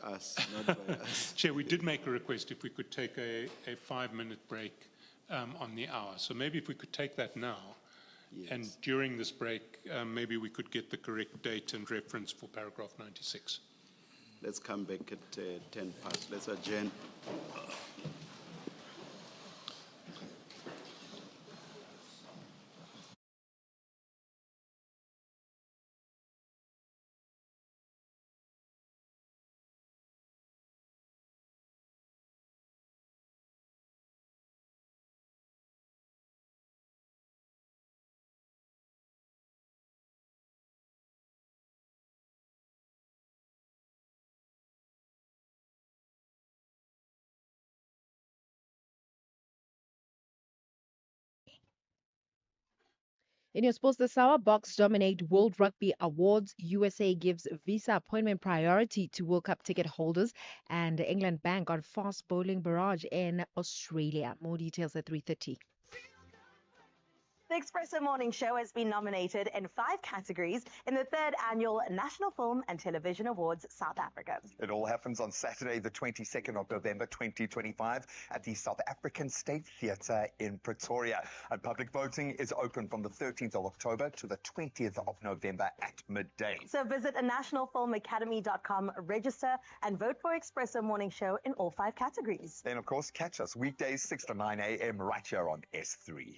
us, not by us. Chair, we did make a request if we could take a 5-minute break on the hour. So maybe if we could take that now, Yes. and during this break, maybe we could get the correct date and reference for paragraph 96. Let's come back at 10 past. Let's adjourn. In your sports this hour, Box dominate World Rugby Awards. USA gives visa appointment priority to World Cup ticket holders. And England bank on fast bowling barrage in Australia. More details at 3:30. The Expresso Morning Show has been nominated in 5 categories in the 3rd Annual National Film and Television Awards South Africa. It all happens on Saturday, the 22nd of November, 2025, at the South African State Theatre in Pretoria. And public voting is open from the 13th of October to the 20th of November at midday. So visit nationalfilmacademy.com, register, and vote for Expresso Morning Show in all 5 categories. Then, of course, catch us weekdays 6 to 9 a.m. right here on S3.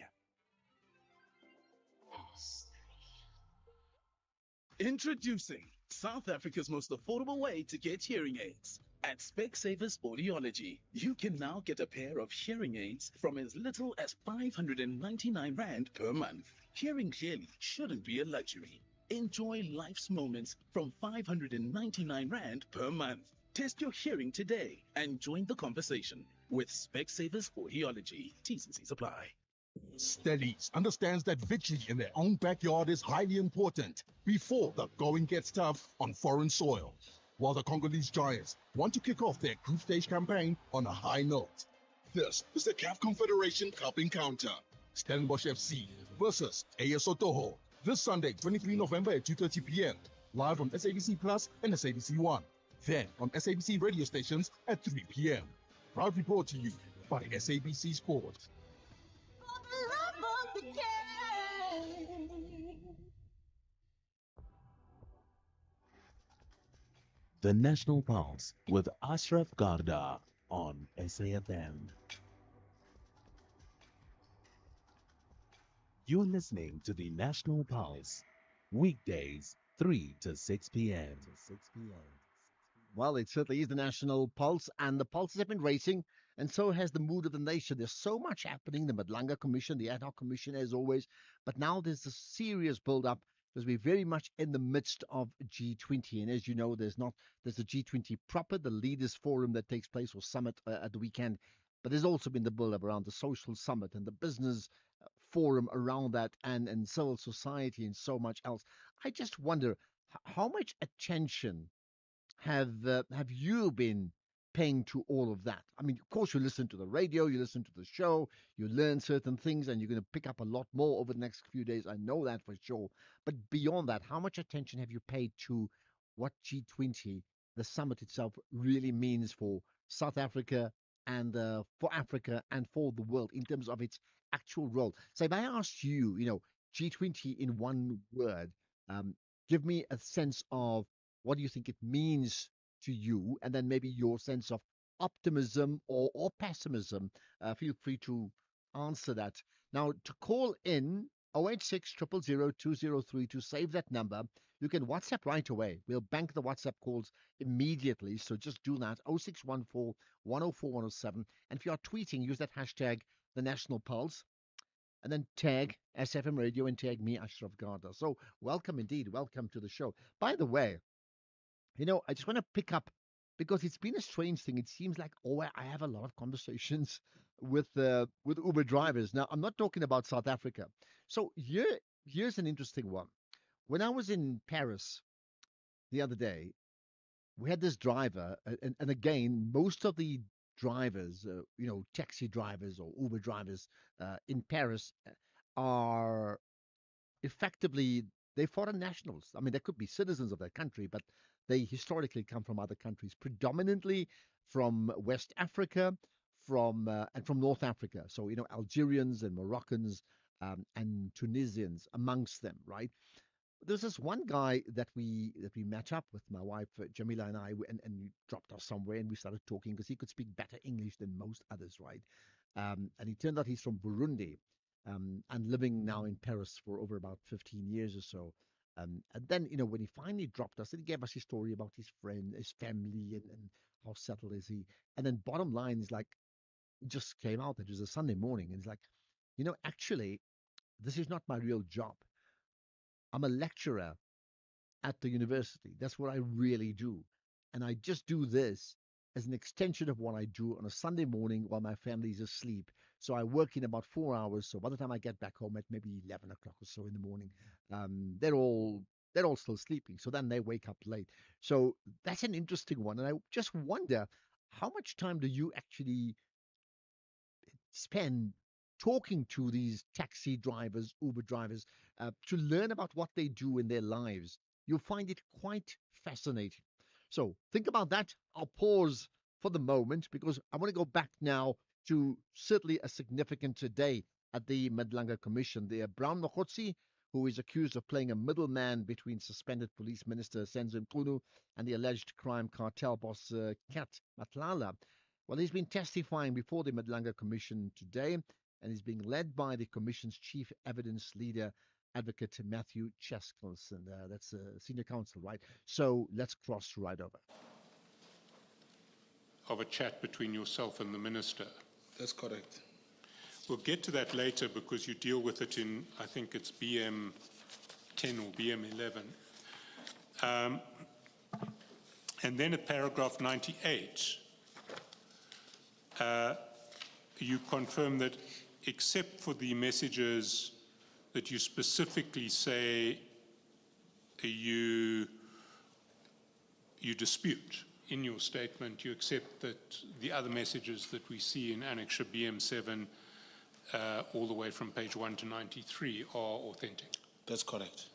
Introducing South Africa's most affordable way to get hearing aids. At Specsavers Audiology, you can now get a pair of hearing aids from as little as 599 Rand per month. Hearing clearly shouldn't be a luxury. Enjoy life's moments from 599 Rand per month. Test your hearing today and join the conversation with Specsavers Audiology. T's and C's apply. Steadies understands that victory in their own backyard is highly important before the going gets tough on foreign soil. While the Congolese Giants want to kick off their group stage campaign on a high note. This is the CAF Confederation Cup encounter. Stellenbosch FC versus AS Otoho. This Sunday, 23 November at 2:30 p.m. Live on SABC Plus and SABC One. Then on SABC radio stations at 3 p.m. Proudly brought to you by SABC Sport. The National Pulse with Ashraf Garda on SAFM. You're listening to the National Pulse, weekdays 3 to 6 p.m. Well, it certainly is the National Pulse, and the pulses have been racing, and so has the mood of the nation. There's so much happening, the Madlanga Commission, the Ad Hoc Commission, as always, but now there's a serious build-up because we're very much in the midst of G20. And as you know, there's a G20 proper, the leaders forum that takes place, or summit at the weekend. But there's also been the build-up around the social summit and the business forum around that, and civil society and so much else. I just wonder, how much attention have you been paying to all of that? I mean, of course, you listen to the radio, you listen to the show, you learn certain things, and you're going to pick up a lot more over the next few days. I know that for sure. But beyond that, how much attention have you paid to what G20, the summit itself, really means for South Africa and for Africa and for the world in terms of its actual role? So if I asked you, G20 in one word, give me a sense of what do you think it means to you, and then maybe your sense of optimism or pessimism. Feel free to answer that. Now, to call in 086 000 203 to save that number, you can WhatsApp right away. We'll bank the WhatsApp calls immediately, so just do that, 0614 104 107. And if you are tweeting, use that hashtag, the National Pulse, and then tag SFM Radio and tag me, Ashraf Garda. So welcome indeed. Welcome to the show. By the way, I just want to pick up, because it's been a strange thing. It seems like, I have a lot of conversations with Uber drivers. Now, I'm not talking about South Africa. So here's an interesting one. When I was in Paris the other day, we had this driver, and again, most of the drivers, taxi drivers or Uber drivers in Paris are effectively, they're foreign nationals. I mean, they could be citizens of their country, but they historically come from other countries, predominantly from West Africa, and from North Africa. So Algerians and Moroccans and Tunisians amongst them, right? There's this one guy that we met up with, my wife Jamila and I, and he dropped us somewhere, and we started talking because he could speak better English than most others, right? And he turned out he's from Burundi, and living now in Paris for over about 15 years or so. And then, when he finally dropped us, he gave us his story about his friend, his family, and how settled is he. And then bottom line is like, he just came out. It was a Sunday morning, and he's like, actually, this is not my real job. I'm a lecturer at the university. That's what I really do. And I just do this as an extension of what I do on a Sunday morning while my family's asleep. So I work in about 4 hours. So by the time I get back home at maybe 11 o'clock or so in the morning, they're all still sleeping. So then they wake up late. So that's an interesting one. And I just wonder, how much time do you actually spend talking to these taxi drivers, Uber drivers, to learn about what they do in their lives? You'll find it quite fascinating. So think about that. I'll pause for the moment because I want to go back now to certainly a significant day at the Madlanga Commission. The Brown Mokgotsi, who is accused of playing a middleman between suspended police minister Senzo Mchunu and the alleged crime cartel boss Kat Matlala. Well, he's been testifying before the Madlanga Commission today, and he's being led by the Commission's chief evidence leader, Advocate Matthew Cheskelson. That's senior counsel, right? So let's cross right over. Of a chat between yourself and the minister. That's correct. We'll get to that later because you deal with it in, I think it's BM 10 or BM 11. And then at paragraph 98, you confirm that except for the messages that you specifically say you dispute in your statement, you accept that the other messages that we see in Annexure BM7 all the way from page 1 to 93 are authentic. That's correct.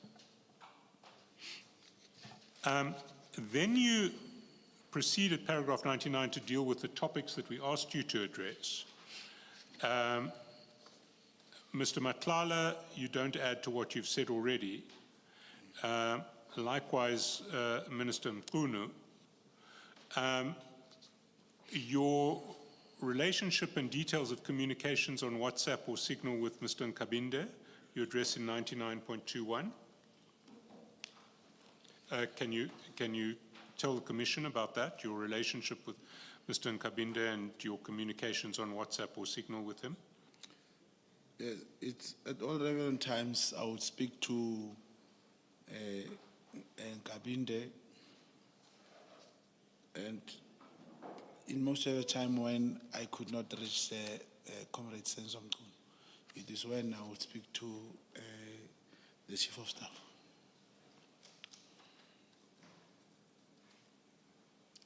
Then you proceed at paragraph 99 to deal with the topics that we asked you to address. Mr. Matlala, you don't add to what you've said already. Likewise, Minister Mchunu. Your relationship and details of communications on WhatsApp or Signal with Mr. Nkabinde, you address in 99.21. Can you tell the Commission about that, your relationship with Mr. Nkabinde and your communications on WhatsApp or Signal with him? Yes, it's at all relevant times I would speak to Nkabinde, and in most of the time when I could not reach Comrade Senzo Mchunu, it is when I would speak to the Chief of Staff.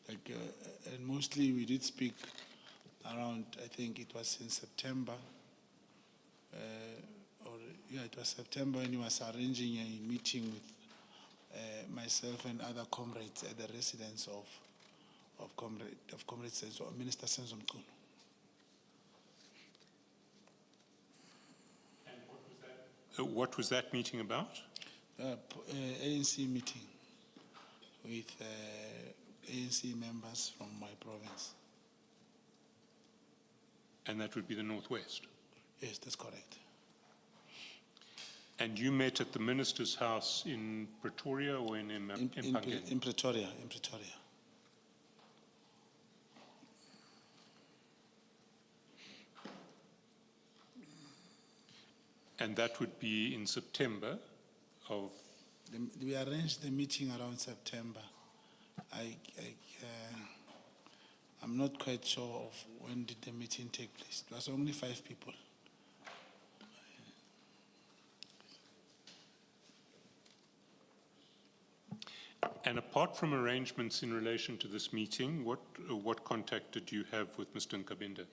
And mostly we did speak around, I think it was in September, it was September when he was arranging a meeting with myself and other comrades at the residence of Comrade Senzo, Minister Senzo Mchunu. And what was that meeting about? ANC meeting with ANC members from my province. And that would be the Northwest? Yes, that's correct. And you met at the minister's house in Pretoria or in Mpangeni? In Pretoria, in Pretoria. And that would be in September of? We arranged the meeting around September. I'm not quite sure of when did the meeting take place. It was only 5 people. And apart from arrangements in relation to this meeting, what contact did you have with Mr. Nkabinde?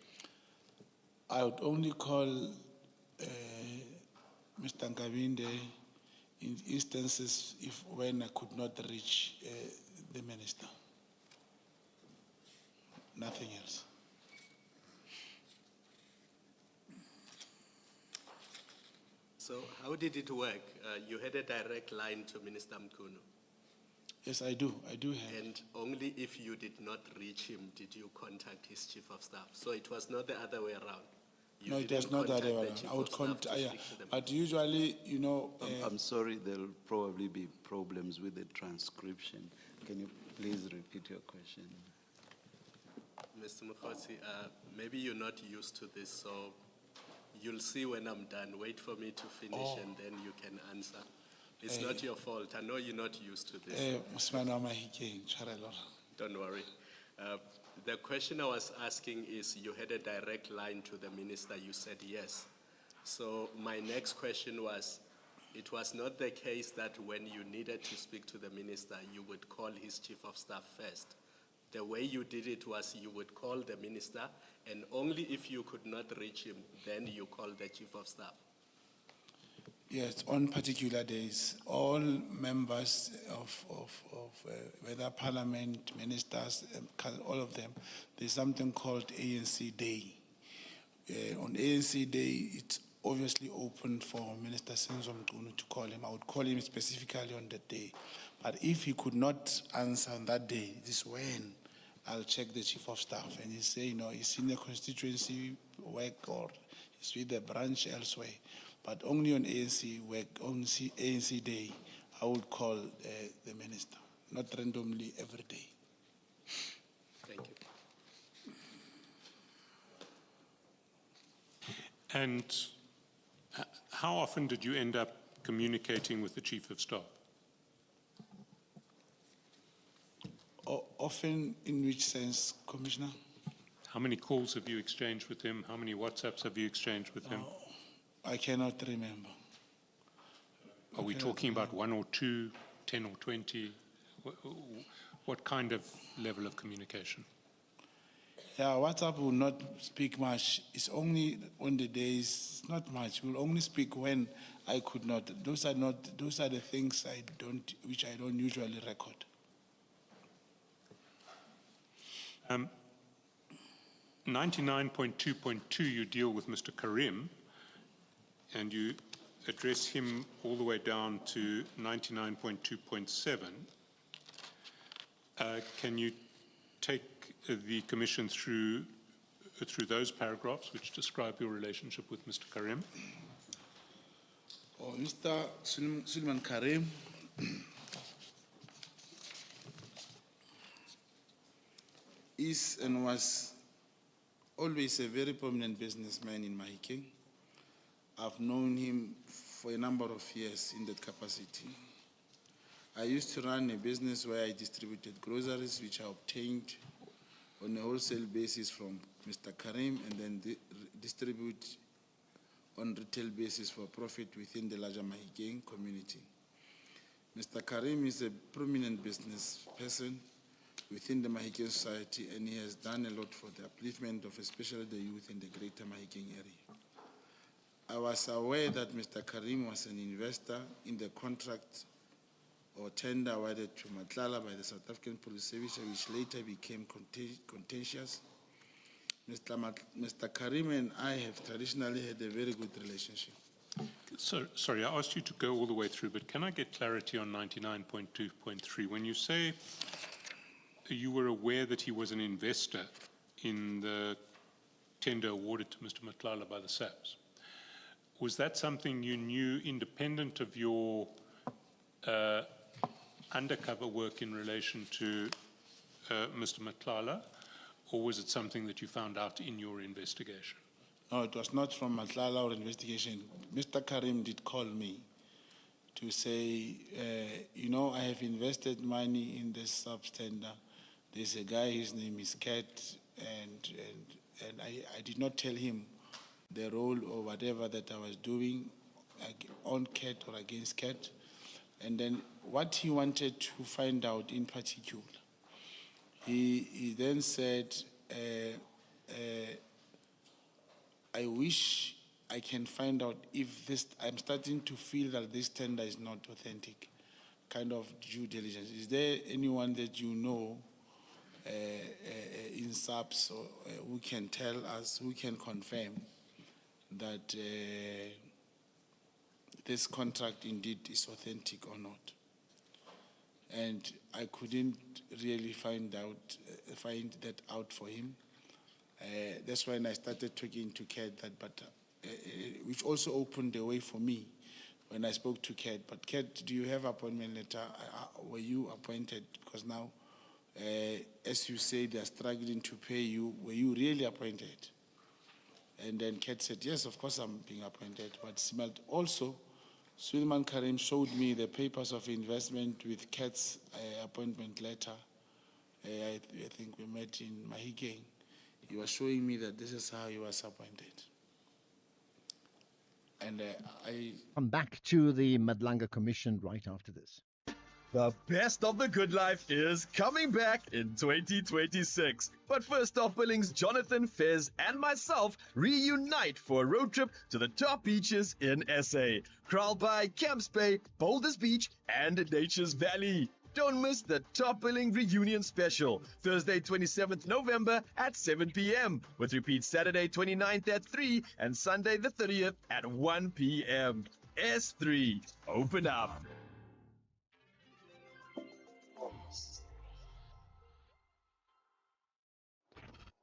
I would only call Mr. Nkabinde in instances when I could not reach the minister. Nothing else. So how did it work? You had a direct line to Minister Mkunu, Yes, I do. I do have. and only if you did not reach him did you contact his chief of staff. So it was not the other way around. You No, it was didn't not that contact way the around. chief I would of staff contact, to yeah, speak to them. but usually, you know, I'm sorry, there'll probably be problems with the transcription. Can you please repeat your question? Mr. Mukhosi, maybe you're not used to this, so you'll see when I'm done. Wait for me to finish and then you can answer. It's not your fault. I know you're not used to this. Mosimane wa Mahikeng, tshware lora. Don't worry. The question I was asking is, you had a direct line to the minister, you said yes. So my next question was, it was not the case that when you needed to speak to the minister, you would call his chief of staff first. The way you did it was you would call the minister, and only if you could not reach him, then you call the chief of staff. Yes, on particular days, all members of whether parliament, ministers, all of them, there's something called ANC Day. On ANC Day, it's obviously open for Minister Senzo Mkunu to call him. I would call him specifically on that day. But if he could not answer on that day, this is when I'll check the chief of staff and he say, you know, he's in the constituency work or he's with the branch elsewhere. But only on ANC work, on ANC Day, I would call the minister, not randomly every day. Thank you. And how often did you end up communicating with the chief of staff? Often, in which sense, Commissioner? How many calls have you exchanged with him? How many WhatsApps have you exchanged with him? I cannot remember. Are we talking about 1 or 2, 10 or 20? What kind of level of communication? Yeah, WhatsApp will not speak much. It's only on the days, not much. We'll only speak when I could not. Those are the things which I don't usually record. 99.2.2, you deal with Mr. Karim, and you address him all the way down to 99.2.7. Can you take the Commission through those paragraphs which describe your relationship with Mr. Karim? Mr. Suleiman Karim is and was always a very prominent businessman in Mahikeng. I've known him for a number of years in that capacity. I used to run a business where I distributed groceries, which I obtained on a wholesale basis from Mr. Karim, and then distribute on retail basis for profit within the larger Mahikeng community. Mr. Karim is a prominent business person within the Mahikeng society, and he has done a lot for the upliftment of especially the youth in the greater Mahikeng area. I was aware that Mr. Karim was an investor in the contract or tender awarded to Madlanga by the South African Police Service, which later became contentious. Mr. Karim and I have traditionally had a very good relationship. So, sorry, I asked you to go all the way through, but can I get clarity on 99.2.3? When you say you were aware that he was an investor in the tender awarded to Mr. Madlanga by the SAPS, was that something you knew independent of your undercover work in relation to Mr. Madlanga, or was it something that you found out in your investigation? No, it was not from Madlanga or investigation. Mr. Karim did call me to say, you know, I have invested money in this subtender. There's a guy, his name is Kat, and I did not tell him the role or whatever that I was doing on Kat or against Kat. And then what he wanted to find out in particular, he then said, I wish I can find out if this, I'm starting to feel that this tender is not authentic. kind of due diligence. Is there anyone that you know in SAPS who can tell us, who can confirm that this contract indeed is authentic or not? And I couldn't really find that out for him. That's when I started talking to Kat, which also opened the way for me when I spoke to Kat. But Kat, do you have appointment letter? Were you appointed? Because now, as you say, they are struggling to pay you. Were you really appointed? And then Kat said, yes, of course I'm being appointed. But also, Suleiman Karim showed me the papers of investment with Kat's appointment letter. I think we met in Mahikeng. He was showing me that this is how he was appointed. And I come back to the Madlanga Commission right after this. The best of the good life is coming back in 2026. But first off, Billings, Jonathan, Fez, and myself reunite for a road trip to the top beaches in SA. Kraalbaai, Camps Bay, Boulders Beach, and Nature's Valley. Don't miss the Top Billing Reunion Special, Thursday 27th November at 7 p.m. with repeat Saturday 29th at 3 and Sunday the 30th at 1 p.m. S3, open up.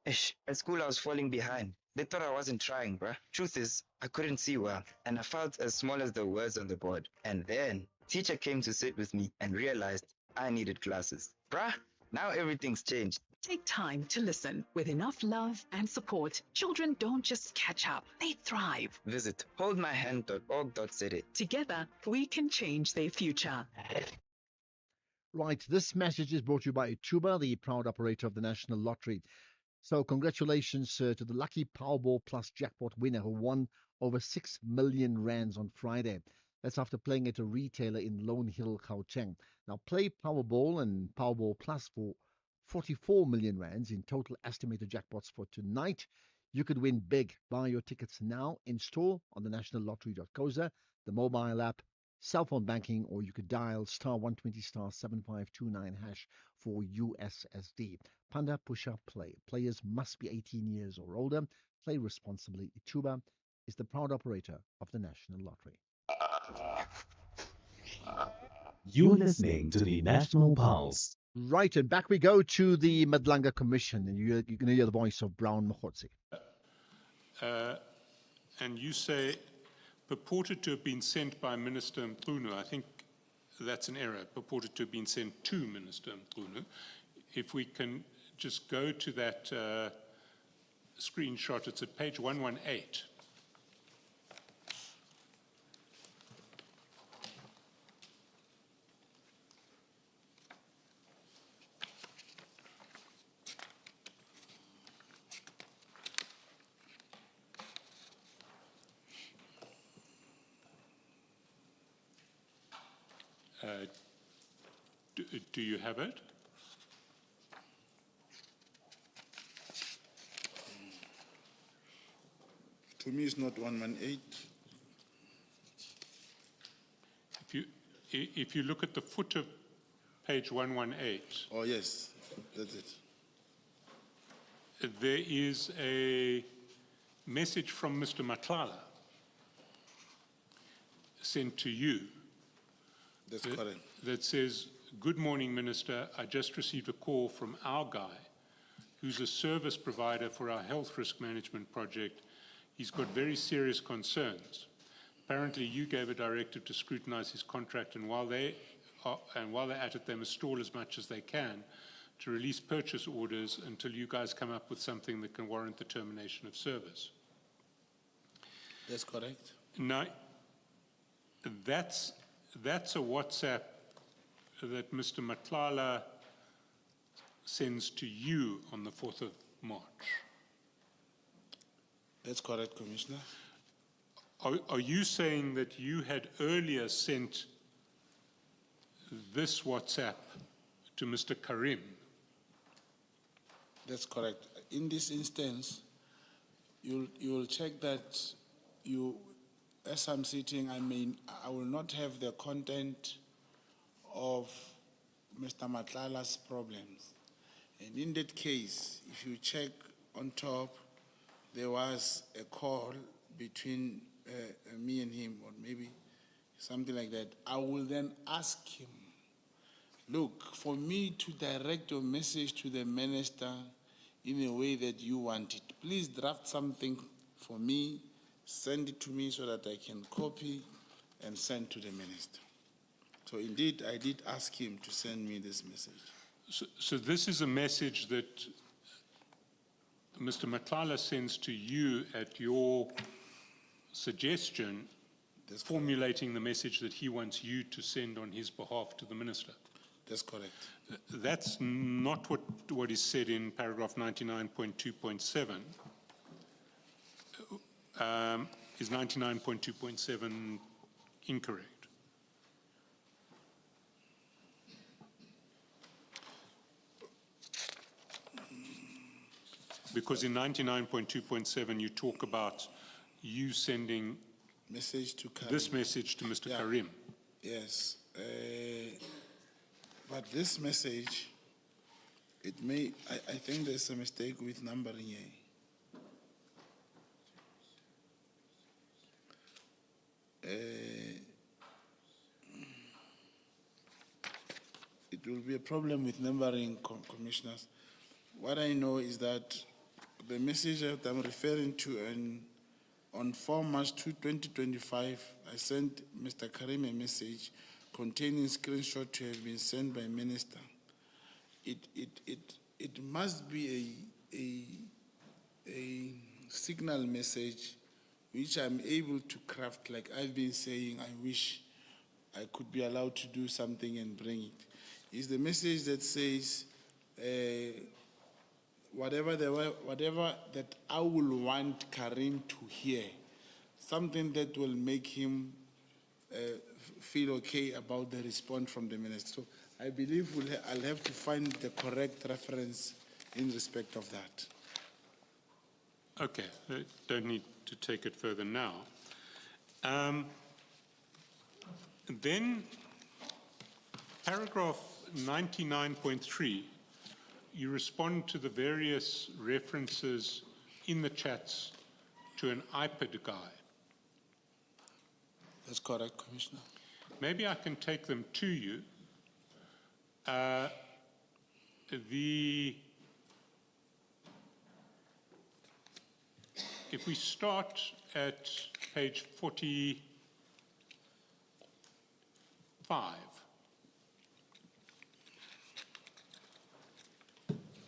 Ish, at school I was falling behind. They thought I wasn't trying, bruh. Truth is, I couldn't see well, and I felt as small as the words on the board. And then, teacher came to sit with me and realized I needed glasses. Bruh, now everything's changed. Take time to listen. With enough love and support, children don't just catch up, they thrive. Visit holdmyhand.org.za. Together, we can change their future. Right, this message is brought to you by Ituba, the proud operator of the National Lottery. So congratulations to the lucky Powerball Plus jackpot winner who won over 6 million rands on Friday. That's after playing at a retailer in Lone Hill, Gauteng. Now play Powerball and Powerball Plus for 44 million rands in total estimated jackpots for tonight. You could win big. Buy your tickets now in store on the nationallottery.coza, the mobile app, cell phone banking, or you could dial star 120 star 7529 hash for USSD. Panda Pusha Play. Players must be 18 years or older. Play responsibly. Ituba is the proud operator of the National Lottery. You're listening to the National Pulse. Right, and back we go to the Madlanga Commission, and you're going to hear the voice of Brown Mokgotsi. And you say purported to have been sent by Minister Mkhunu. I think that's an error. Purported to have been sent to Minister Mkhunu. If we can just go to that screenshot, it's at page 118. Do you have it? To me, it's not 118. If you look at the foot of page 118. Oh, yes, that's it. There is a message from Mr. Matlala sent to you. That's correct. That says, "Good morning, Minister. I just received a call from our guy, who's a service provider for our health risk management project. He's got very serious concerns. Apparently, you gave a directive to scrutinize his contract, and while they're at it, they must stall as much as they can to release purchase orders until you guys come up with something that can warrant the termination of service." That's correct. Now, that's a WhatsApp that Mr. Matlala sends to you on the 4th of March. That's correct, Commissioner. Are you saying that you had earlier sent this WhatsApp to Mr. Karim? That's correct. In this instance, you'll check that as I'm sitting, I will not have the content of Mr. Matlala's problems. And in that case, if you check on top, there was a call between me and him, or maybe something like that. I will then ask him, look, for me to direct your message to the minister in a way that you want it, please draft something for me, send it to me so that I can copy and send to the minister. So indeed, I did ask him to send me this message. So this is a message that Mr. Matlala sends to you at your suggestion, formulating the message that he wants you to send on his behalf to the minister. That's correct. That's not what is said in paragraph 99.2.7. Is 99.2.7 incorrect? Because in 99.2.7 you talk about you sending message to Karim. This message to Mr. Karim. Yes. But this message, it may, I think there's a mistake with numbering here. It will be a problem with numbering, commissioners. What I know is that the message that I'm referring to on 4 March 2025, I sent Mr. Karim a message containing screenshot to have been sent by minister. It must be a signal message which I'm able to craft, like I've been saying. I wish I could be allowed to do something and bring it. It's the message that says, whatever that I will want Karim to hear, something that will make him feel okay about the response from the minister. So I believe I'll have to find the correct reference in respect of that. Okay, don't need to take it further now. Then paragraph 99.3, you respond to the various references in the chats to an iPad guy. That's correct, Commissioner. Maybe I can take them to you. If we start at page 45.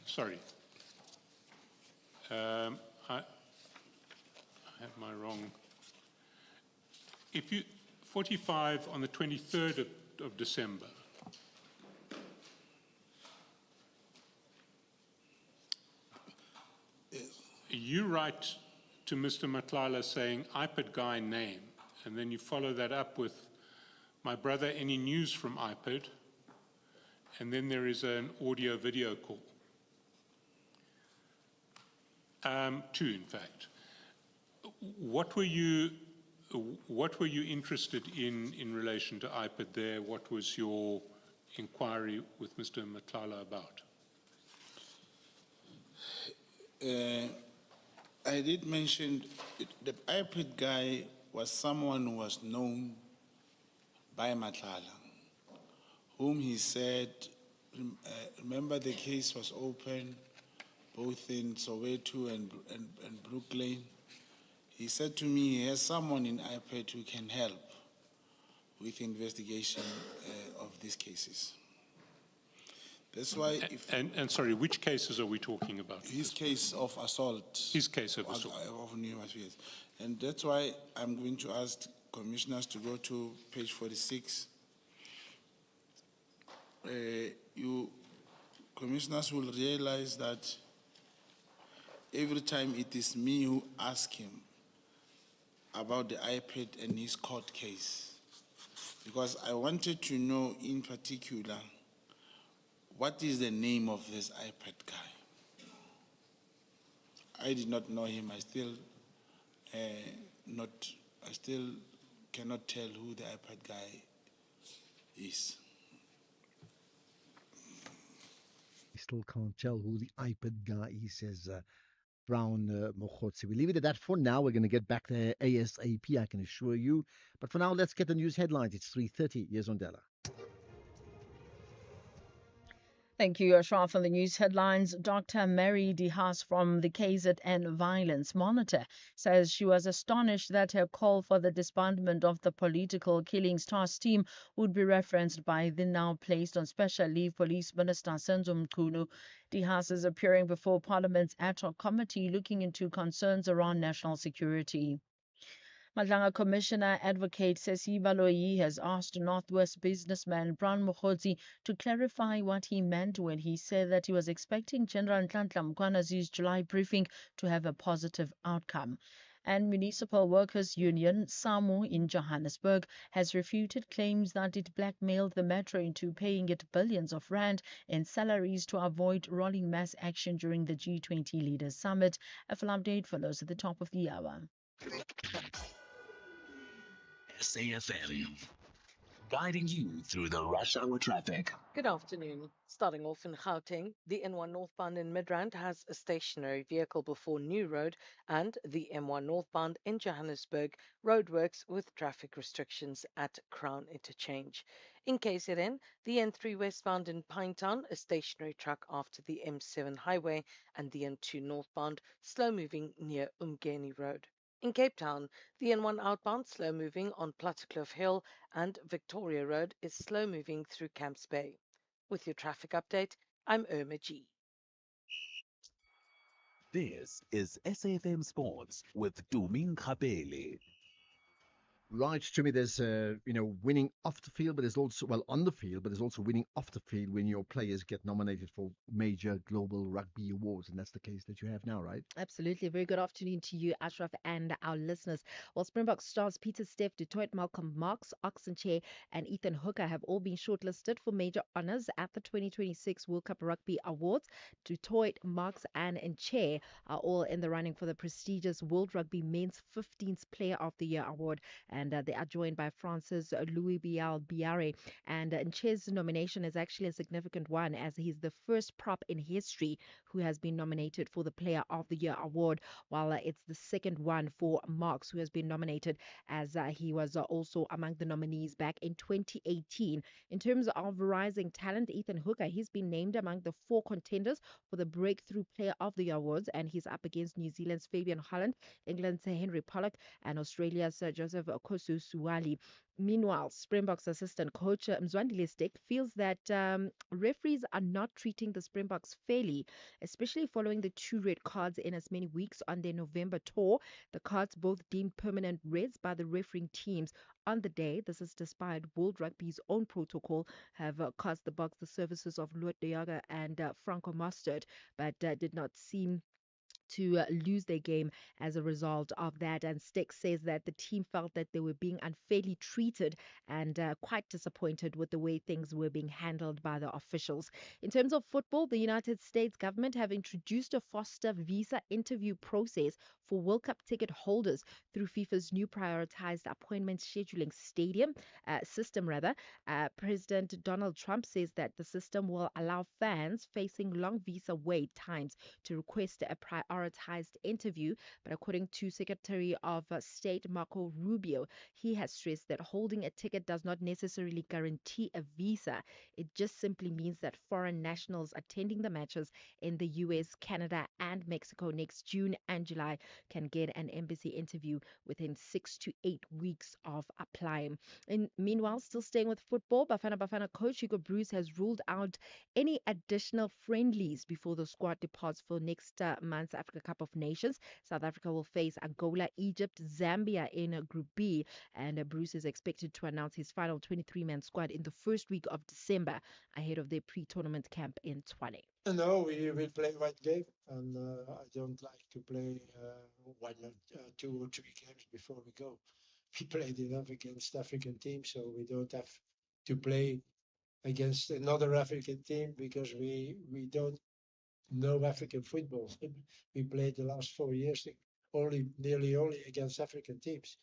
Sorry. I have my wrong. If you 45 on the 23rd of December. You write to Mr. Matlala saying, iPad guy name, and then you follow that up with, my brother, any news from iPad? And then there is an audio video call. Two, in fact. What were you interested in relation to iPad there? What was your inquiry with Mr. Matlala about? I did mention the iPad guy was someone who was known by Matlala, whom he said, remember the case was open both in Soweto and Brooklyn. He said to me he has someone in iPad who can help with investigation of these cases. That's why... And sorry, which cases are we talking about? His case of assault. His case of assault. Of New Year's. And that's why I'm going to ask commissioners to go to page 46. You commissioners will realize that every time it is me who ask him about the iPad and his court case, because I wanted to know in particular what is the name of this iPad guy. I did not know him. I still cannot tell who the iPad guy is. still can't tell who the iPad guy is, says Brown Mokhotsi. We leave it at that for now. We're going to get back there ASAP, I can assure you. But for now, let's get the news headlines. It's 3:30. Here's Ondela. Thank you, Ashraf. On the news headlines, Dr. Mary DeHaas from the KZN Violence Monitor says she was astonished that her call for the disbandment of the political killings task team would be referenced by the now placed on special leave Police Minister Senzo Mchunu. DeHaas is appearing before Parliament's ad hoc committee looking into concerns around national security. Madlanga Commissioner Advocate Sesi Baloyi has asked Northwest businessman Brown Mokhotsi to clarify what he meant when he said that he was expecting General Nhlanhla Mkwanazi's July briefing to have a positive outcome. And Municipal Workers Union, SAMU in Johannesburg, has refuted claims that it blackmailed the metro into paying it billions of rand in salaries to avoid rolling mass action during the G20 Leaders Summit. A full update follows at the top of the hour. SAFM, guiding you through the rush hour traffic. Good afternoon. Starting off in Gauteng, the N1 northbound in Midrand has a stationary vehicle before New Road, and the M1 northbound in Johannesburg roadworks with traffic restrictions at Crown Interchange. In KZN, the N3 westbound in Pinetown, a stationary truck after the M7 highway, and the N2 northbound slow moving near Umgeni Road. In Cape Town, the N1 outbound slow moving on Plattekloof Hill and Victoria Road is slow moving through Camps Bay. With your traffic update, I'm Irma G. This is SAFM Sports with Tumin Khapeli. Right, to me, there's winning off the field, but there's also on the field, but there's also winning off the field when your players get nominated for major global rugby awards, and that's the case that you have now, right? Absolutely. Very good afternoon to you, Ashraf, and our listeners. Well, Springbok stars Peter Steff, Detroit Malcolm Marx, Oxenchair, and Ethan Hooker have all been shortlisted for major honors at the 2026 World Cup Rugby Awards. Detroit, Marx, and Chair are all in the running for the prestigious World Rugby Men's 15th Player of the Year award, and they are joined by France's Louis Biare. And Chair's nomination is actually a significant one, as he's the first prop in history who has been nominated for the Player of the Year award, while it's the second one for Marx, who has been nominated, as he was also among the nominees back in 2018. In terms of rising talent, Ethan Hooker, he's been named among the 4 contenders for the Breakthrough Player of the Year awards, and he's up against New Zealand's Fabian Holland, England's Henry Pollock, and Australia's Joseph Kosu Suwali. Meanwhile, Springboks assistant coach Mzwandile Stick feels that referees are not treating the Springboks fairly, especially following the 2 red cards in as many weeks on their November tour. The cards, both deemed permanent reds by the refereeing teams on the day. This is despite World Rugby's own protocol, have cost the Bucks the services of Luot Dejaga and Franco Mustard, but did not seem to lose their game as a result of that. And Stick says that the team felt that they were being unfairly treated and quite disappointed with the way things were being handled by the officials. In terms of football, the United States government have introduced a foster visa interview process for World Cup ticket holders through FIFA's new prioritized appointment scheduling system. President Donald Trump says that the system will allow fans facing long visa wait times to request a prioritized interview. But according to Secretary of State Marco Rubio, he has stressed that holding a ticket does not necessarily guarantee a visa. It just simply means that foreign nationals attending the matches in the US, Canada, and Mexico next June and July can get an embassy interview within 6 to 8 weeks of applying. Meanwhile, still staying with football, Bafana coach Hugo Bruce has ruled out any additional friendlies before the squad departs for next month's Africa Cup of Nations. South Africa will face Angola, Egypt, Zambia in Group B, and Bruce is expected to announce his final 23-man squad in the first week of December ahead of their pre-tournament camp in Tshwane. No, we will play one game, and I don't like to play 2 or 3 games before we go. We played enough against African teams, so we don't have to play against another African team because we don't know African football. We played the last 4 years nearly only against African teams.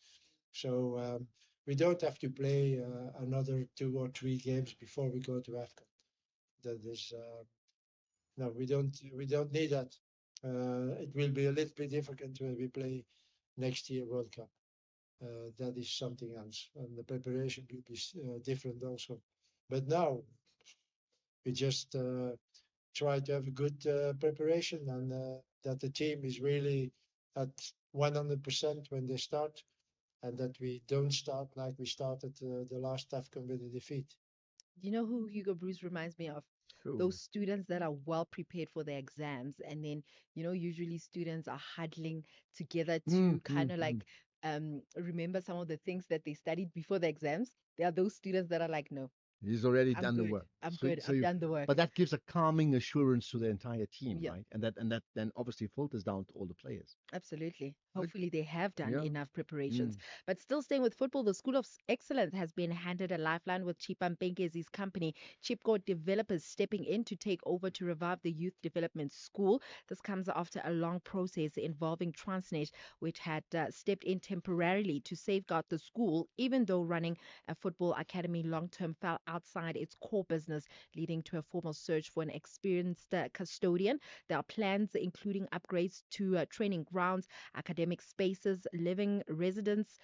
So we don't have to play another 2 or 3 games before we go to AFCON. That is no, we don't need that. It will be a little bit different when we play next year World Cup. That is something else, and the preparation will be different also. But now we just try to have a good preparation, and that the team is really at 100% when they start, and that we don't start like we started the last AFCON with a defeat. You know who Hugo Bruce reminds me of? Who? Those students that are well prepared for their exams, and then, usually students are huddling together to kind of like remember some of the things that they studied before the exams. There are those students that are like, no, He's already I'm done the good. work. I'm So, good. so I've you, done the work. but that gives a calming assurance to the entire team, Yeah. right? And that then obviously filters down to all the players. Absolutely. Good. Hopefully, they have done Yeah. enough preparations. But still staying with football, the School of Excellence has been handed a lifeline with Chipa Mpenkezi's company, Chipco Developers, stepping in to take over to revive the youth development school. This comes after a long process involving Transnet, which had stepped in temporarily to safeguard the school, even though running a football academy long term fell outside its core business, leading to a formal search for an experienced custodian. There are plans including upgrades to training grounds, academic spaces, living residence,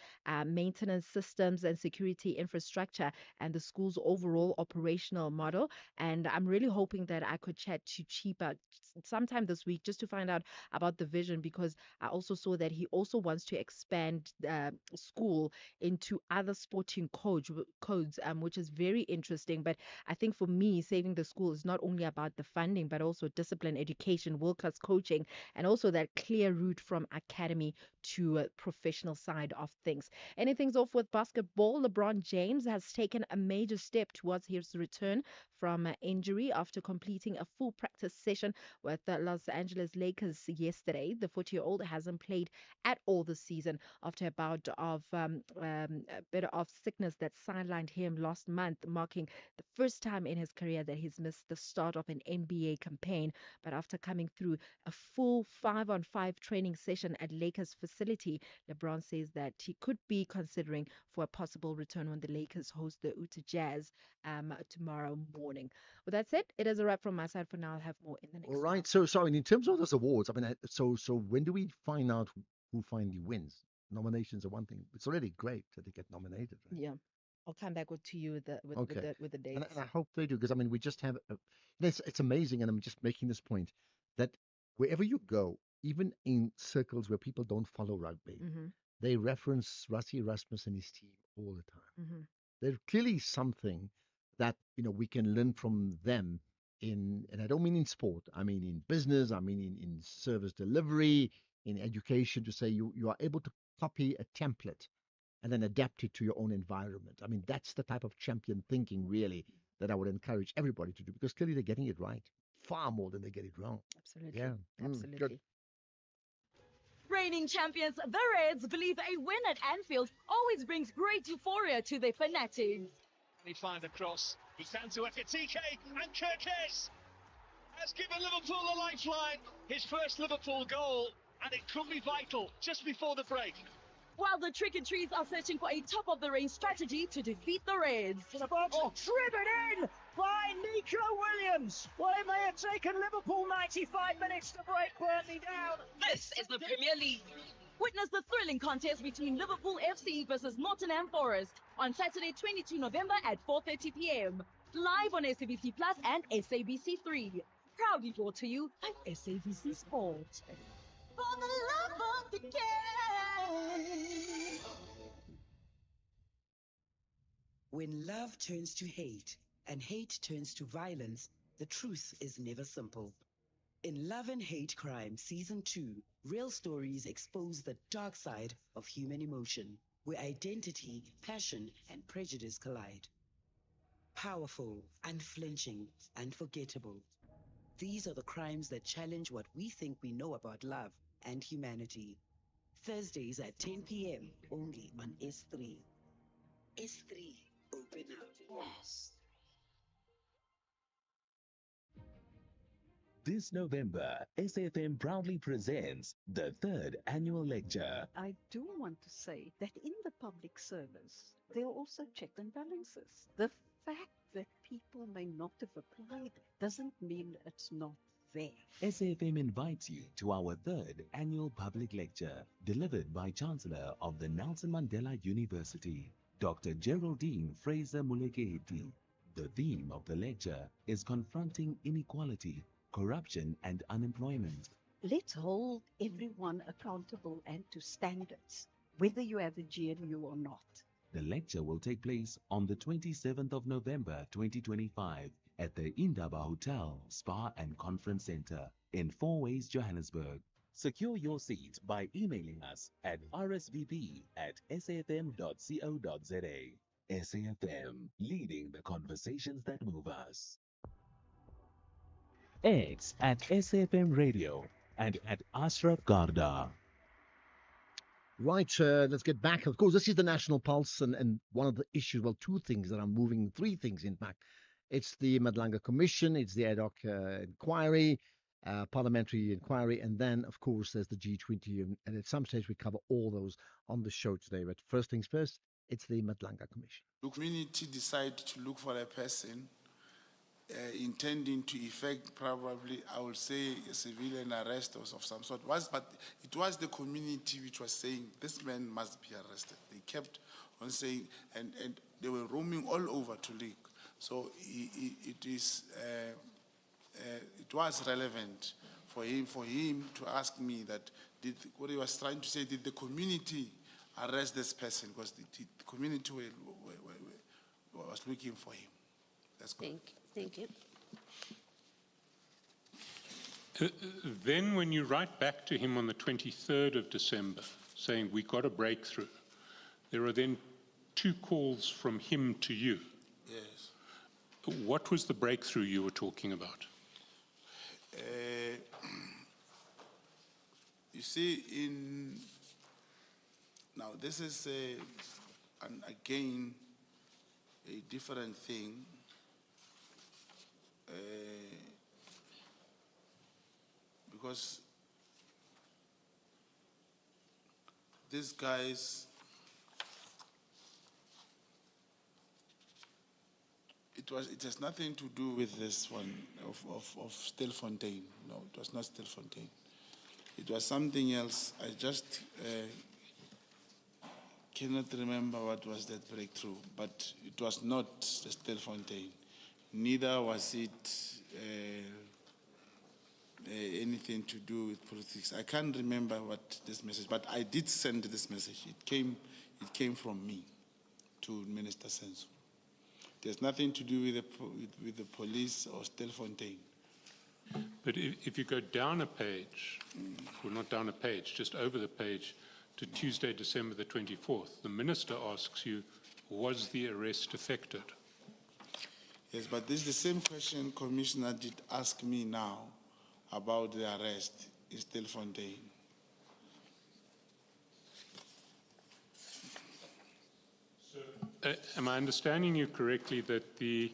maintenance systems, and security infrastructure, and the school's overall operational model. And I'm really hoping that I could chat to Chipa sometime this week just to find out about the vision, because I also saw that he also wants to expand school into other sporting codes, which is very interesting. But I think for me, saving the school is not only about the funding, but also discipline, education, world class coaching, and also that clear route from academy to a professional side of things. Anything's off with basketball. LeBron James has taken a major step towards his return from injury after completing a full practice session with the Los Angeles Lakers yesterday. The 40-year-old hasn't played at all this season after a bout of a bit of sickness that sidelined him last month, marking the first time in his career that he's missed the start of an NBA campaign. But after coming through a full 5-on-5 training session at Lakers facility, LeBron says that he could be considering for a possible return when the Lakers host the Utah Jazz tomorrow morning. With that said, it is a wrap from my side for now. I'll have more in the next. All right. So I mean, in terms of those awards, I mean, so when do we find out who finally wins? Nominations are one thing. It's already great that they get nominated, right? Yeah. I'll come back to you with the Okay. with the And, dates. and I hope they do, because I mean, we just have it's amazing, and I'm just making this point that wherever you go, even in circles where people don't follow rugby, they reference Rassie Erasmus and his team all the time. There's clearly something that we can learn from them and I don't mean in sport, I mean in business, I mean in service delivery, in education, to say you are able to copy a template and then adapt it to your own environment. I mean, that's the type of champion thinking, really, that I would encourage everybody to do, because clearly they're getting it right far more than they get it wrong. Absolutely. Yeah. Absolutely. Good. Reigning champions, the Reds, believe a win at Anfield always brings great euphoria to their fanatics. He find the cross. He's down to Ekatike, and Kirkes has given Liverpool a lifeline. His first Liverpool goal, and it could be vital just before the break. While the Trick-or-Trees are searching for a top-of-the-range strategy to defeat the Reds. Driven in by Nico Williams. Well, it may have taken Liverpool 95 minutes to break Burnley down. This is the Premier League. Witness the thrilling contest between Liverpool FC versus Nottingham Forest on Saturday, 22 November at 4:30 p.m. Live on SABC Plus and SABC3. Proudly brought to you by SABC Sport. For the love of the game. When love turns to hate and hate turns to violence, the truth is never simple. In Love and Hate Crime Season 2, real stories expose the dark side of human emotion, where identity, passion, and prejudice collide. Powerful, unflinching, unforgettable. These are the crimes that challenge what we think we know about love and humanity. Thursdays at 10 p.m. only on S3. S3, open up. Yes. This November, SFM proudly presents the 3rd annual lecture. I do want to say that in the public service, there are also check and balances. The fact that people may not have applied doesn't mean it's not there. SAFM invites you to our third annual public lecture delivered by Chancellor of the Nelson Mandela University, Dr. Geraldine Fraser Muleketi. The theme of the lecture is confronting inequality, corruption and unemployment. Let's hold everyone accountable and to standards, whether you have a GNU or not. The lecture will take place on the 27th of November 2025 at the Indaba Hotel, Spa and Conference Center in Four Ways, Johannesburg. Secure your seat by emailing us at rsvp@safm.co.za. SAFM, leading the conversations that move us. X at SAFM Radio and at Ashraf Garda. Right, let's get back. Of course, this is the National Pulse, and one of the issues, well, two things that are moving, three things, in fact. It's the Madlanga Commission, it's the ad hoc inquiry, parliamentary inquiry, and then, of course, there's the G20, and at some stage we cover all those on the show today. But first things first, it's the Madlanga Commission. The community decided to look for a person intending to effect probably, I would say, a civilian arrest of some sort. But it was the community which was saying, this man must be arrested. They kept on saying, and they were roaming all over to leak. So it was relevant for him to ask me that, what he was trying to say, did the community arrest this person? Because the community was looking for him. That's good. Thank you. Then when you write back to him on the 23rd of December saying we got a breakthrough, there are then two calls from him to you. Yes. What was the breakthrough you were talking about? You see, now this is again a different thing. Because these guys, it has nothing to do with this one of Stilfontein. No, it was not Stilfontein. It was something else. I just cannot remember what was that breakthrough, but it was not Stilfontein. Neither was it anything to do with politics. I can't remember what this message, but I did send this message. It came from me to Minister Sensu. There's nothing to do with the police or Stilfontein. But if you go down a page, well, not down a page, just over the page to Tuesday, December the 24th, the minister asks you, was the arrest effected? Yes, but this is the same question Commissioner did ask me now about the arrest in Stilfontein. Am I understanding you correctly that the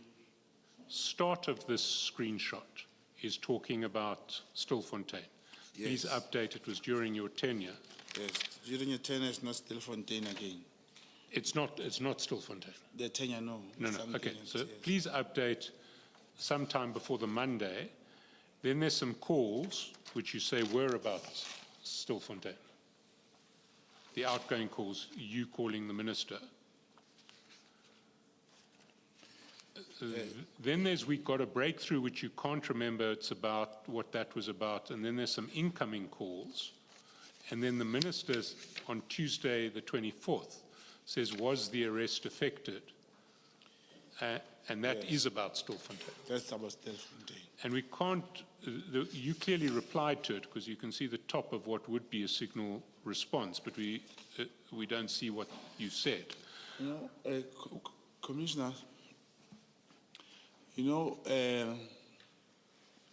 start of this screenshot is talking about Stilfontein? Yes. Please update, it was during your tenure. Yes, during your tenure it's not Stilfontein again. It's not Stilfontein? The tenure, no. No, okay. So please update sometime before the Monday. Then there's some calls, which you say were about Stilfontein. The outgoing calls, you calling the minister. Then there's we got a breakthrough, which you can't remember it's about, what that was about. And then there's some incoming calls. And then the minister on Tuesday, the 24th, says, was the arrest effected? And that is about Stilfontein. That's about Stilfontein. And we can't, you clearly replied to it because you can see the top of what would be a signal response, but we don't see what you said. You know, Commissioner, you know,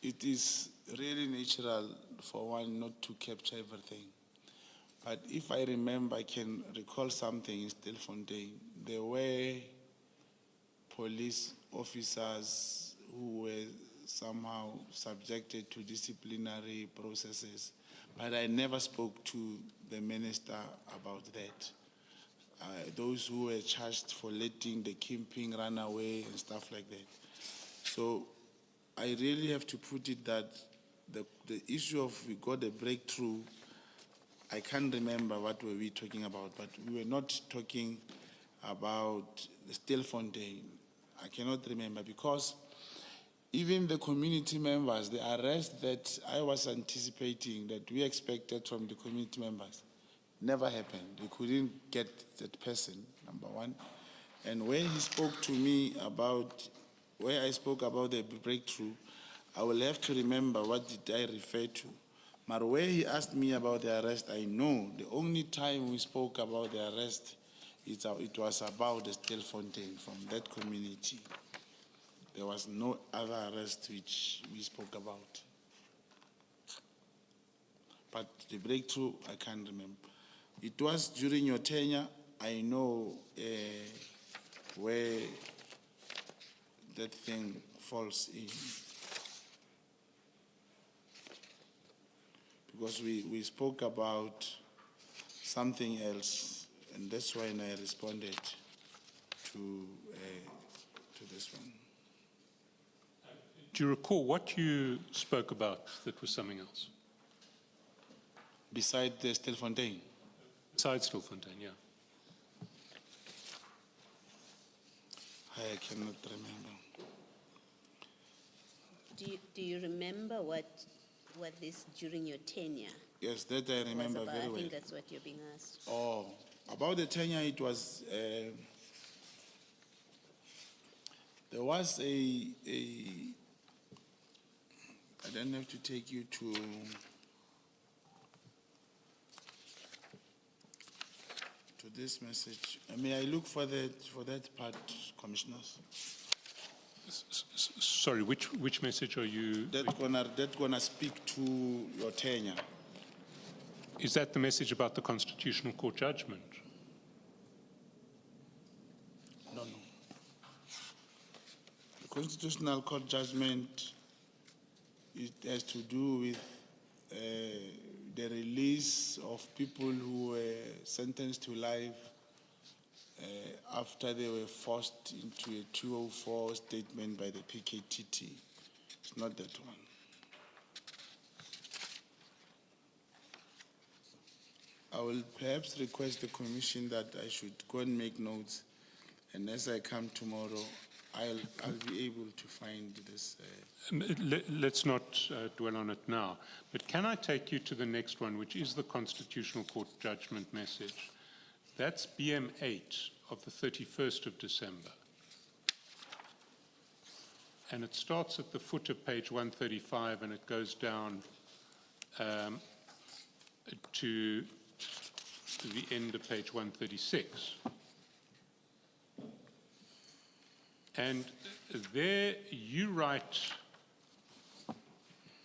it is really natural for one not to capture everything. But if I remember, I can recall something in Stilfontein. There were police officers who were somehow subjected to disciplinary processes, but I never spoke to the minister about that. Those who were charged for letting the kingpin run away and stuff like that. So I really have to put it that the issue of we got a breakthrough, I can't remember what were we talking about, but we were not talking about the Stilfontein. I cannot remember because even the community members, the arrest that I was anticipating, that we expected from the community members, never happened. We couldn't get that person, number one. And where he spoke to me about, where I spoke about the breakthrough, I will have to remember what did I refer to. But where he asked me about the arrest, I know the only time we spoke about the arrest, it was about the Stilfontein from that community. There was no other arrest which we spoke about. But the breakthrough, I can't remember. It was during your tenure. I know where that thing falls in. Because we spoke about something else, and that's why I responded to this one. Do you recall what you spoke about that was something else? Besides the Stilfontein? Besides Stilfontein, yeah. I cannot remember. Do you remember what this during your tenure? Yes, that I remember was about? very well. I think that's what you're being asked. Oh, about the tenure, it was there was a I don't have to take you to this message. May I look for that part, commissioners? Sorry, which message are you? That's gonna speak to your tenure. Is that the message about the Constitutional Court judgment? No. The Constitutional Court judgment, it has to do with the release of people who were sentenced to life after they were forced into a 204 statement by the PKTT. It's not that one. I will perhaps request the Commission that I should go and make notes, and as I come tomorrow, I'll be able to find this. Let's not dwell on it now, but can I take you to the next one, which is the Constitutional Court judgment message? That's BM8 of the 31st of December. And it starts at the foot of page 135 and it goes down to the end of page 136. And there you write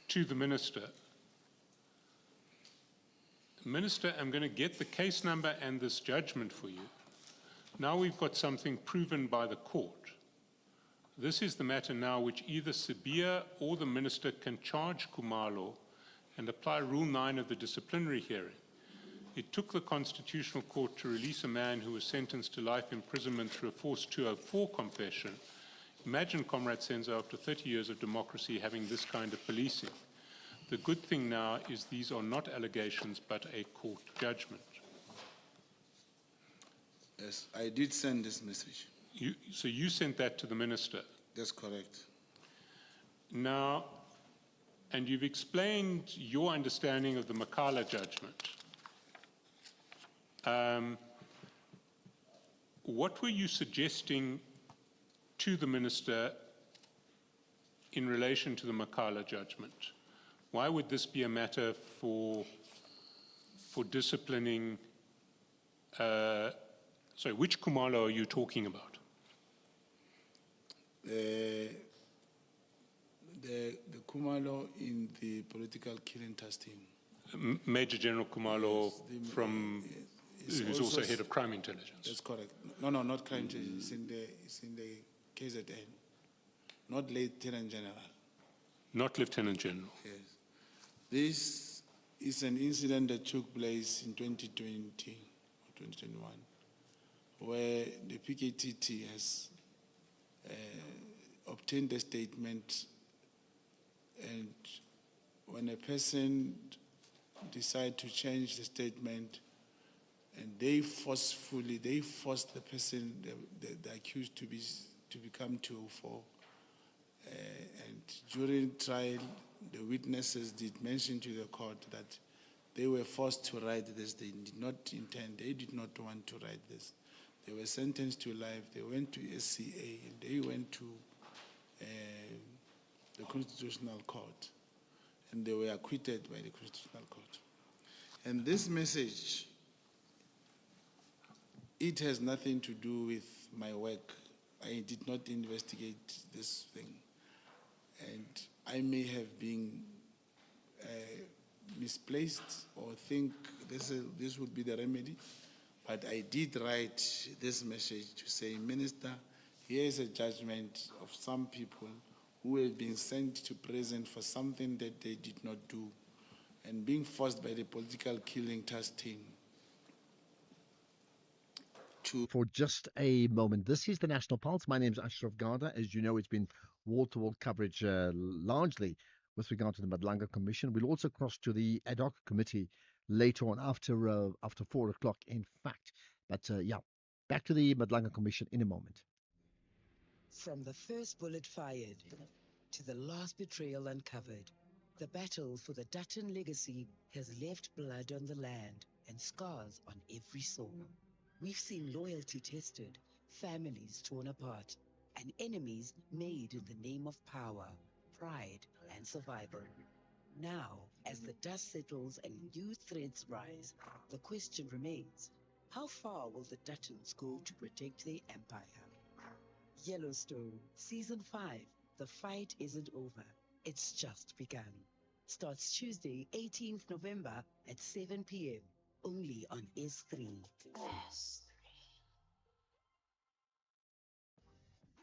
to the Minister, Minister, I'm going to get the case number and this judgment for you. Now we've got something proven by the court. This is the matter now which either Sibia or the Minister can charge Kumalo and apply Rule 9 of the disciplinary hearing. It took the Constitutional Court to release a man who was sentenced to life imprisonment through a forced 204 confession. Imagine, Comrade Senzo, after 30 years of democracy, having this kind of policing. The good thing now is these are not allegations, but a court judgment. Yes, I did send this message. So you sent that to the Minister? That's correct. Now, and you've explained your understanding of the Makala judgment. What were you suggesting to the Minister in relation to the Makala judgment? Why would this be a matter for disciplining? Sorry, which Kumalo are you talking about? The Kumalo in the political killing task team. Major General Kumalo, yes, from who's also head of crime intelligence. That's correct. No, not crime intelligence. It's in the KZN, not Lieutenant General. Not Lieutenant General. Yes. This is an incident that took place in 2020 or 2021, where the PKTT has obtained a statement and when a person decide to change the statement and they force the person, the accused to become 204. And during trial, the witnesses did mention to the court that they were forced to write this. They did not intend, they did not want to write this. They were sentenced to life. They went to SCA and they went to the Constitutional Court. And they were acquitted by the Constitutional Court. And this message, it has nothing to do with my work. I did not investigate this thing. And I may have been misplaced or think this would be the remedy. But I did write this message to say, Minister, here is a judgment of some people who have been sent to prison for something that they did not do and being forced by the political killing task team. For just a moment, this is the National Pulse. My name is Ashraf Garda. As you know, it's been wall-to-wall coverage largely with regard to the Madlanga Commission. We'll also cross to the ad hoc committee later on after 4 o'clock, in fact. But yeah, back to the Madlanga Commission in a moment. From the first bullet fired to the last betrayal uncovered, the battle for the Dutton legacy has left blood on the land and scars on every soul. We've seen loyalty tested, families torn apart, and enemies made in the name of power, pride, and survival. Now, as the dust settles and new threads rise, the question remains, how far will the Duttons go to protect their empire? Yellowstone, Season 5, the fight isn't over, it's just begun. Starts Tuesday, 18th November at 7 p.m. only on S3.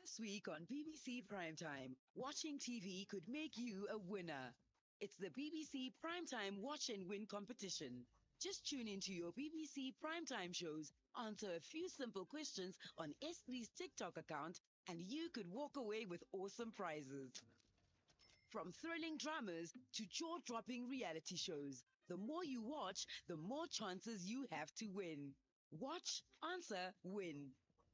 This week on BBC Primetime, watching TV could make you a winner. It's the BBC Primetime Watch and Win competition. Just tune into your BBC Primetime shows, answer a few simple questions on S3's TikTok account, and you could walk away with awesome prizes. From thrilling dramas to jaw-dropping reality shows, the more you watch, the more chances you have to win. Watch, answer, win.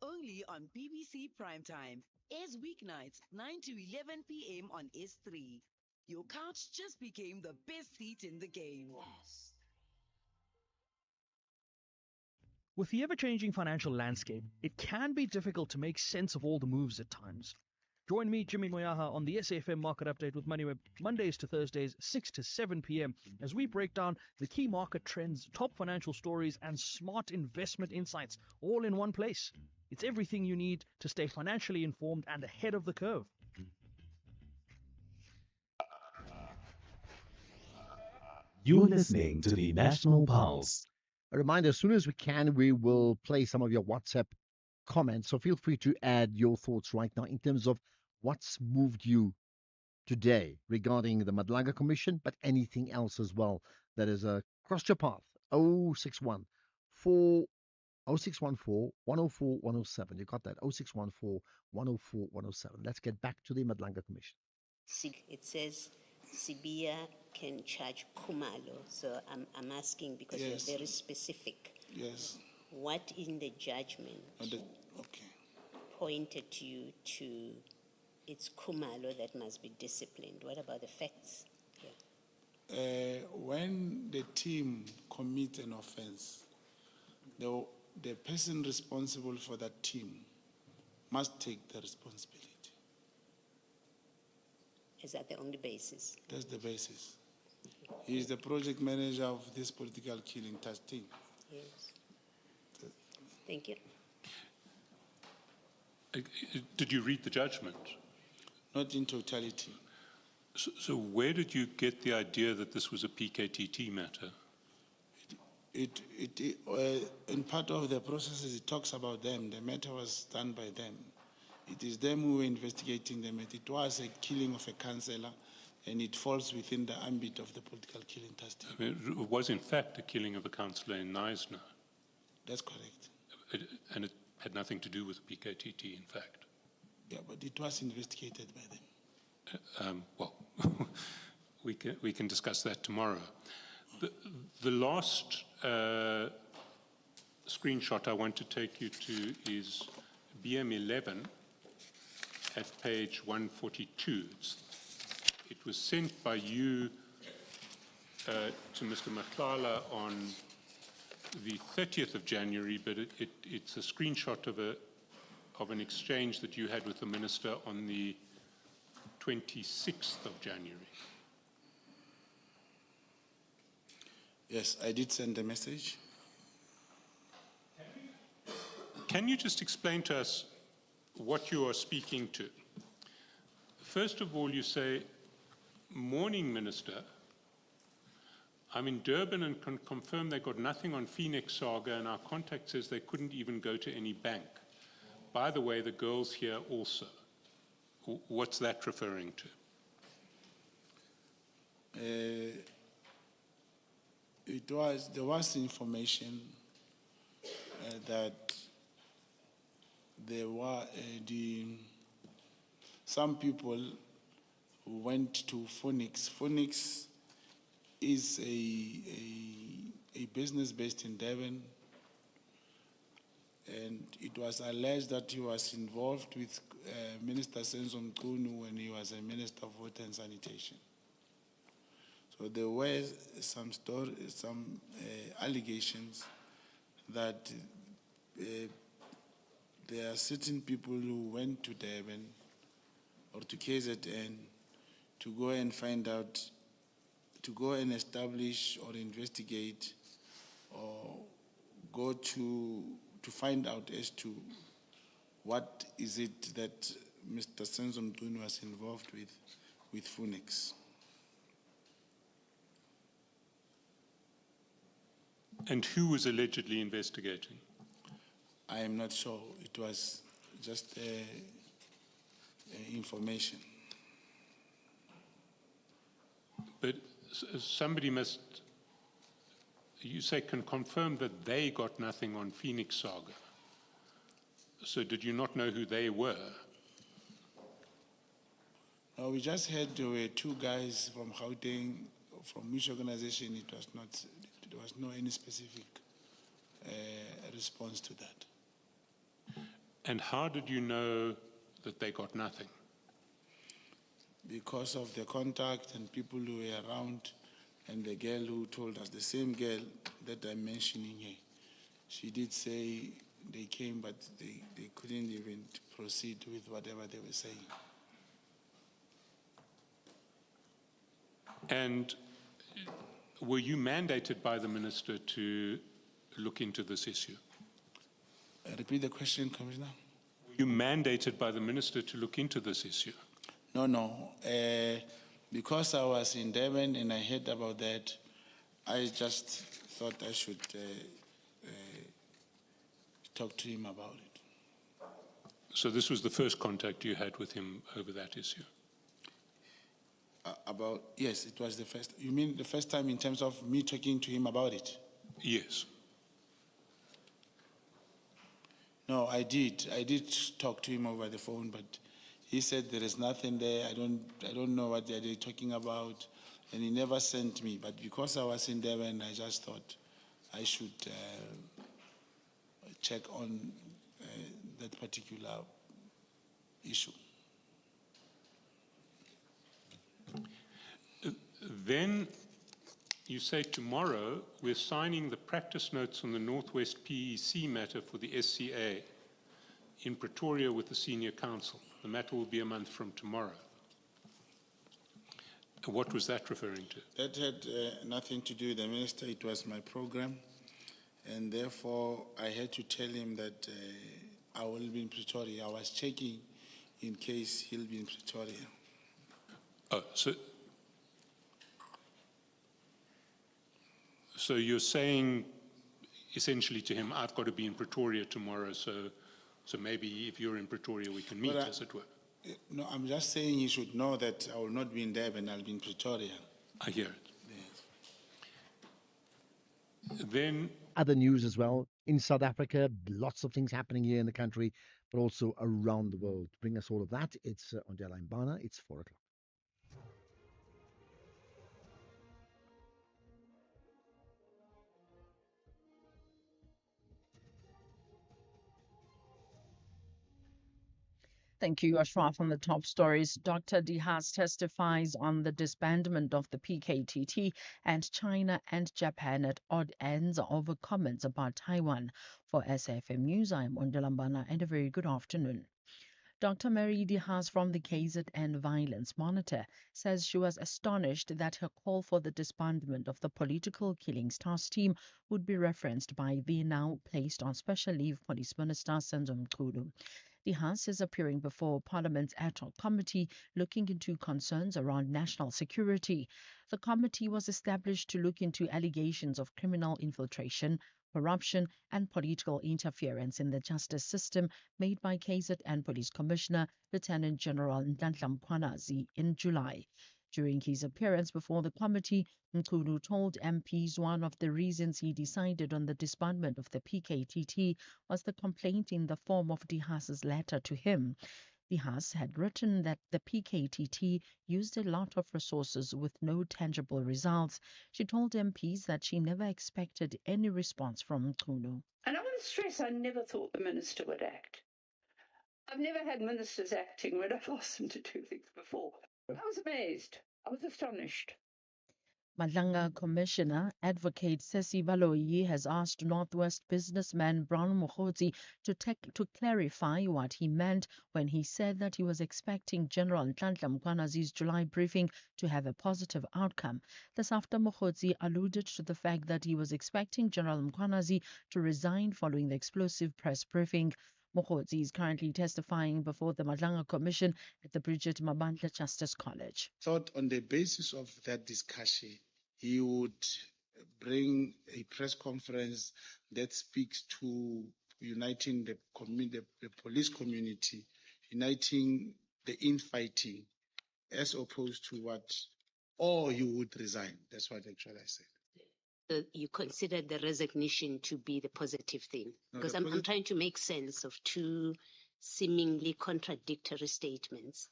Only on BBC Primetime. Airs weeknights 9 to 11 p.m. on S3. Your couch just became the best seat in the game. With the ever-changing financial landscape, it can be difficult to make sense of all the moves at times. Join me, Jimmy Moyaha, on the SAFM Market Update with MoneyWeb, Mondays to Thursdays, 6 to 7 p.m, as we break down the key market trends, top financial stories, and smart investment insights, all in one place. It's everything you need to stay financially informed and ahead of the curve. You're listening to the National Pulse. A reminder, as soon as we can, we will play some of your WhatsApp comments. So feel free to add your thoughts right now in terms of what's moved you today regarding the Madlanga Commission, but anything else as well that is crossed your path. 061 0614 104 107. You got that? 0614 104 107. Let's get back to the Madlanga Commission. It says Sibia can charge Kumalo. So I'm asking because Yes. you're very specific. Yes. What in the judgment pointed you to it's Kumalo that must be disciplined? What about the facts here? When the team commits an offense, the person responsible for that team must take the responsibility. Is that the only basis? That's the basis. He is the project manager of this political killing task team. Yes. Thank you. Did you read the judgment? Not in totality. So where did you get the idea that this was a PKTT matter? In part of the processes, it talks about them. The matter was done by them. It is them who were investigating the matter. It was a killing of a councillor, and it falls within the ambit of the political killing task team. I mean, it was in fact a killing of a councillor in Knysna. That's correct. And it had nothing to do with PKTT, in fact. Yeah, but it was investigated by them. Well, we can discuss that tomorrow. The last screenshot I want to take you to is BM11 at page 142. It was sent by you to Mr. Maklala on the 30th of January, but it's a screenshot of an exchange that you had with the minister on the 26th of January. Yes, I did send a message. Can you just explain to us what you are speaking to? First of all, you say, "Morning, Minister. I'm in Durban and can confirm they got nothing on Phoenix Saga, and our contact says they couldn't even go to any bank. By the way, the girls here also." What's that referring to? There was information that there were some people who went to Phoenix. Phoenix is a business based in Durban, and it was alleged that he was involved with Minister Senzo Mchunu when he was a Minister of Water and Sanitation. So there were some allegations that there are certain people who went to Durban or to KZN to go and find out, to go and establish or investigate or go to find out as to what is it that Mr. Senzo Mchunu was involved with Phoenix. And who was allegedly investigating? I am not sure. It was just information. But somebody must, you say, can confirm that they got nothing on Phoenix Saga. So did you not know who they were? No, we just heard there were two guys from Gauteng, from which organization. It was not, there was no any specific response to that. And how did you know that they got nothing? Because of the contact and people who were around, and the girl who told us, the same girl that I'm mentioning here, she did say they came, but they couldn't even proceed with whatever they were saying. And were you mandated by the minister to look into this issue? Repeat the question, Commissioner. Were you mandated by the minister to look into this issue? No. Because I was in Durban and I heard about that, I just thought I should talk to him about it. So this was the first contact you had with him over that issue? Yes, it was the first. You mean the first time in terms of me talking to him about it? Yes. No, I did. I did talk to him over the phone, but he said there is nothing there. I don't know what they're talking about, and he never sent me. But because I was in Durban, I just thought I should check on that particular issue. Then you say tomorrow we're signing the practice notes on the Northwest PEC matter for the SCA in Pretoria with the Senior Counsel. The matter will be a month from tomorrow. What was that referring to? That had nothing to do with the minister. It was my program, and therefore I had to tell him that I will be in Pretoria. I was checking in case he'll be in Pretoria. Oh, so you're saying essentially to him, I've got to be in Pretoria tomorrow, so maybe if you're in Pretoria, we can meet, as it were. No, I'm just saying he should know that I will not be in Durban, I'll be in Pretoria. I hear it. Yes. Then other news as well. In South Africa, lots of things happening here in the country, but also around the world. To bring us all of that, it's on Line Bana, it's 4 o'clock. Thank you, Ashraf. On the top stories, Dr. Dihas testifies on the disbandment of the PKTT and China and Japan at odd ends over comments about Taiwan. For SFM News, I am Undalambana and a very good afternoon. Dr. Mary Dihas from the KZN Violence Monitor says she was astonished that her call for the disbandment of the political killings task team would be referenced by the now placed on special leave Police Minister Senzo Mchunu. Dihas is appearing before Parliament's ad hoc committee looking into concerns around national security. The committee was established to look into allegations of criminal infiltration, corruption and political interference in the justice system made by KZN Police Commissioner Lieutenant General Nhlanhla Mkhwanazi in July. During his appearance before the committee, Mkhulu told MPs one of the reasons he decided on the disbandment of the PKTT was the complaint in the form of Dihas's letter to him. Dihas had written that the PKTT used a lot of resources with no tangible results. She told MPs that she never expected any response from Mkhulu. And I want to stress I never thought the minister would act. I've never had ministers acting when I've asked them to do things before. I was amazed. I was astonished. Madlanga Commissioner Advocate Sesi Baloyi has asked Northwest businessman Brown Mokgotsi to clarify what he meant when he said that he was expecting General Nhlanhla Mkhwanazi's July briefing to have a positive outcome. This after Mokgotsi alluded to the fact that he was expecting General Mkhwanazi to resign following the explosive press briefing. Mokgotsi is currently testifying before the Madlanga Commission at the Bridget Mabandla Justice College. Thought on the basis of that discussion, he would bring a press conference that speaks to uniting the police community, uniting the infighting, as opposed to what, or you would resign. That's what actually I said. You consider the resignation to be the positive thing? Because I'm trying to make sense of two seemingly contradictory statements.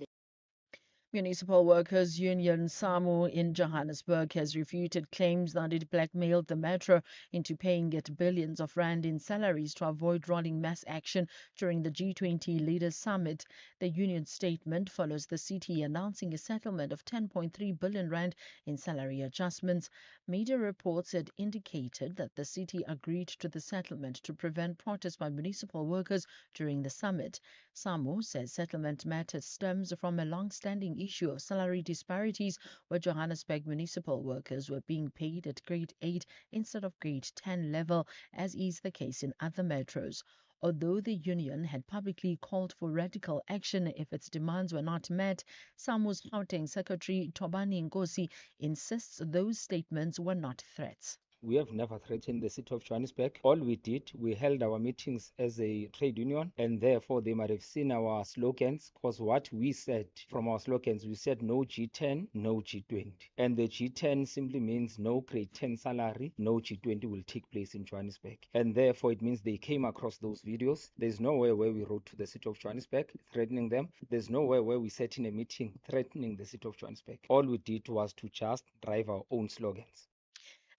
Municipal Workers Union SAMU in Johannesburg has refuted claims that it blackmailed the metro into paying it billions of rand in salaries to avoid rolling mass action during the G20 Leaders Summit. The union statement follows the city announcing a settlement of 10.3 billion rand in salary adjustments. Media reports had indicated that the city agreed to the settlement to prevent protests by municipal workers during the summit. SAMU says settlement matter stems from a long-standing issue of salary disparities where Johannesburg municipal workers were being paid at grade 8 instead of grade 10 level, as is the case in other metros. Although the union had publicly called for radical action if its demands were not met, SAMU's Gauteng Secretary Tobani Nkosi insists those statements were not threats. We have never threatened the city of Johannesburg. All we did, we held our meetings as a trade union, and therefore they might have seen our slogans, because what we said from our slogans, we said no G10, no G20. And the G10 simply means no grade 10 salary, no G20 will take place in Johannesburg. And therefore it means they came across those videos. There's nowhere where we wrote to the city of Johannesburg threatening them. There's nowhere where we sat in a meeting threatening the city of Johannesburg. All we did was to just drive our own slogans.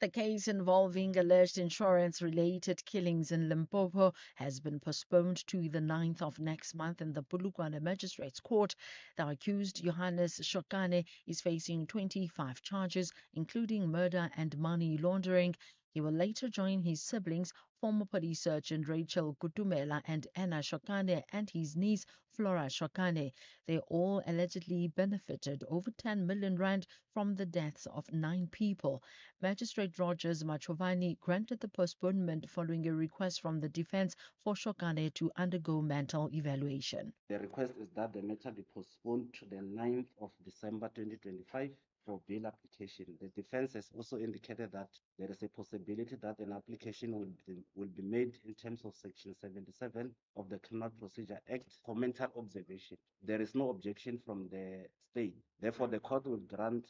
The case involving alleged insurance-related killings in Limpopo has been postponed to the 9th of next month in the Bulugwane Magistrates Court. The accused, Johannes Shokane, is facing 25 charges, including murder and money laundering. He will later join his siblings, former police sergeant Rachel Kutumela and Anna Shokane, and his niece Flora Shokane. They all allegedly benefited over 10 million rand from the deaths of 9 people. Magistrate Rogers Machovani granted the postponement following a request from the defense for Shokane to undergo mental evaluation. The request is that the matter be postponed to the 9th of December 2025 for bail application. The defense has also indicated that there is a possibility that an application will be made in terms of Section 77 of the Criminal Procedure Act for mental observation. There is no objection from the state. Therefore, the court will grant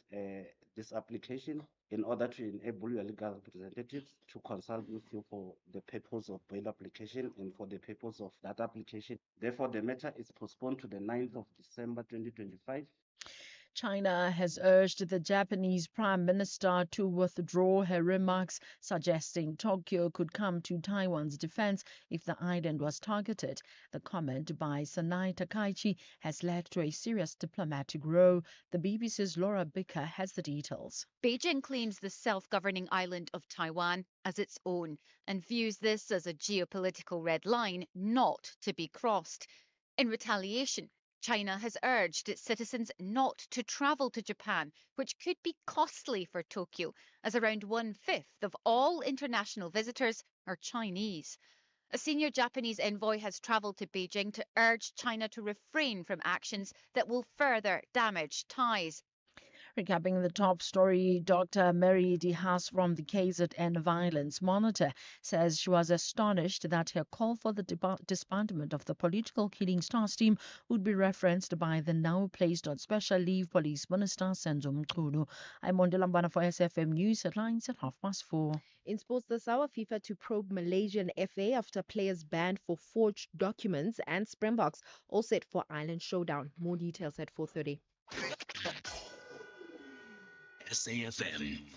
this application in order to enable your legal representatives to consult with you for the purpose of bail application and for the purpose of that application. Therefore, the matter is postponed to the 9th of December 2025. China has urged the Japanese Prime Minister to withdraw her remarks, suggesting Tokyo could come to Taiwan's defense if the island was targeted. The comment by Sanai Takaichi has led to a serious diplomatic row. The BBC's Laura Bicker has the details. Beijing claims the self-governing island of Taiwan as its own and views this as a geopolitical red line not to be crossed. In retaliation, China has urged its citizens not to travel to Japan, which could be costly for Tokyo, as around 1/5 of all international visitors are Chinese. A senior Japanese envoy has travelled to Beijing to urge China to refrain from actions that will further damage ties. Recapping the top story, Dr. Mary De Haas from the KZN Violence Monitor says she was astonished that her call for the disbandment of the political killing stars team would be referenced by the now placed on special leave Police Minister Senzo Mchunu. I'm Mondela for SFM News headlines at 4:30. In sports, the SAWA FIFA to probe Malaysian FA after players banned for forged documents, and Springboks all set for Island Showdown. More details at 4:30. SAFM,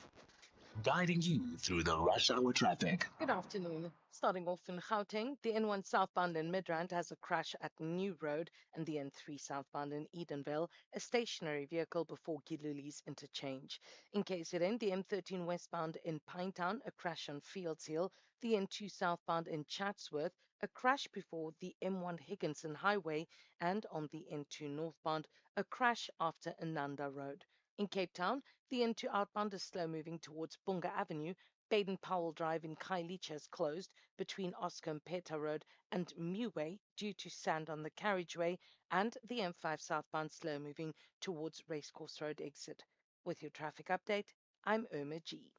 guiding you through the rush hour traffic. Good afternoon. Starting off in Gauteng, the N1 southbound in Midrand has a crash at New Road, and the N3 southbound in Edenville, a stationary vehicle before Giluli's interchange. In KZN, the M13 westbound in Pinetown, a crash on Fields Hill, the N2 southbound in Chatsworth, a crash before the M1 Higginson Highway, and on the N2 northbound, a crash after Ananda Road. In Cape Town, the N2 outbound is slow moving towards Bunga Avenue. Baden-Powell Drive in Khayelitsha is closed between Oscar and Peta Road and Muway due to sand on the carriageway, and the M5 southbound slow moving towards Racecourse Road exit. With your traffic update, I'm Irma G.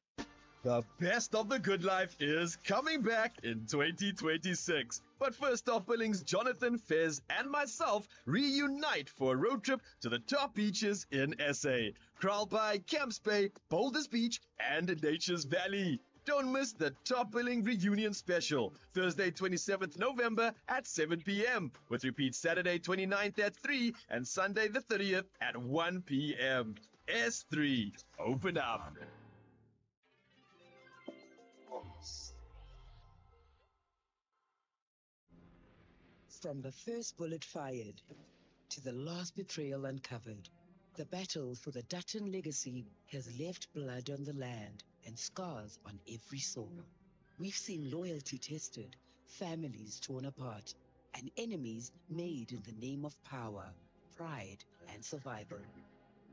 The best of the good life is coming back in 2026. But first off, Billings, Jonathan, Fez, and myself reunite for a road trip to the top beaches in SA. Kraalbaai, Camps Bay, Boulders Beach, and Nature's Valley. Don't miss the Top Billing Reunion Special, Thursday 27th November at 7 p.m. with repeat Saturday 29th at 3 and Sunday the 30th at 1 p.m. S3, open up. From the first bullet fired to the last betrayal uncovered, the battle for the Dutton legacy has left blood on the land and scars on every soul. We've seen loyalty tested, families torn apart, and enemies made in the name of power, pride, and survival.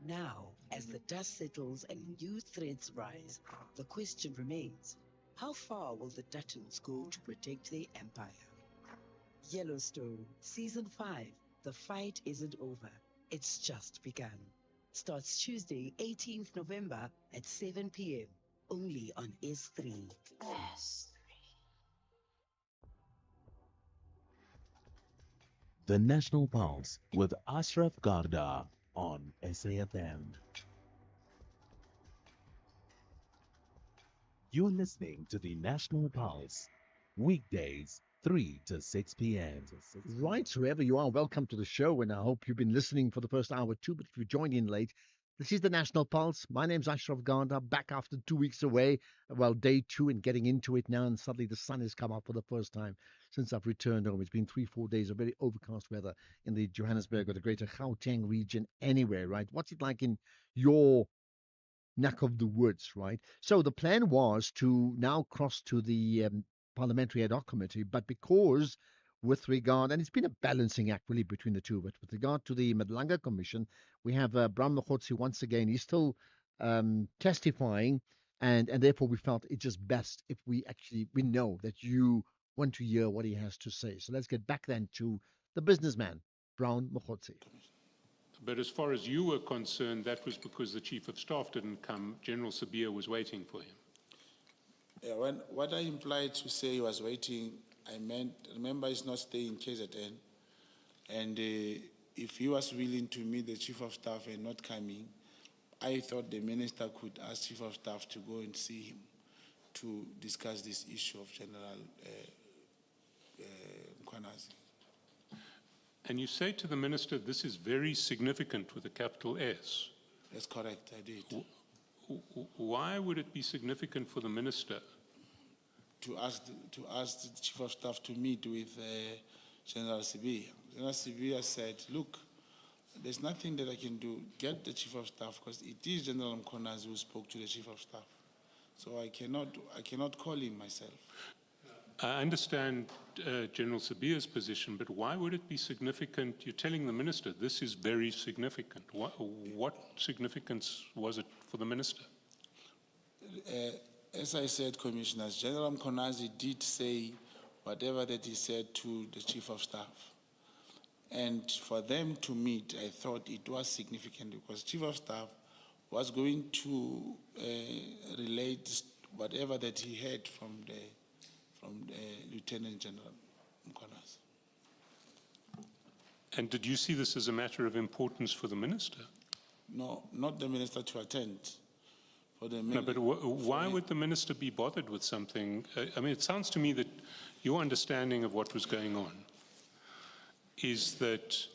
Now, as the dust settles and new threats rise, the question remains, how far will the Duttons go to protect their empire? Yellowstone, Season 5. The fight isn't over. It's just begun. Starts Tuesday, 18th November at 7 p.m. Only on S3. The National Pulse with Ashraf Garda on SAFM. You're listening to the National Pulse, weekdays 3 to 6 p.m. Right, whoever you are, welcome to the show, and I hope you've been listening for the first hour too, but if you joined in late, this is the National Pulse. My name's Ashraf Garda, back after 2 weeks away, well, day 2 and getting into it now, and suddenly the sun has come up for the first time since I've returned home. It's been 3-4 days of very overcast weather in the Johannesburg or the greater Gauteng region anyway, right? What's it like in your neck of the woods, right? So the plan was to now cross to the Parliamentary Ad Hoc Committee, but because with regard, and it's been a balancing act really between the two, but with regard to the Madlanga Commission, we have Brown Mokgotsi once again. He's still testifying, and therefore we felt it's just best if we know that you want to hear what he has to say. So let's get back then to the businessman, Brown Mokgotsi. But as far as you were concerned, that was because the Chief of Staff didn't come. General Sabir was waiting for him. Yeah, what I implied to say he was waiting, I meant, remember, he's not staying in KZN. And if he was willing to meet the Chief of Staff and not coming, I thought the Minister could ask Chief of Staff to go and see him to discuss this issue of General Mkhwanazi. And you say to the Minister, this is very significant with a capital S. That's correct, I did. Why would it be significant for the minister to ask the Chief of Staff to meet with General Sibiya? General Sibiya said, look, there's nothing that I can do. Get the Chief of Staff, because it is General Mkhonazi who spoke to the Chief of Staff. So I cannot call him myself. I understand General Sibiya's position, but why would it be significant? You're telling the minister this is very significant. What significance was it for the minister? As I said, Commissioners, General Mkhonazi did say whatever that he said to the Chief of Staff. And for them to meet, I thought it was significant because Chief of Staff was going to relate whatever that he heard from the Lieutenant General Mkhonazi. And did you see this as a matter of importance for the minister? No, not the minister to attend. No, but why would the minister be bothered with something? I mean, it sounds to me that your understanding of what was going on is that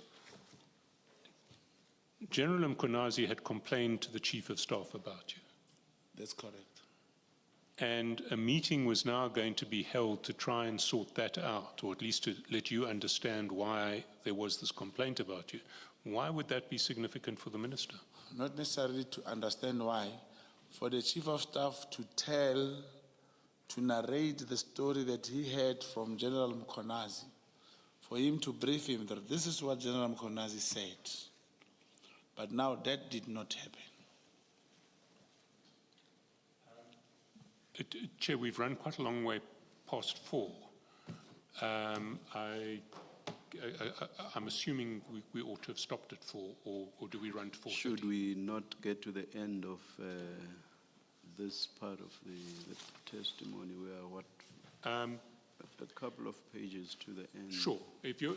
General Mkhonazi had complained to the Chief of Staff about you. That's correct. And a meeting was now going to be held to try and sort that out, or at least to let you understand why there was this complaint about you. Why would that be significant for the minister? Not necessarily to understand why. For the Chief of Staff to narrate the story that he heard from General Mkhonazi, for him to brief him that this is what General Mkhonazi said. But now that did not happen. Chair, we've run quite a long way past 4. I'm assuming we ought to have stopped at 4, or do we run to 4:30? Should we not get to the end of this part of the testimony? We are what? A couple of pages to the end. Sure. If you,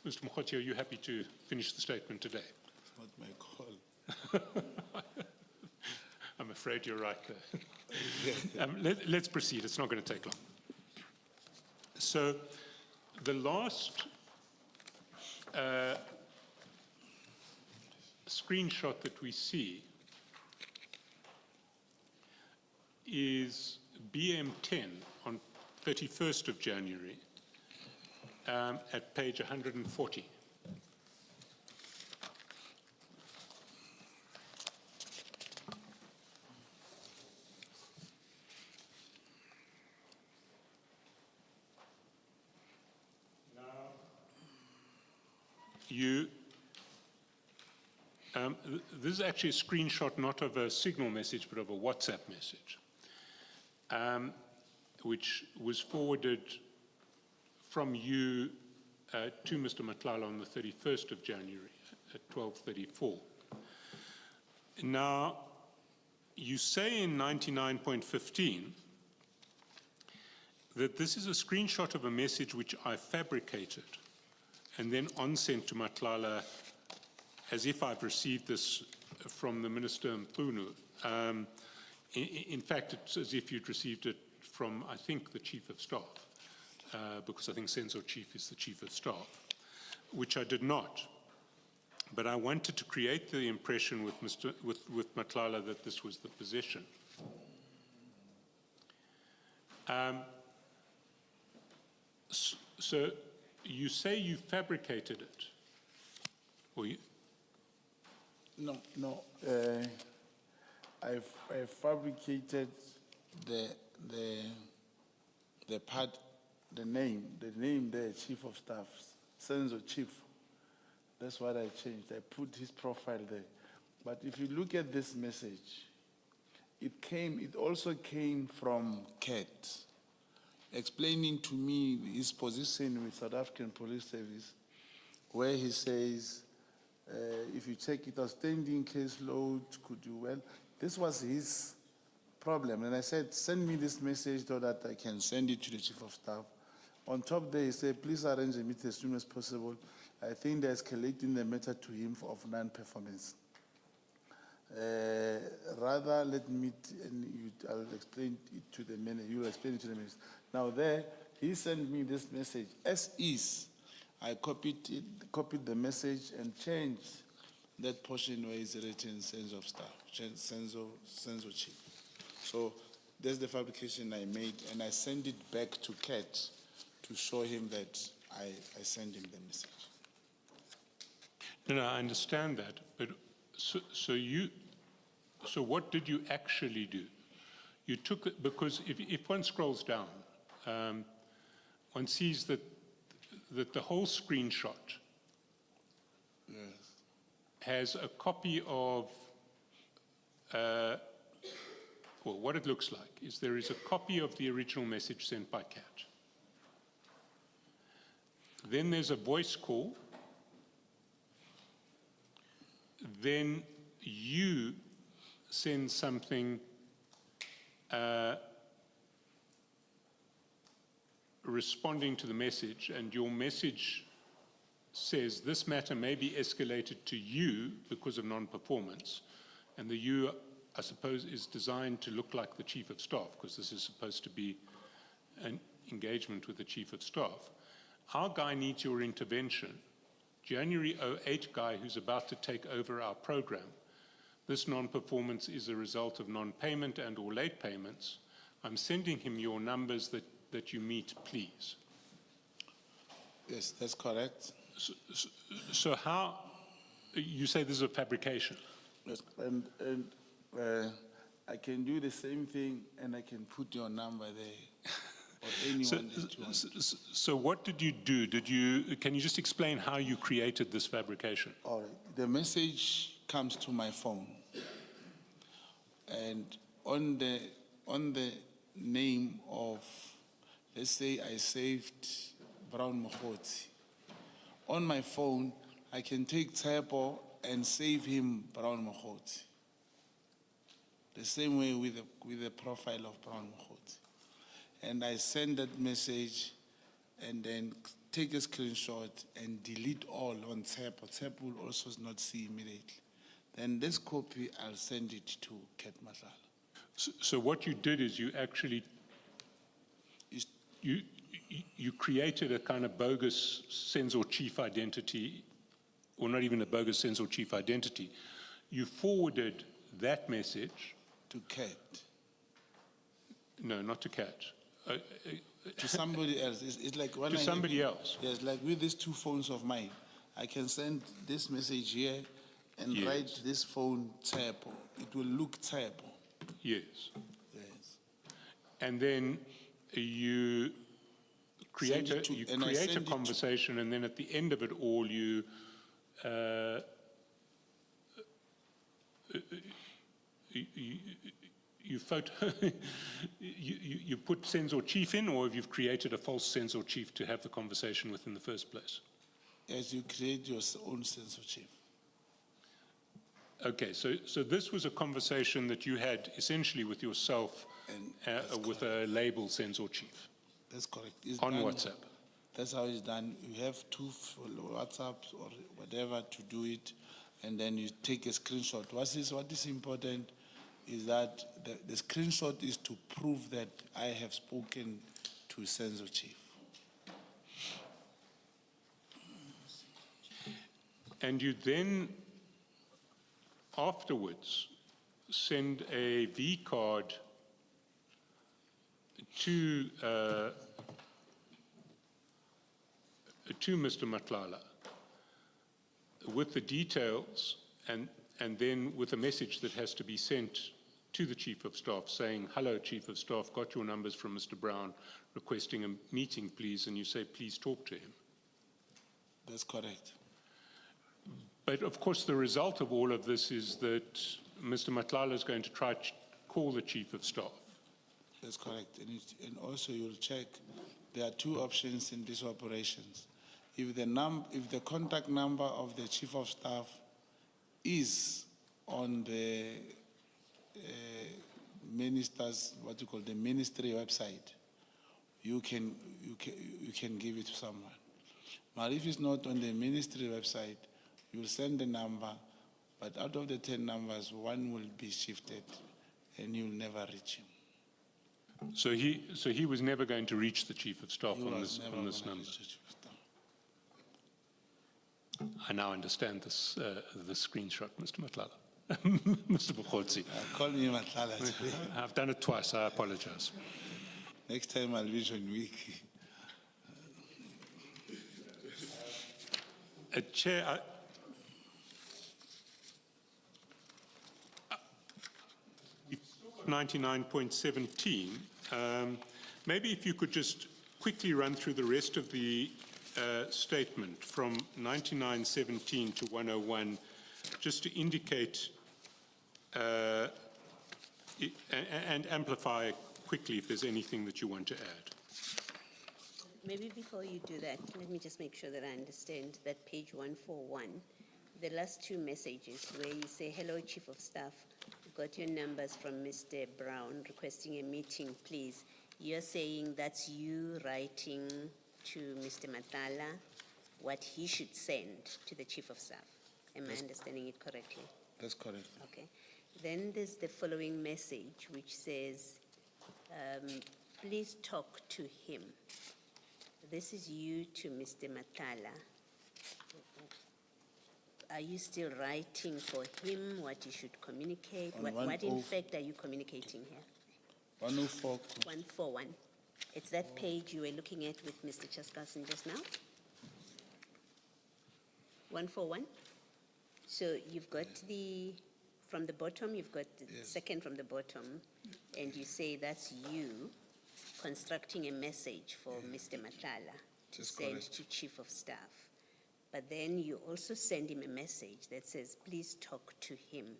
Mr. Mokgotsi, are you happy to finish the statement today? It's not my call. I'm afraid you're right there. Let's proceed. It's not going to take long. So the last screenshot that we see is BM10 on 31st of January at page 140. This is actually a screenshot not of a signal message but of a WhatsApp message, which was forwarded from you to Mr. Matlala on the 31st of January at 12:34. Now, you say in 99.15 that this is a screenshot of a message which I fabricated and then on-sent to Matlala as if I've received this from the Minister Mthunu. In fact, it's as if you'd received it from, I think, the Chief of Staff, because I think Senzo Chief is the Chief of Staff, which I did not. But I wanted to create the impression with Matlala that this was the position. So you say you fabricated it, or you? No. I fabricated the part, the name there, Chief of Staff, Senzo Chief. That's what I changed. I put his profile there. But if you look at this message, it also came from Kat, explaining to me his position with South African Police Service, where he says, if you check it, outstanding caseload could do well. This was his problem. And I said, send me this message so that I can send it to the Chief of Staff. On top there, he said, please arrange a meeting as soon as possible. I think they're escalating the matter to him of non-performance. Rather, let me, I'll explain it to the manager. You'll explain it to the minister. Now there, he sent me this message as is. I copied the message and changed that portion where it's written sense of staff, sense of chief. So that's the fabrication I made, and I sent it back to Kat to show him that I sent him the message. No, I understand that, but so what did you actually do? You took it, because if one scrolls down, one sees that the whole screenshot has a copy of, well, what it looks like is there is a copy of the original message sent by Kat. Then there's a voice call. Then you send something responding to the message, and your message says this matter may be escalated to you because of non-performance, and the you, I suppose, is designed to look like the Chief of Staff, because this is supposed to be an engagement with the Chief of Staff. Our guy needs your intervention. January 08 guy who's about to take over our program. This non-performance is a result of non-payment and or late payments. I'm sending him your numbers that you meet, please. Yes, that's correct. So how, you say this is a fabrication? Yes, and I can do the same thing, and I can put your number there. Or anyone that you want. So what did you do? Can you just explain how you created this fabrication? All right. The message comes to my phone, and on the name of, let's say I saved Brown Mohoti. On my phone, I can take Tsepo and save him Brown Mohoti. The same way with the profile of Brown Mohoti. And I send that message and then take a screenshot and delete all on Tsepo. Tsepo will also not see immediately. Then this copy, I'll send it to Kat Madlanga. So what you did is you actually, you created a kind of bogus censor chief identity, or not even a bogus censor chief identity. You forwarded that message to Kat. No, not to Kat. To somebody else. It's like when to somebody else. Yes, like with these two phones of mine, I can send this message here and write this phone Tsepo. It will look Tsepo. Yes. Yes. And then you create a conversation, and then at the end of it all, you you put censor chief in, or have you created a false censor chief to have the conversation with in the first place? As you create your own censor chief. Okay, so this was a conversation that you had essentially with yourself with a label censor chief. That's correct. On WhatsApp. That's how it's done. You have two WhatsApps or whatever to do it, and then you take a screenshot. What is important is that the screenshot is to prove that I have spoken to censor chief. And you then afterwards send a V card to Mr. Matlala with the details and then with a message that has to be sent to the Chief of Staff saying, hello, Chief of Staff, got your numbers from Mr. Brown, requesting a meeting, please, and you say, please talk to him. That's correct. But of course, the result of all of this is that Mr. Matlala is going to try to call the Chief of Staff. That's correct. And also you'll check, there are two options in these operations. If the contact number of the Chief of Staff is on the minister's, the ministry website, you can give it to someone. But if it's not on the ministry website, you'll send the number, but out of the 10 numbers, one will be shifted, and you'll never reach him. So he was never going to reach the Chief of Staff on this number. I now understand this, the screenshot, Mr. Matlala. Mr. Bukhotsi. Call me Matlala today. I've done it twice, I apologize. Next time I'll vision week. Chair, 99.17, maybe if you could just quickly run through the rest of the statement from 99.17 to 101, just to indicate and amplify quickly if there's anything that you want to add. Maybe before you do that, let me just make sure that I understand that page 141, the last two messages where you say, hello, Chief of Staff, got your numbers from Mr. Brown requesting a meeting, please. You're saying that's you writing to Mr. Matala what he should send to the Chief of Staff. Am I understanding it correctly? That's correct. Okay. Then there's the following message which says, please talk to him. This is you to Mr. Matala. Are you still writing for him what he should communicate? What in fact are you communicating here? 104. 141. It's that page you were looking at with Mr. Chaskalson just now? 141? So you've got from the bottom, you've got the second from the bottom, and you say that's you constructing a message for Mr. Matala to send to Chief of Staff. But then you also send him a message that says, please talk to him.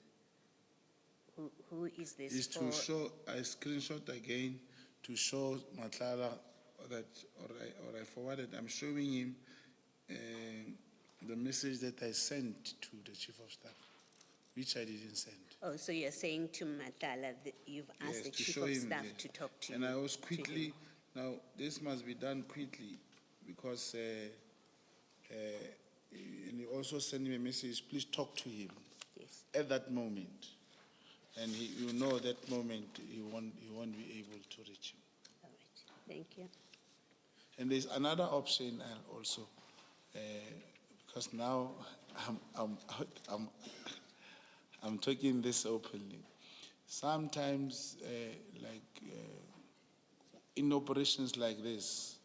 Who is this Is for? to show, I screenshot again to show Matlala that, or I forwarded, I'm showing him the message that I sent to the Chief of Staff, which I didn't send. Oh, so you're saying to Matala that you've asked the Chief of Staff to talk to and you. I was quickly, now this must be done quickly because and he also sent him a message, please talk to him at that moment. And you know that moment he won't be able to reach him. All right, thank you. And there's another option also, because now I'm talking this openly. Sometimes, in operations like this,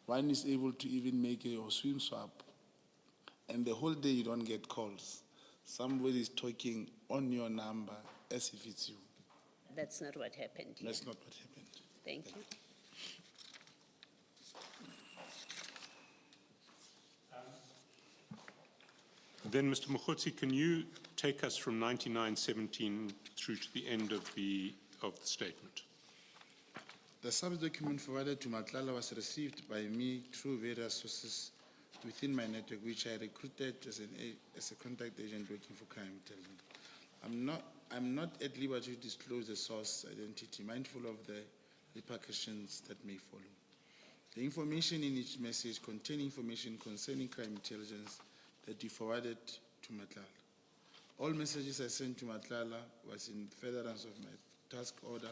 one is able to even make a swim swap, and the whole day you don't get calls. Somebody is talking on your number as if it's you. That's not what happened here. That's not what happened. Thank you. Then, Mr. Mokgotsi, can you take us from 99.17 through to the end of the statement? The service document forwarded to Matlala was received by me through various sources within my network, which I recruited as a contact agent working for crime intelligence. I'm not at liberty to disclose the source identity, mindful of the repercussions that may follow. The information in each message contained information concerning crime intelligence that we forwarded to Matlala. All messages I sent to Matlala was in furtherance of my task order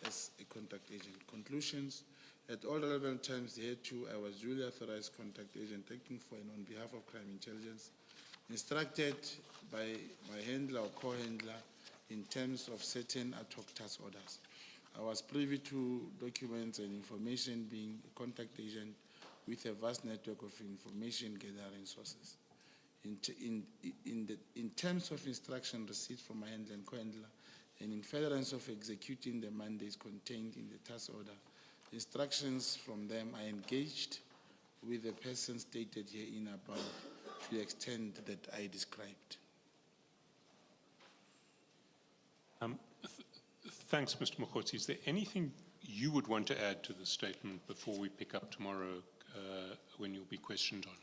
as a contact agent. Conclusions: at all relevant times hereto, I was duly authorized contact agent acting for and on behalf of crime intelligence, instructed by my handler or co-handler in terms of certain ad hoc task orders. I was privy to documents and information, being a contact agent with a vast network of information gathering sources. In terms of instruction received from my handler and co-handler, and in furtherance of executing the mandates contained in the task order, instructions from them are engaged with the person stated herein above to the extent that I described. Thanks, Mr. Mokgotsi. Is there anything you would want to add to the statement before we pick up tomorrow when you'll be questioned on it?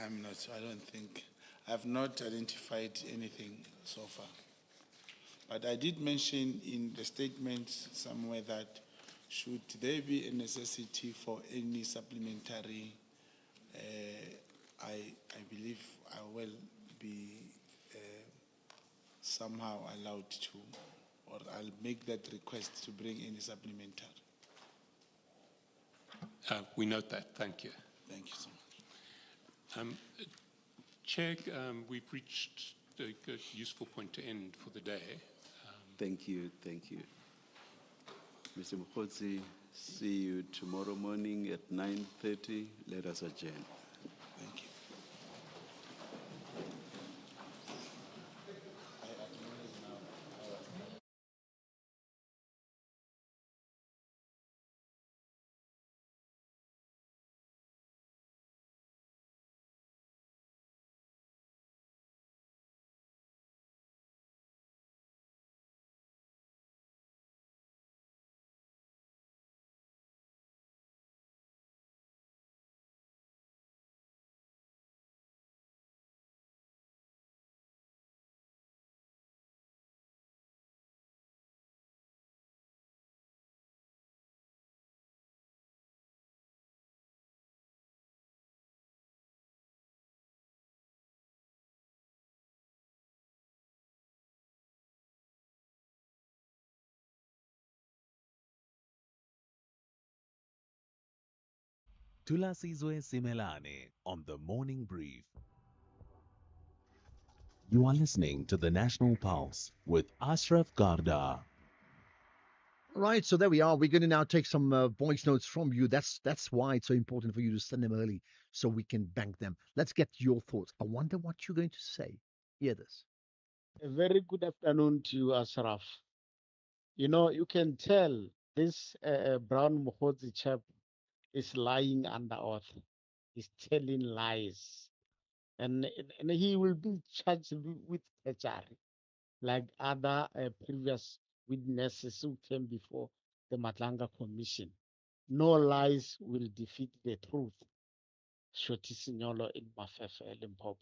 I'm not, I don't think, I've not identified anything so far. But I did mention in the statement somewhere that should there be a necessity for any supplementary, I believe I will be somehow allowed to, or I'll make that request to bring any supplementary. We note that. Thank you. Thank you so much. Chair, we've reached a useful point to end for the day. Thank you. Mr. Mkhotzi, see you tomorrow morning at 9:30. Let us adjourn. Thank you. Tulasizwe Simelane on the Morning Brief. You are listening to the National Pulse with Ashraf Garda. Right, so there we are. We're going to now take some voice notes from you. That's why it's so important for you to send them early so we can bank them. Let's get your thoughts. I wonder what you're going to say. Hear this. A very good afternoon to you, Ashraf. You know, you can tell this Brown Mokhodzi chap is lying under oath. He's telling lies. And he will be charged with perjury, like other previous witnesses who came before the Madlanga Commission. No lies will defeat the truth. Shoti Signolo in Mafefe, Limpopo.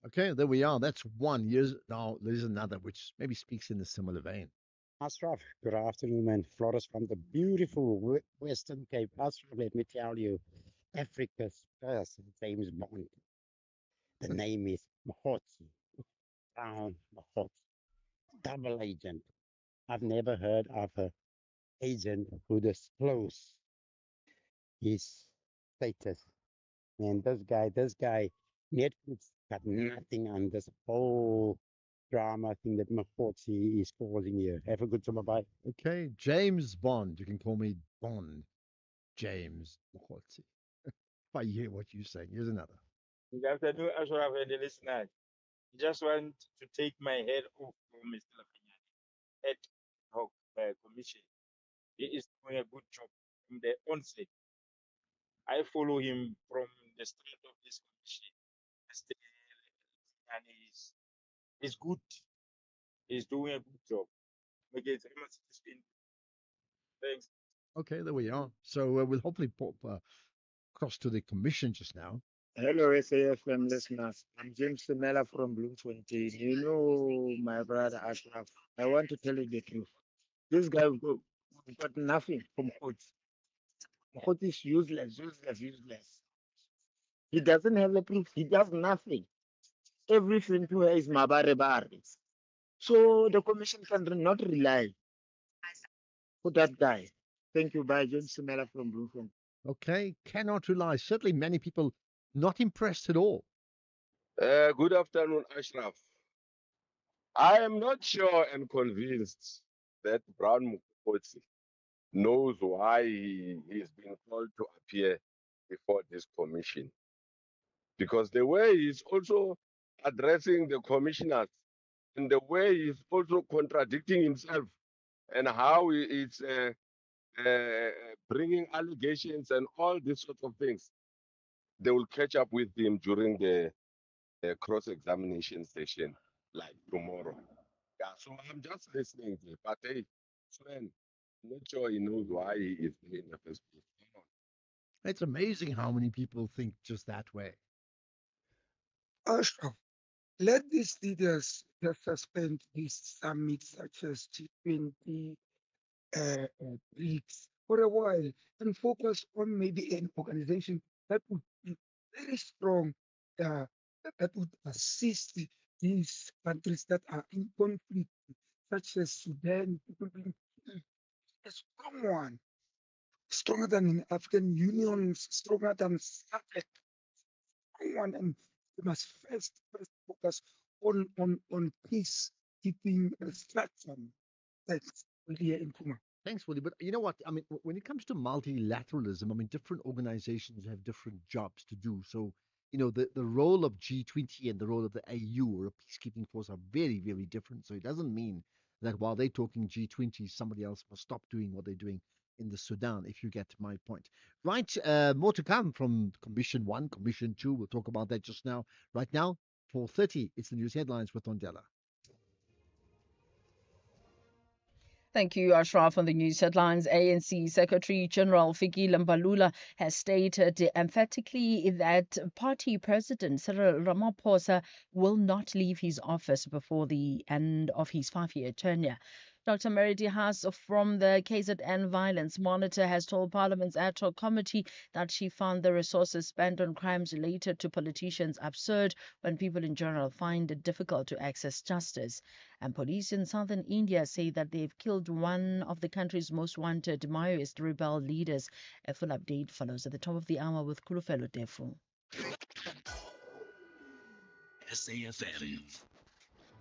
Okay, there we are. That's one. Now there's another which maybe speaks in a similar vein. Ashraf, good afternoon, man. Flores from the beautiful Western Cape. Ashraf, let me tell you, Africa's first James Bond. The name is Mahotsi, Brown Mahotsi, double agent. I've never heard of an agent who disclosed his status. And this guy, Netflix got nothing on this whole drama thing that Mahotsi is causing here. Have a good summer. Bye. Okay, James Bond. You can call me Bond. James Mokhodzi. If I hear what you're saying, here's another. Good afternoon, Ashraf and the listeners. Just want to take my head off from Mr. Lafinyani at Hoc Commission. He is doing a good job from the onset. I follow him from the start of this commission. Mr. Lafinyani is good. He's doing a good job. Okay, thanks. Okay, there we are. So we'll hopefully pop across to the commission just now. Hello, SAFM listeners. I'm James Semela from Bloemfontein. You know, my brother Ashraf, I want to tell you the truth. This guy got nothing from Khotsi. Khotsi is useless. He doesn't have the proof. He does nothing. Everything to her is mabare. So the commission cannot rely for that guy. Thank you. Bye. James Semela from Bloemfontein. Okay, cannot rely. Certainly many people not impressed at all. Good afternoon, Ashraf. I am not sure and convinced that Brown Mukotsi knows why he is being called to appear before this commission. Because the way he's also addressing the commissioners and the way he's also contradicting himself and how he is bringing allegations and all these sorts of things, they will catch up with him during the cross-examination session, like tomorrow. Yeah, so I'm just listening to it. But hey, Sven, I'm not sure he knows why he is doing the first place. It's amazing how many people think just that way. Ashraf, let these leaders just suspend these summits such as G20, BRICS for a while and focus on maybe an organization that would be very strong, that would assist these countries that are in conflict, such as Sudan, people being killed. A strong one. stronger than African Union, stronger than SADC, one, and we must first focus on peacekeeping platform. That's really important. Thanks, Willie. But you know what? I mean, when it comes to multilateralism, I mean, different organizations have different jobs to do. So, the role of G20 and the role of the AU or a peacekeeping force are very, very different. So it doesn't mean that while they're talking G20, somebody else must stop doing what they're doing in the Sudan, if you get my point. Right, more to come from Commission 1, Commission 2. We'll talk about that just now. Right now, 4:30, it's the news headlines with Ondela. Thank you, Ashraf. On the news headlines, ANC Secretary General Fikile Mbalula has stated emphatically that party president Cyril Ramaphosa will not leave his office before the end of his 5-year tenure. Dr. Meridi Haas from the KZN Violence Monitor has told Parliament's ad hoc committee that she found the resources spent on crimes related to politicians absurd when people in general find it difficult to access justice. And police in southern India say that they've killed one of the country's most wanted Maoist rebel leaders. A full update follows at the top of the hour with Kulufelo Defu. SAFM,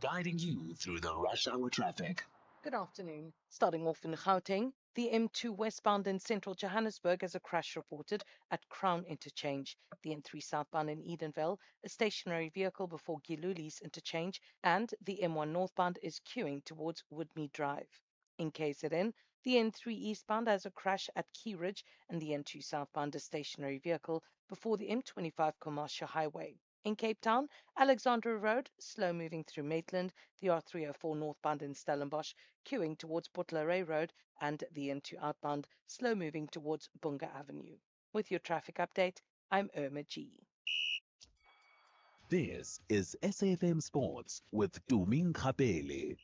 guiding you through the rush hour traffic. Good afternoon. Starting off in Gauteng, the M2 westbound in central Johannesburg has a crash reported at Crown Interchange. The N3 southbound in Edenvale, a stationary vehicle before Giluli's Interchange, and the M1 northbound is queuing towards Woodmead Drive. In KZN, the N3 eastbound has a crash at Key Ridge, and the N2 southbound a stationary vehicle before the M25 Commercial Highway. In Cape Town, Alexandra Road, slow moving through Maitland, the R304 northbound in Stellenbosch, queuing towards Butler Road, and the N2 outbound, slow moving towards Bunga Avenue. With your traffic update, I'm Irma G. This is SAFM Sports with Tuming Kapele.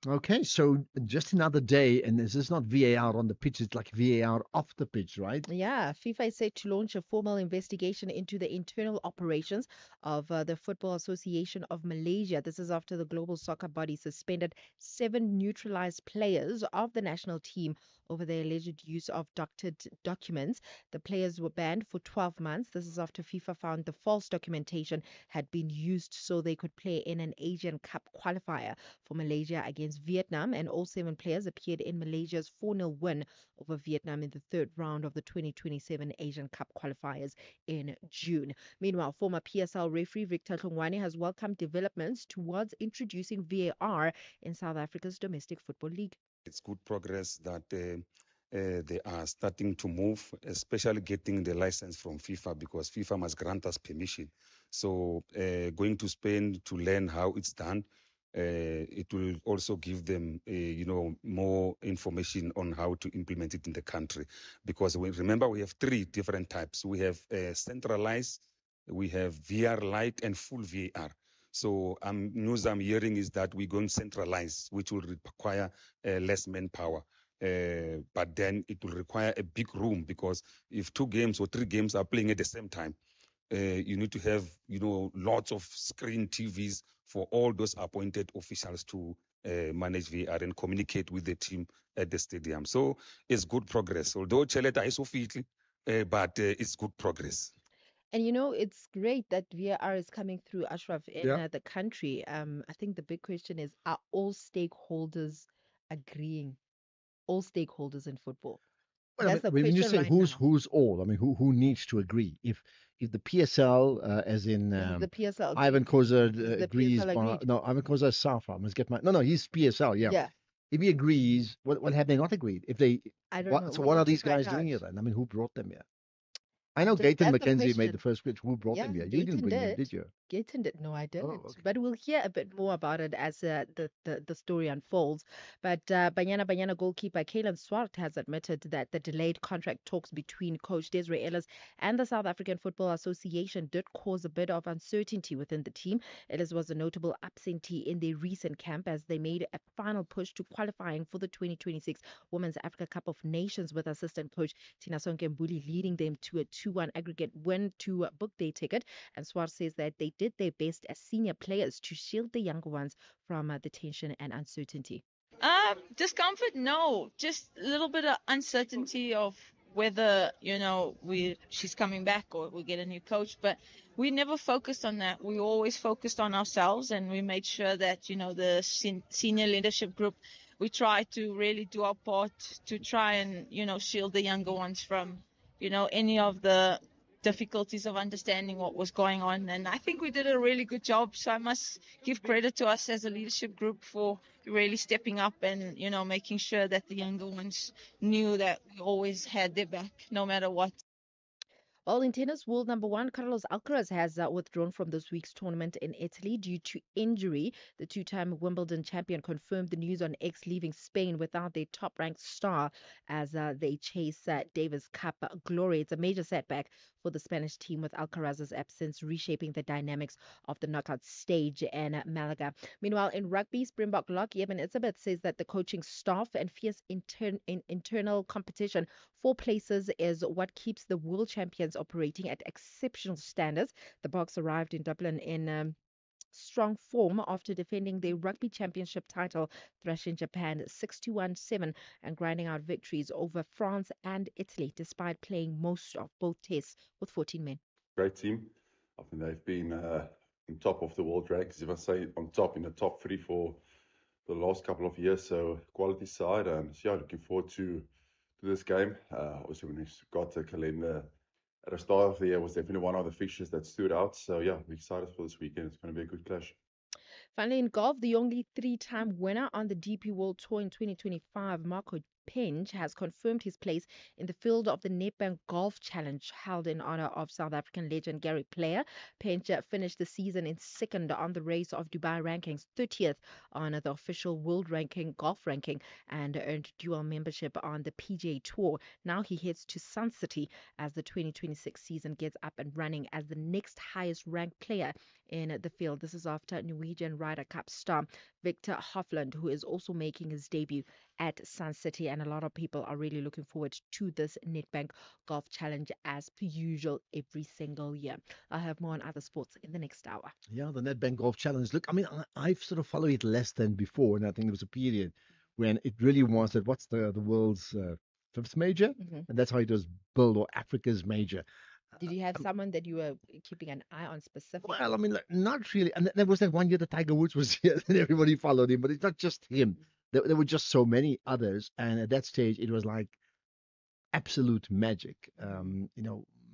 Okay, so just another day, and this is not VAR on the pitch, it's like VAR off the pitch, right? Yeah, FIFA is set to launch a formal investigation into the internal operations of the Football Association of Malaysia. This is after the global soccer body suspended 7 neutralized players of the national team over their alleged use of doctored documents. The players were banned for 12 months. This is after FIFA found the false documentation had been used so they could play in an Asian Cup qualifier for Malaysia against Vietnam, and all 7 players appeared in Malaysia's 4-0 win over Vietnam in the third round of the 2027 Asian Cup qualifiers in June. Meanwhile, former PSL referee Victor Tlongwane has welcomed developments towards introducing VAR in South Africa's domestic football league. It's good progress that they are starting to move, especially getting the license from FIFA, because FIFA must grant us permission. So going to Spain to learn how it's done, it will also give them, more information on how to implement it in the country. Because remember, we have 3 different types. We have centralized, we have VR light, and full VAR. So news I'm hearing is that we're going to centralize, which will require less manpower. But then it will require a big room, because if 2 games or 3 games are playing at the same time, you need to have, lots of screen TVs for all those appointed officials to manage VR and communicate with the team at the stadium. So it's good progress. Although Cheleta is so fitly, but it's good progress. And it's great that VAR is coming through, Ashraf, in the country. I think the big question is, are all stakeholders agreeing? All stakeholders in football. Well, That's the when you question say right who's all, I mean, who needs to agree? If the PSL, as in the PSL Ivan agreed. Koza Is the agrees, PSL agreed? no, Ivan Koza is SAFA. I must get my no, he's PSL, yeah. Yeah. If he agrees, what have they not agreed? If they, I don't know. so We what need are to these find guys doing here out. then? I mean, who brought them here? I know Gayton That's the McKenzie made question. the first pitch. Who brought them here? You didn't Gayton bring them, did. did you? Gayton did. No, I didn't. okay. But we'll hear a bit more about it as the story unfolds. But Banyana goalkeeper Kaylan Swart has admitted that the delayed contract talks between coach Desiree Ellis and the South African Football Association did cause a bit of uncertainty within the team. Ellis was a notable absentee in their recent camp as they made a final push to qualifying for the 2026 Women's Africa Cup of Nations, with assistant coach Tina Sonkembuli leading them to a 2-1 aggregate win to book their ticket. And Swart says that they did their best as senior players to shield the younger ones from the tension and uncertainty. Discomfort? No, just a little bit of uncertainty of whether, she's coming back or we get a new coach. But we never focused on that. We always focused on ourselves, and we made sure that, the senior leadership group, we try to really do our part to try and, shield the younger ones from, any of the difficulties of understanding what was going on. And I think we did a really good job. So I must give credit to us as a leadership group for really stepping up and, making sure that the younger ones knew that we always had their back no matter what. Well, in tennis, world number one Carlos Alcaraz has withdrawn from this week's tournament in Italy due to injury. The two-time Wimbledon champion confirmed the news on X, leaving Spain without their top-ranked star as they chase Davis Cup glory. It's a major setback for the Spanish team, with Alcaraz's absence reshaping the dynamics of the knockout stage in Malaga. Meanwhile, in rugby, Springbok lock Eben Elizabeth says that the coaching staff and fierce internal competition for places is what keeps the world champions operating at exceptional standards. The Boks arrived in Dublin in strong form after defending their rugby championship title, thrashing Japan 6-1-7 and grinding out victories over France and Italy, despite playing most of both tests with 14 men. Great team. I think they've been on top of the world rankings, if I say on top, in the top three for the last couple of years. So quality side, and yeah, looking forward to this game. Obviously, when we got the calendar at the start of the year, was definitely one of the fixtures that stood out. So yeah, I'm excited for this weekend. It's going to be a good clash. Finally, in golf, the only three-time winner on the DP World Tour in 2025, Marco Pinch, has confirmed his place in the field of the Nedbank Golf Challenge held in honor of South African legend Gary Player. Pinch finished the season in second on the Race of Dubai rankings, 30th on the official world golf ranking, and earned dual membership on the PGA Tour. Now he heads to Sun City as the 2026 season gets up and running as the next highest ranked player in the field. This is after Norwegian Ryder Cup star Victor Hovland, who is also making his debut at Sun City. And a lot of people are really looking forward to this Nedbank Golf Challenge as per usual every single year. I'll have more on other sports in the next hour. Yeah, the Nedbank Golf Challenge. Look, I mean, I've sort of followed it less than before, and I think there was a period when it really was that what's the world's fifth major, and that's how it was billed, or Africa's major. Did you have someone that you were keeping an eye on specifically? Well, I mean, not really. And there was that one year that Tiger Woods was here and everybody followed him, but it's not just him. There were just so many others. And at that stage, it was like absolute magic.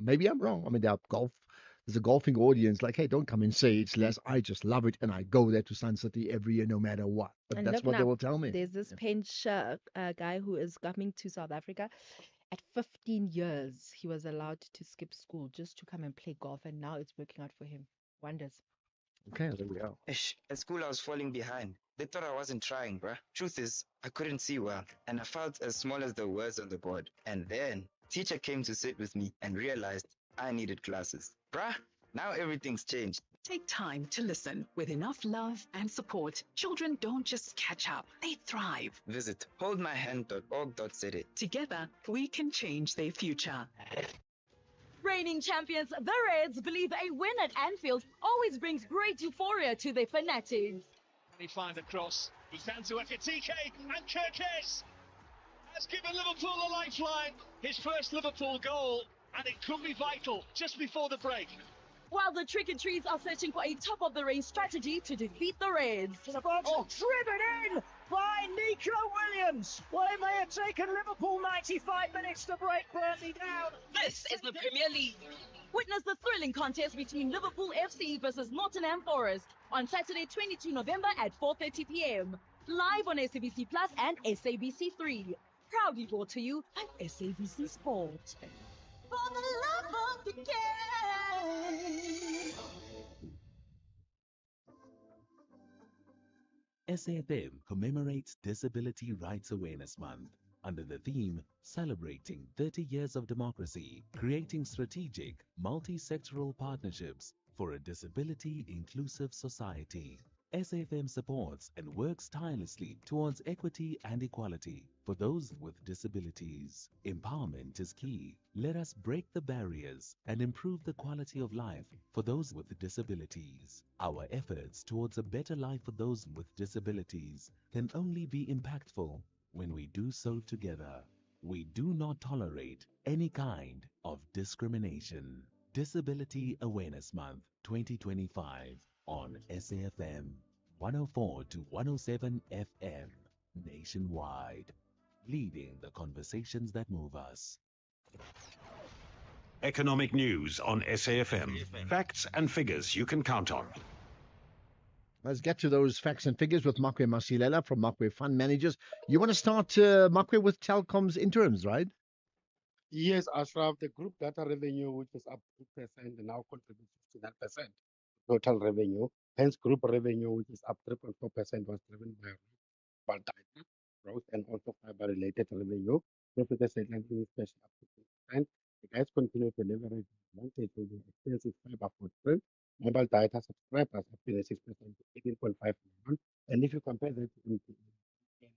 Maybe I'm wrong. I mean, there's a golfing audience like, hey, don't come and say it's less. I just love it. And I go there to Sun City every year, no matter what. But And that's look what now, they will tell me. there's this Pinch guy who is coming to South Africa. At 15 years, he was allowed to skip school just to come and play golf, and now it's working out for him. Wonders. Okay, there we go. Ish, at school I was falling behind. They thought I wasn't trying, bruh. Truth is, I couldn't see well, and I felt as small as the words on the board. And then, teacher came to sit with me and realized I needed glasses. Bruh, now everything's changed. Take time to listen. With enough love and support, children don't just catch up, they thrive. Visit holdmyhand.org.za. Together, we can change their future. Reigning champions, the Reds, believe a win at Anfield always brings great euphoria to their fanatics. He finds a cross. Goes down to Ekatike, and Kirkes has given Liverpool a lifeline. His first Liverpool goal, and it could be vital just before the break. While the Trick-or-Treats are searching for a top-of-the-range strategy to defeat the Reds. Driven in by Nico Williams. Well, it may have taken Liverpool 95 minutes to break Burnley down. This is the Premier League. Witness the thrilling contest between Liverpool FC versus Nottingham Forest on Saturday, 22 November at 4:30 p.m. Live on SABC Plus and SABC3. Proudly brought to you by SABC Sport. For the love of the game. SAFM commemorates Disability Rights Awareness Month under the theme Celebrating 30 Years of Democracy, Creating Strategic, Multi-Sectoral Partnerships for a Disability-Inclusive Society. SAFM supports and works tirelessly towards equity and equality for those with disabilities. Empowerment is key. Let us break the barriers and improve the quality of life for those with disabilities. Our efforts towards a better life for those with disabilities can only be impactful when we do so together. We do not tolerate any kind of discrimination. Disability Awareness Month 2025 on SAFM 104 to 107 FM nationwide, leading the conversations that move us. Economic news on SAFM. Facts and figures you can count on. Let's get to those facts and figures with Makwe Masilela from Makwe Fund Managers. You want to start, Makwe, with Telkom's interims, right? Yes, Ashraf, the group data revenue, which is up 2%, now contributes 59% total revenue. Hence, group revenue, which is up 3.4%, was driven by mobile data growth and also fiber-related revenue. Profit is slightly special up to 2%. The guys continue to leverage the advantage of the expensive fiber footprint. Mobile data subscribers up 26% to 18.5 million. And if you compare that with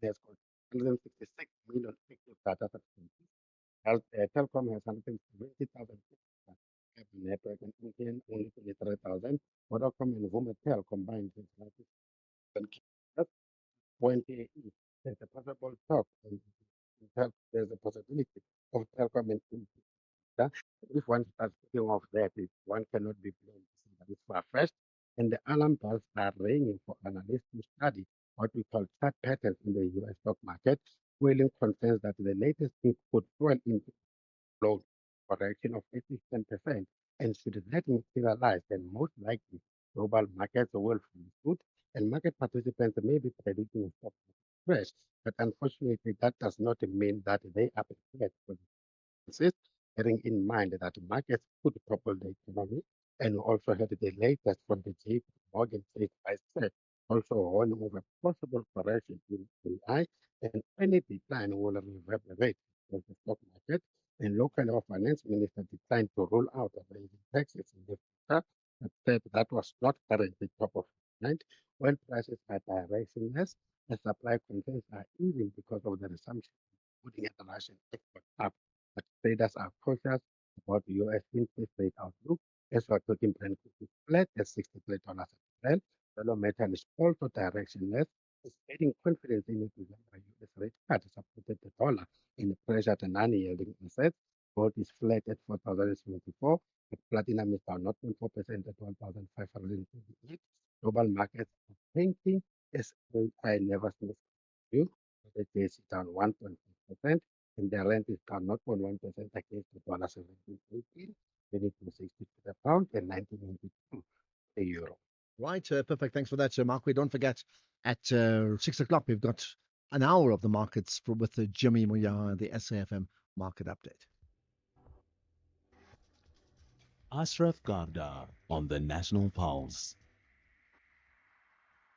there's got 166 million active data subscribers. Telkom has 170,000 network and MTN only 23,000. Vodacom and Vumatel combined has 90,000. When there's a possible talk, and there's a possibility of Telkom and that if one starts thinking of that, one cannot be blamed. That is far-fetched. And the alarm bells are ringing for analysts to study what we call chart patterns in the US stock market, fueling concerns that the latest peak could fuel into low correction of at least 10%. And should that materialize, then most likely global markets will follow suit, and market participants may be predicting a stock market crash. But unfortunately, that does not mean that they are prepared for the bearing in mind that markets could topple the economy. And we also had the latest from the JP Morgan Chase Vice Fed, also warning of a possible correction in AI, and any decline will reverberate on the stock market. And local finance minister declined to rule out raising taxes in the future, but said that was not currently top of mind. When prices are directionless, the supply concerns are easing because of the resumption of putting at the Russian export up. But traders are cautious about the U.S. interest rate outlook, as we're talking Brent crude is flat at $63 a barrel. Dollar metal is also directionless. It's adding confidence in the December U.S. rate cut supported the dollar in the pressure at non-yielding assets. Gold is flat at 4,074, but platinum is down 0.4% at 1,528. Global markets are tanking as I never seen you. The DJI is down 1.5%, and the rent is down 0.1% against the dollar 17.18, 22.60 to the pound, and 19.92 the euro. Right, perfect. Thanks for that, Makwe. Don't forget, at 6 o'clock, we've got an hour of the markets with Jimmy Muya, the SAFM market update. Ashraf Garda on the National Pulse.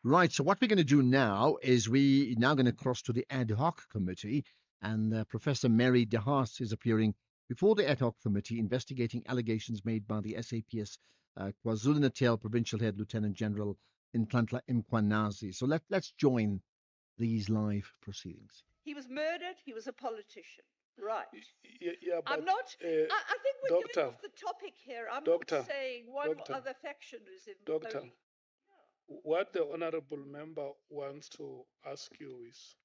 Right, so what we're going to do now is we now going to cross to the ad hoc committee, and Professor Mary De Haas is appearing before the ad hoc committee investigating allegations made by the SAPS KwaZulu-Natal Provincial Head Lieutenant General Nhlanhla Mkhwanazi. So let's join these live proceedings. He was murdered. He was a politician. Right. Yeah, but, I'm not. I think we're doctor, going off the topic here. I'm doctor, not saying one doctor, other faction is in. Doctor, only. what the honorable member wants to ask you is,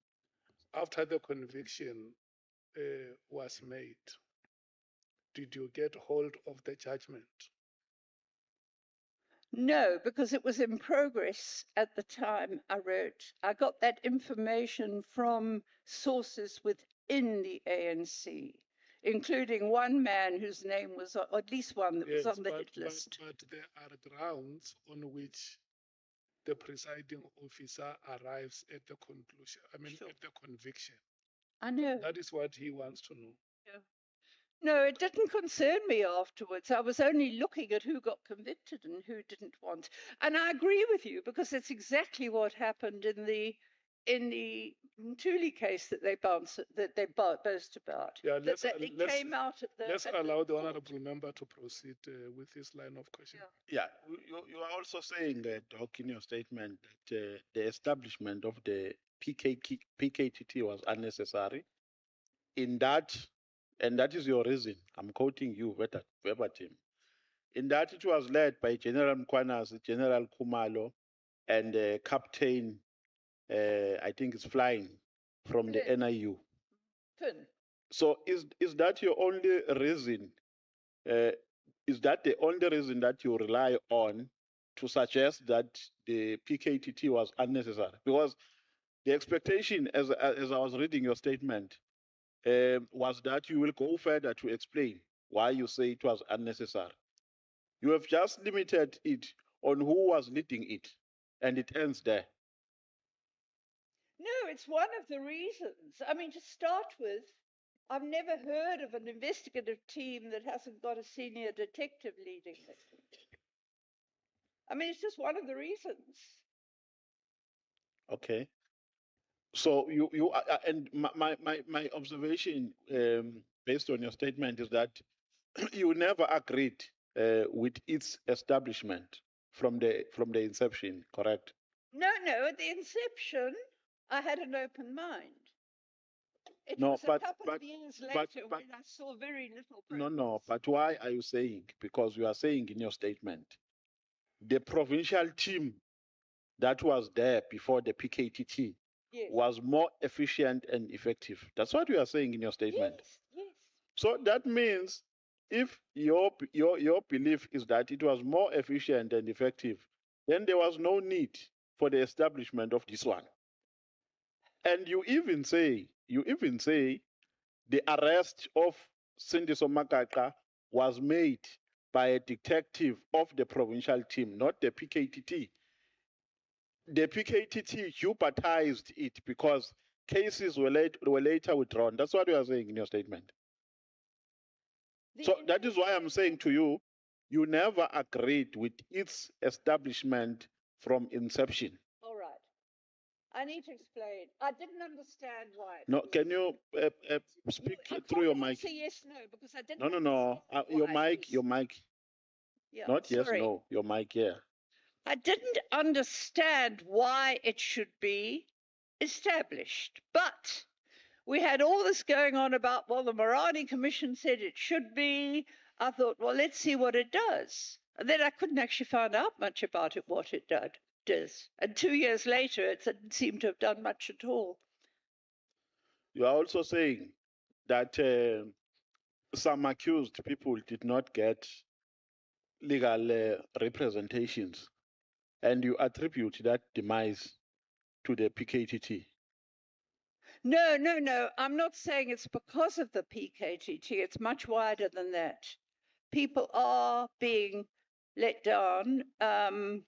after the conviction was made, did you get hold of the judgment? No, because it was in progress at the time I wrote. I got that information from sources within the ANC, including one man whose name was, or at least one that was on the hit list. But there are grounds on which the presiding officer arrives at the conclusion, at the conviction. I know. That is what he wants to know. Yeah. No, it didn't concern me afterwards. I was only looking at who got convicted and who didn't want. And I agree with you, because it's exactly what happened in the Mthuli case that they boast about. Yeah, let's came out at the. Let's allow the honourable member to proceed with his line of questioning. Yeah, you are also saying, Doc, in your statement that the establishment of the PKTT was unnecessary. In that, and that is your reason, I'm quoting you verbatim. In that it was led by General Mkwanas, General Kumalo, and Captain, I think it's flying from the NIU. Finn. So is that your only reason? Is that the only reason that you rely on to suggest that the PKTT was unnecessary? Because the expectation, as I was reading your statement, was that you will go further to explain why you say it was unnecessary. You have just limited it on who was leading it, and it ends there. No, it's one of the reasons. I mean, to start with, I've never heard of an investigative team that hasn't got a senior detective leading it. I mean, it's just one of the reasons. Okay. So you and my observation based on your statement is that you never agreed with its establishment from the inception, correct? No, at the inception, I had an open mind. It No, was a couple of years later when I saw very little progress. No, but why are you saying? Because you are saying in your statement, the provincial team that was there before the PKTT was more efficient and effective. That's what you are saying in your statement. Yes. So that means if your belief is that it was more efficient and effective, then there was no need for the establishment of this one. And you even say the arrest of Cindy Somakaka was made by a detective of the provincial team, not the PKTT. The PKTT hubotized it because cases were later withdrawn. That's what you are saying in your statement. So that is why I'm saying to you, you never agreed with its establishment from inception. All right. I need to explain. I didn't understand why. No, can you speak through your mic? Say yes, no, because I didn't. No. Your mic. Yeah, Not yes, sorry. no. Your mic, yeah. I didn't understand why it should be established, but we had all this going on about, well, the Morani Commission said it should be. I thought, well, let's see what it does. And then I couldn't actually find out much about it, what it does. And 2 years later, it didn't seem to have done much at all. You are also saying that some accused people did not get legal representations, and you attribute that demise to the PKTT. No. I'm not saying it's because of the PKTT. It's much wider than that. People are being let down. The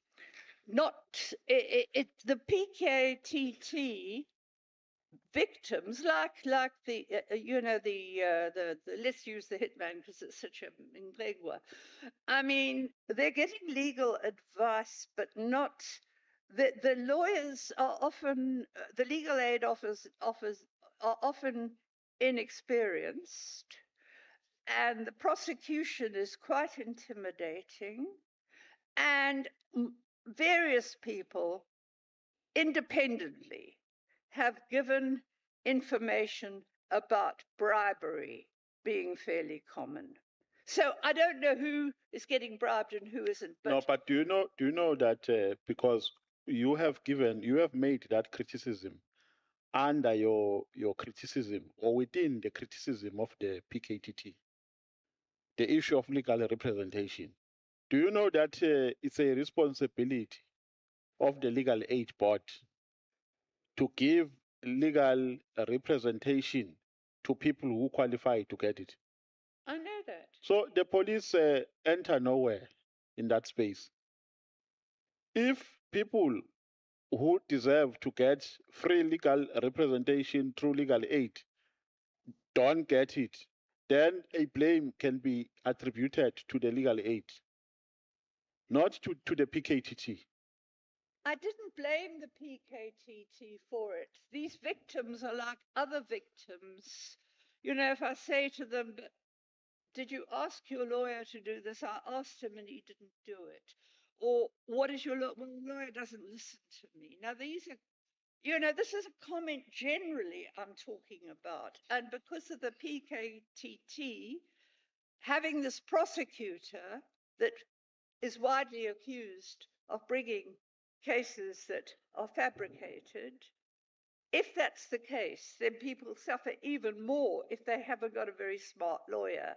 PKTT victims, like the let's use the hitman because it's such a minglegwa. I mean, they're getting legal advice, but not. The lawyers are often, the legal aid offers are often inexperienced, and the prosecution is quite intimidating, and various people independently have given information about bribery being fairly common. So I don't know who is getting bribed and who isn't. No, but do you know that because you have made that criticism under your criticism or within the criticism of the PKTT, the issue of legal representation. Do you know that it's a responsibility of the legal aid board to give legal representation to people who qualify to get it? I know that. So the police enter nowhere in that space. If people who deserve to get free legal representation through legal aid don't get it, then a blame can be attributed to the legal aid, not to the PKTT. I didn't blame the PKTT for it. These victims are like other victims. You know, if I say to them, did you ask your lawyer to do this? I asked him and he didn't do it. Or what is your lawyer? Well, the lawyer doesn't listen to me. Now, these are this is a comment generally I'm talking about. And because of the PKTT having this prosecutor that is widely accused of bringing cases that are fabricated, if that's the case, then people suffer even more if they haven't got a very smart lawyer.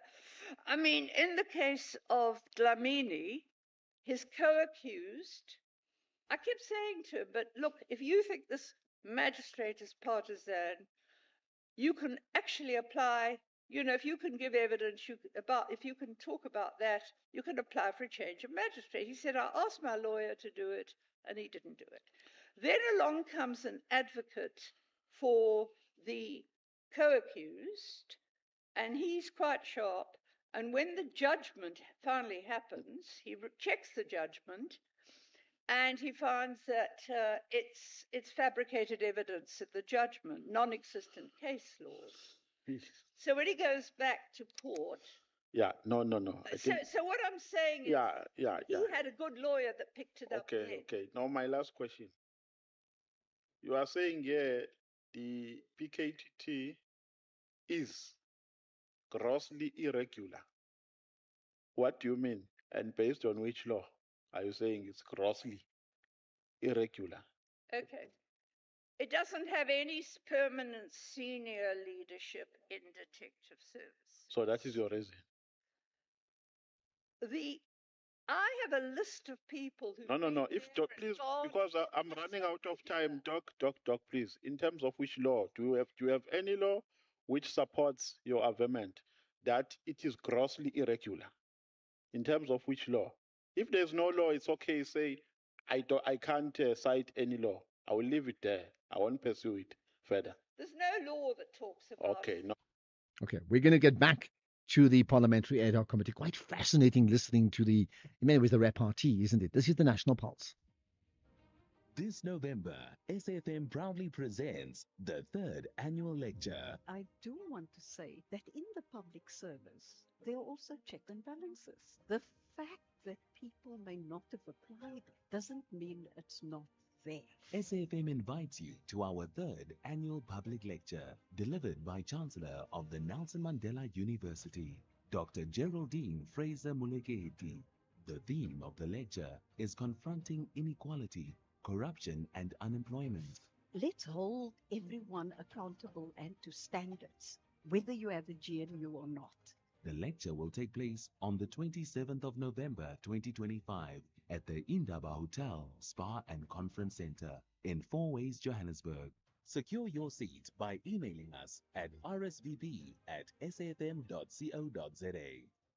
I mean, in the case of Dlamini, his co-accused, I kept saying to him, but look, if you think this magistrate is partisan, you can actually apply, if you can give evidence if you can talk about that, you can apply for a change of magistrate. He said, I asked my lawyer to do it, and he didn't do it. Then along comes an advocate for the co-accused, and he's quite sharp. And when the judgment finally happens, he checks the judgment, and he finds that it's fabricated evidence of the judgment, non-existent case laws. So when he goes back to court, Yeah, no. so what I'm saying is, he had a good lawyer that picked it up. Okay. Now my last question. You are saying here the PKTT is grossly irregular. What do you mean? And based on which law are you saying it's grossly irregular? Okay. It doesn't have any permanent senior leadership in detective service. So that is your reason. I have a list of people who. No. If please, because I'm running out of time. Doc, please. In terms of which law do you have any law which supports your argument that it is grossly irregular? In terms of which law? If there's no law, it's okay. Say I can't cite any law. I will leave it there. I won't pursue it further. There's no law that talks about. Okay, no. Okay, we're going to get back to the Parliamentary Ad Hoc Committee. Quite fascinating listening to in many ways, the repartee, isn't it? This is the National Pulse. This November, SAFM proudly presents the 3rd annual lecture. I do want to say that in the public service, there are also checks and balances. The fact that people may not have applied doesn't mean it's not there. SAFM invites you to our 3rd annual public lecture, delivered by Chancellor of the Nelson Mandela University, Dr. Geraldine Fraser Muleketi. The theme of the lecture is confronting inequality, corruption and unemployment. Let's hold everyone accountable and to standards, whether you have a GNU or not. The lecture will take place on the 27th of November 2025 at the Indaba Hotel, Spa and Conference Center in Fourways, Johannesburg. Secure your seat by emailing us at rsvp@safm.co.za.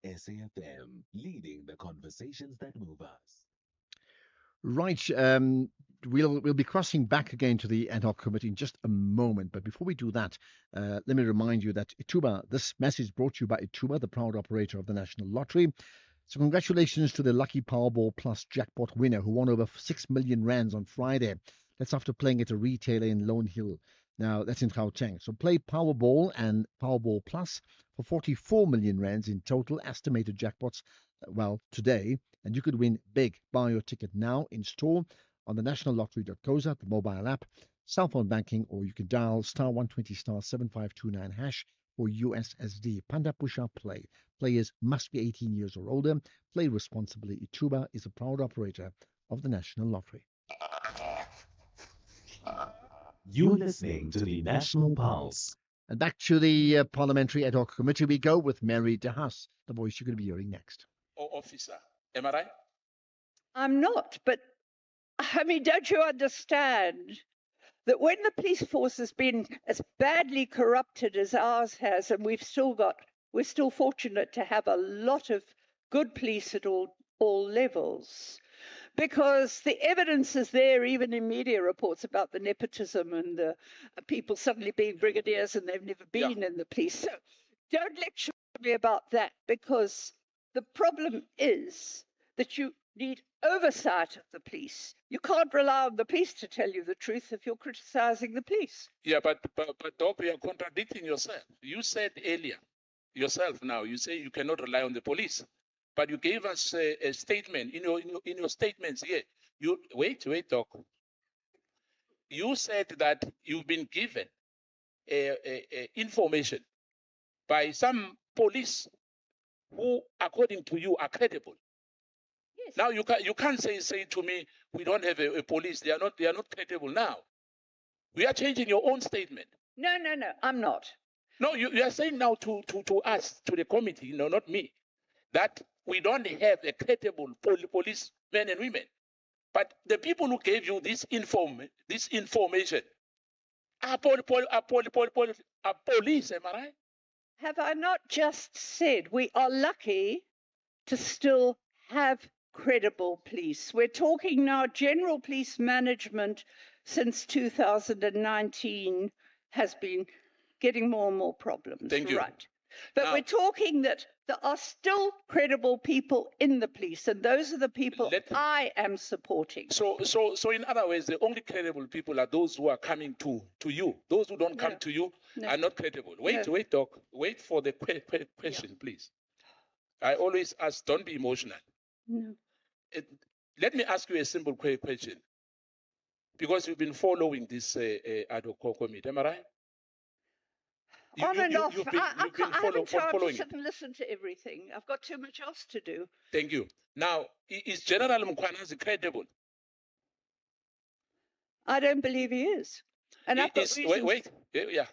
SAFM, leading the conversations that move us. Right. We'll be crossing back again to the ad hoc committee in just a moment. But before we do that, let me remind you that this message brought to you by Ituba, the proud operator of the National Lottery. So congratulations to the lucky Powerball Plus jackpot winner who won over 6 million rands on Friday. That's after playing at a retailer in Lone Hill. Now, that's in Gauteng. So play Powerball and Powerball Plus for 44 million rands in total estimated jackpots, today. And you could win big. Buy your ticket now in store on the nationallottery.coza, the mobile app, cell phone banking, or you can dial *120 *7529 hash for USSD. Panda Pusha Play. Players must be 18 years or older. Play responsibly. Ituba is a proud operator of the National Lottery. You're listening to the National Pulse. And back to the Parliamentary Ad Hoc Committee we go with Mary De Haas, the voice you're going to be hearing next. Officer, am I right? I'm not, but I mean, don't you understand that when the police force has been as badly corrupted as ours has, and we're still fortunate to have a lot of good police at all levels, because the evidence is there, even in media reports about the nepotism and the people suddenly being brigadiers and they've never been in the police. So don't lecture me about that, because the problem is that you need oversight of the police. You can't rely on the police to tell you the truth if you're criticizing the police. Yeah, but Doc, you are contradicting yourself. You said earlier, yourself now, you say you cannot rely on the police. But you gave us a statement in your statements here. You wait, Doc. you said that you've been given information by some police who, according to you, are credible. Yes. Now you can't say to me we don't have a police. They are not credible now. We are changing your own statement. No, I'm not. No, you are saying now to us, to the committee, no, not me, that we don't have a credible police men and women. But the people who gave you this information are police, am I right? Have I not just said we are lucky to still have credible police? We're talking now general police management since 2019 has been getting more and more problems. Thank you. Right. But we're talking that there are still credible people in the police, and those are the people I am supporting. So in other words, the only credible people are those who are coming to you. Those who don't come to you are not credible. Wait, Doc. Wait for the question, please. I always ask, don't be emotional. No. Let me ask you a simple question. Because you've been following this ad hoc committee, am I right? On and off. I haven't time to following sit and listen to everything. I've got too much else to do. Thank you. Now, is General Mkhwanazi credible? I don't believe he is. And I've got reasons. Wait. Yeah.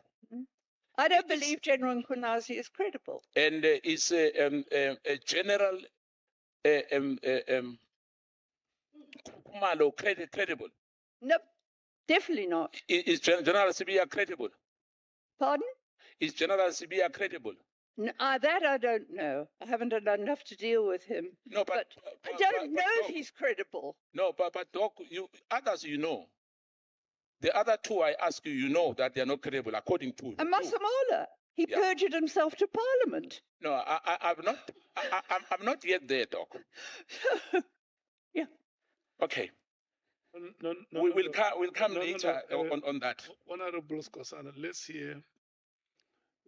I don't believe General Mkhwanazi is credible. And is a General Kumalo credible? Nope, definitely not. Is General Sibia credible? Pardon? Is General Sibia credible? No, that I don't know. I haven't done enough to deal with him. No, but I don't know if he's credible. No, but Doc, others you know. The other two I ask you, you know that they are not credible according to. And Masemola, he perjured himself to Parliament. No, I'm not yet there, Doc. Yeah. Okay. We'll come later on that. Honorable Skosana, let's hear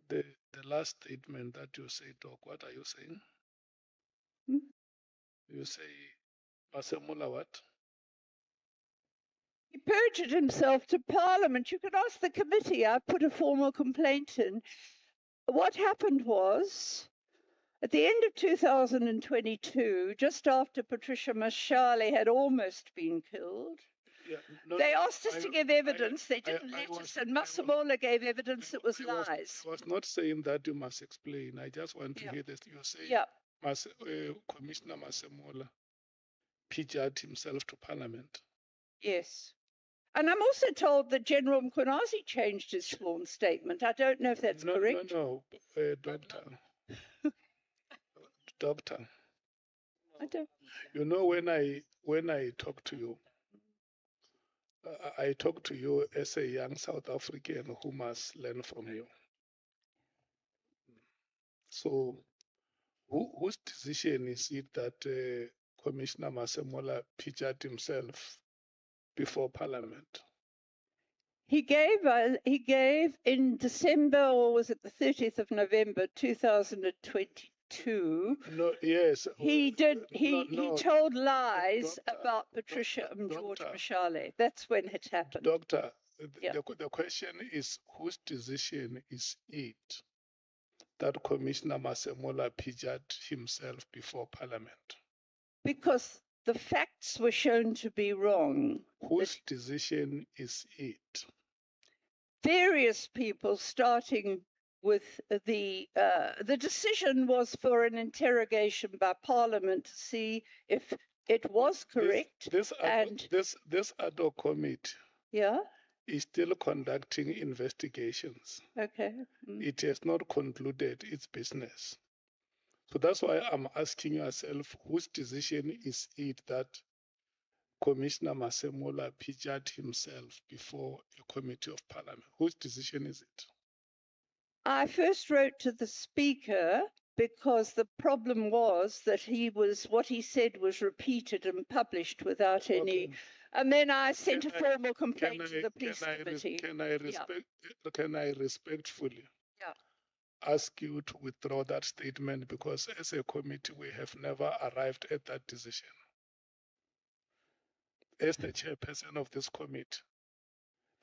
the last statement that you say, Doc. What are you saying? You say Masemola what? He perjured himself to Parliament. You could ask the committee. I put a formal complaint in. What happened was, at the end of 2022, just after Patricia Mashale had almost been killed, they asked us to give evidence. They didn't let us, and Masemola gave evidence that was lies. I was not saying that you must explain. I just want to hear this. You say Commissioner Masemola perjured himself to Parliament. Yes. And I'm also told that General Mkhwanazi changed his sworn statement. I don't know if that's correct. No, Doctor. Doctor. I don't. You know, when I talk to you, I talk to you as a young South African who must learn from you. So, whose decision is it that Commissioner Masemola perjured himself before Parliament? He gave in December, or was it the 30th of November 2022? No, yes. He did. He told lies about Patricia and George Mashale. That's when it happened. Doctor, the question is, whose decision is it that Commissioner Masemola perjured himself before Parliament? Because the facts were shown to be wrong. Whose decision is it? Various people, starting with the decision was for an interrogation by Parliament to see if it was correct. This ad hoc committee is still conducting investigations. Okay. It has not concluded its business. So that's why I'm asking yourself, whose decision is it that Commissioner Masemola perjured himself before a committee of Parliament? Whose decision is it? I first wrote to the Speaker because the problem was that what he said was repeated and published without any. And then I sent a formal complaint to the police committee. Can I respectfully ask you to withdraw that statement, because as a committee we have never arrived at that decision. As the chairperson of this committee,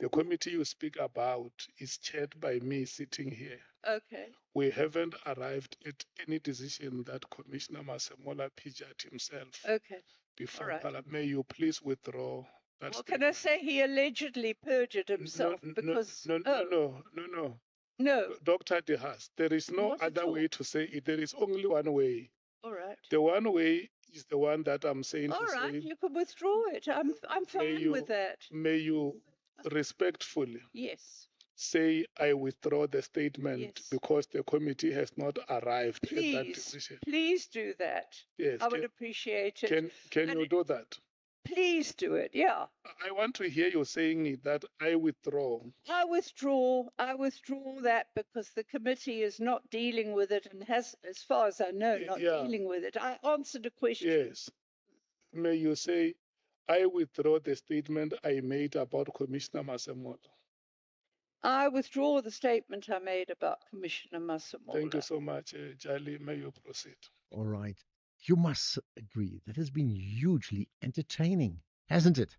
The committee you speak about is chaired by me sitting here. Okay. We haven't arrived at any decision that Commissioner Masemola pijat himself Okay. before All right. Parliament. May you please withdraw that Well, statement? can I say he allegedly perjured himself because No. Dr. Dehas, there is no Not at other all. way to say it. There is only one way. All right. The one way is the one that I'm saying All to right, say. you can withdraw it. I'm fine with that. May you respectfully Yes. say I withdraw the statement Yes. because the committee has not arrived at that Please, decision. please do that. Yes. I would appreciate it. Can And you do that? Please do it. Yeah. I want to hear you saying it, that I withdraw. I withdraw that because the committee is not dealing with it and has, as far as I know, not dealing with it. I answered a question. Yes. May you say, I withdraw the statement I made about Commissioner Masemola. I withdraw the statement I made about Commissioner Masemola. Thank you so much, Jali. May you proceed. All right. You must agree that has been hugely entertaining, hasn't it?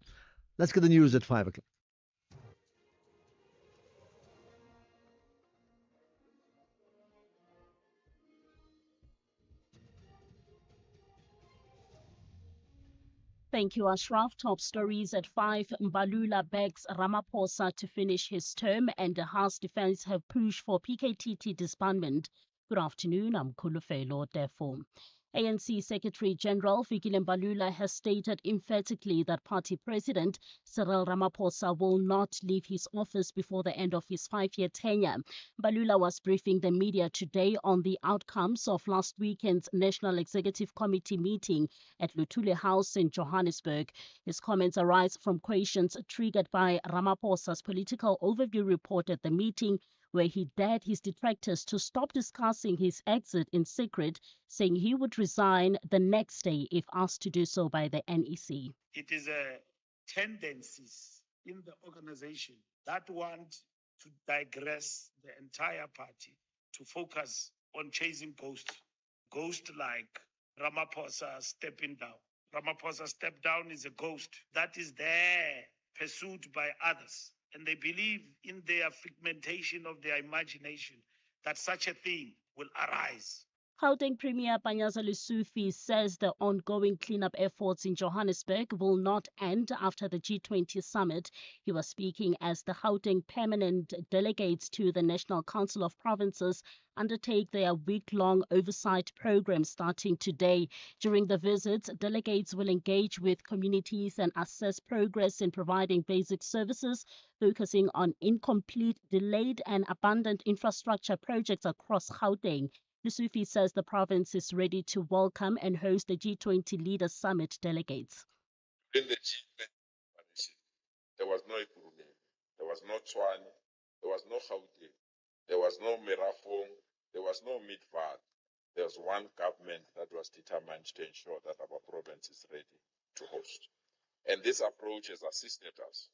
Let's get the news at 5 o'clock. Thank you, Ashraf. Top stories at 5. Mbalula begs Ramaphosa to finish his term, and the House Defence have pushed for PKTT disbandment. Good afternoon, I'm Kulufelo Defo. ANC Secretary General Fikile Mbalula has stated emphatically that party president Cyril Ramaphosa will not leave his office before the end of his 5-year tenure. Mbalula was briefing the media today on the outcomes of last weekend's National Executive Committee meeting at Luthuli House in Johannesburg. His comments arise from questions triggered by Ramaphosa's political overview report at the meeting, where he dared his detractors to stop discussing his exit in secret, saying he would resign the next day if asked to do so by the NEC. It is a tendencies in the organization that want to digress the entire party to focus on chasing ghosts. Ghost like Ramaphosa stepping down. Ramaphosa step down is a ghost that is there pursued by others. And they believe in their figmentation of their imagination that such a thing will arise. Gauteng Premier Panyaza Lesufi says the ongoing cleanup efforts in Johannesburg will not end after the G20 summit. He was speaking as the Gauteng permanent delegates to the National Council of Provinces undertake their week-long oversight program starting today. During the visits, delegates will engage with communities and assess progress in providing basic services, focusing on incomplete, delayed and abandoned infrastructure projects across Gauteng. Lesufi says the province is ready to welcome and host the G20 Leaders Summit delegates. In the G20 coalition, there was no Ipurune, there was no Tshwane, there was no Gauteng, there was no Merafong, there was no Midvaart. There was one government that was determined to ensure that our province is ready to host. And this approach has assisted us.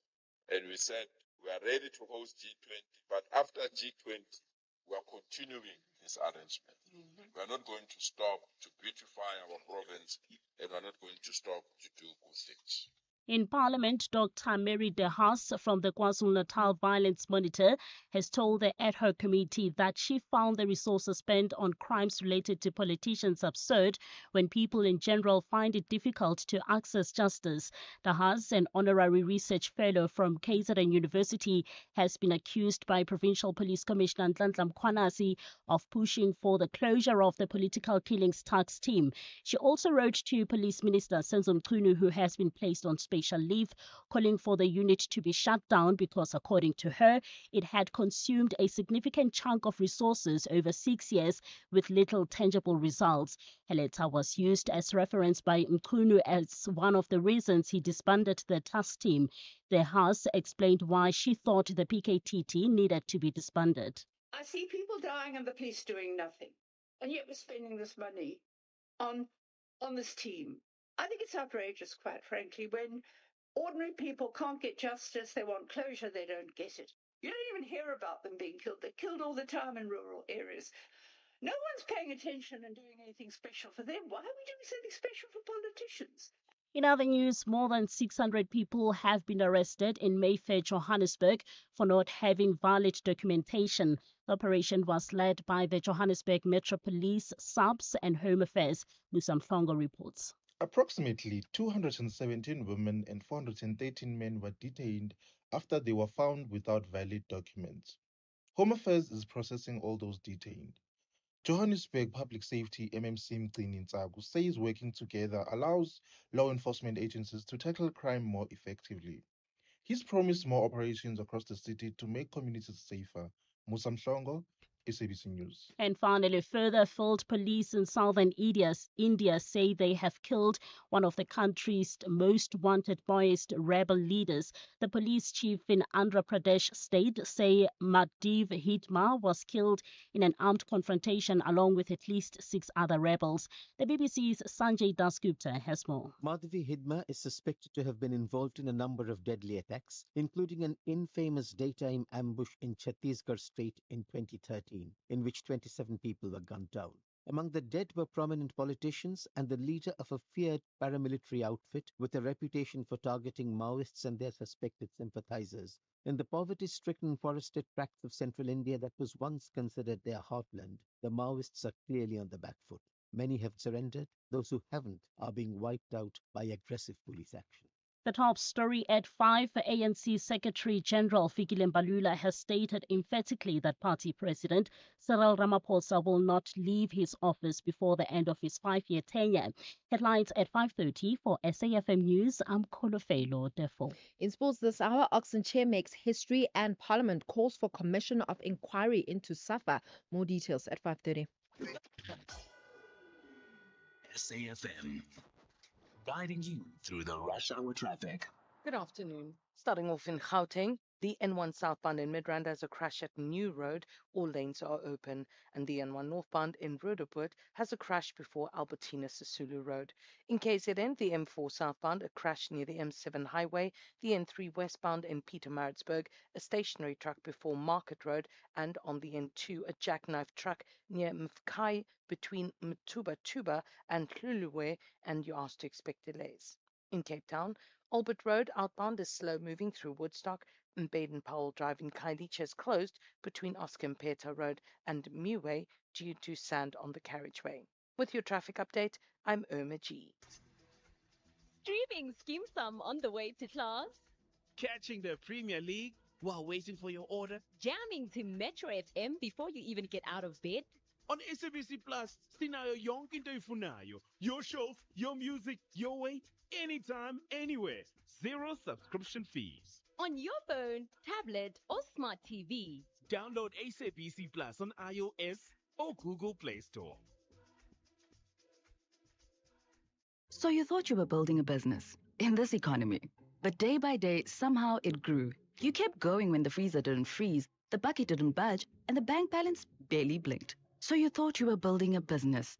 And we said we are ready to host G20, but after G20, we are continuing this arrangement. We are not going to stop to beautify our province, and we are not going to stop to do good things. In Parliament, Dr. Mary De Haas from the KwaZulu-Natal Violence Monitor has told the ad hoc committee that she found the resources spent on crimes related to politicians absurd when people in general find it difficult to access justice. De Haas, an honorary research fellow from KZN University, has been accused by Provincial Police Commissioner Nhlanhla Mkhwanazi of pushing for the closure of the political killings task team. She also wrote to Police Minister Senzo Mchunu, who has been placed on special leave, calling for the unit to be shut down because, according to her, it had consumed a significant chunk of resources over 6 years with little tangible results. Her letter was used as reference by Mchunu as one of the reasons he disbanded the task team. The House explained why she thought the PKTT needed to be disbanded. I see people dying and the police doing nothing, and yet we're spending this money on this team. I think it's outrageous, quite frankly, when ordinary people can't get justice, they want closure, they don't get it. You don't even hear about them being killed. They're killed all the time in rural areas. No one's paying attention and doing anything special for them. Why are we doing something special for politicians? In other news, more than 600 people have been arrested in Mayfair, Johannesburg for not having valid documentation. The operation was led by the Johannesburg Metro Police, SAPS and Home Affairs. Musamhlongo reports. Approximately 217 women and 413 men were detained after they were found without valid documents. Home Affairs is processing all those detained. Johannesburg Public Safety MMC Mgcini Ntshaku says working together allows law enforcement agencies to tackle crime more effectively. He's promised more operations across the city to make communities safer. Musa Mhlongo, SABC News. And finally, further field police in southern India say they have killed one of the country's most wanted Maoist rebel leaders. The police chief in Andhra Pradesh state say Madhv Hitma was killed in an armed confrontation along with at least 6 other rebels. The BBC's Sanjay Dasgupta has more. Madhvi Hidma is suspected to have been involved in a number of deadly attacks, including an infamous daytime ambush in Chhattisgarh state in 2013, in which 27 people were gunned down. Among the dead were prominent politicians and the leader of a feared paramilitary outfit with a reputation for targeting Maoists and their suspected sympathizers. In the poverty-stricken forested tracts of central India that was once considered their heartland, the Maoists are clearly on the back foot. Many have surrendered. Those who haven't are being wiped out by aggressive police action. The top story at 5, ANC Secretary General Fikile Mbalula has stated emphatically that party president Cyril Ramaphosa will not leave his office before the end of his 5-year tenure. Headlines at 5:30 for SAFM News. I'm Kolofelo Defo. In sports this hour, Oxen Chair makes history and Parliament calls for commission of inquiry into SAFA. More details at 5:30. SAFM, guiding you through the rush hour traffic. Good afternoon. Starting off in Gauteng, the N1 southbound in Midrand has a crash at New Road. All lanes are open. And the N1 northbound in Roodepoort has a crash before Albertina Sisulu Road. In KZN, the M4 southbound, a crash near the M7 highway. The N3 westbound in Pietermaritzburg, a stationary truck before Market Road. And on the N2, a jackknife truck near Mfkai between Mtuba and Hluluwe, and you asked to expect delays. In Cape Town, Albert Road outbound is slow moving through Woodstock, and Baden-Powell Drive in Khayelitsha is closed between Oscar Mpeta Road and Miwe due to sand on the carriageway. With your traffic update, I'm Irma G. Streaming Scheme Sum on the way to class. Catching the Premier League while waiting for your order. Jamming to Metro FM before you even get out of bed. On SABC Plus, sinayo yonke into ifunayo. Your shows, your music, your way, anytime, anywhere. Zero subscription fees. On your phone, tablet, or smart TV. Download SABC Plus on iOS or Google Play Store. So you thought you were building a business in this economy, but day by day, somehow it grew. You kept going when the freezer didn't freeze, the bucket didn't budge, and the bank balance barely blinked. So you thought you were building a business.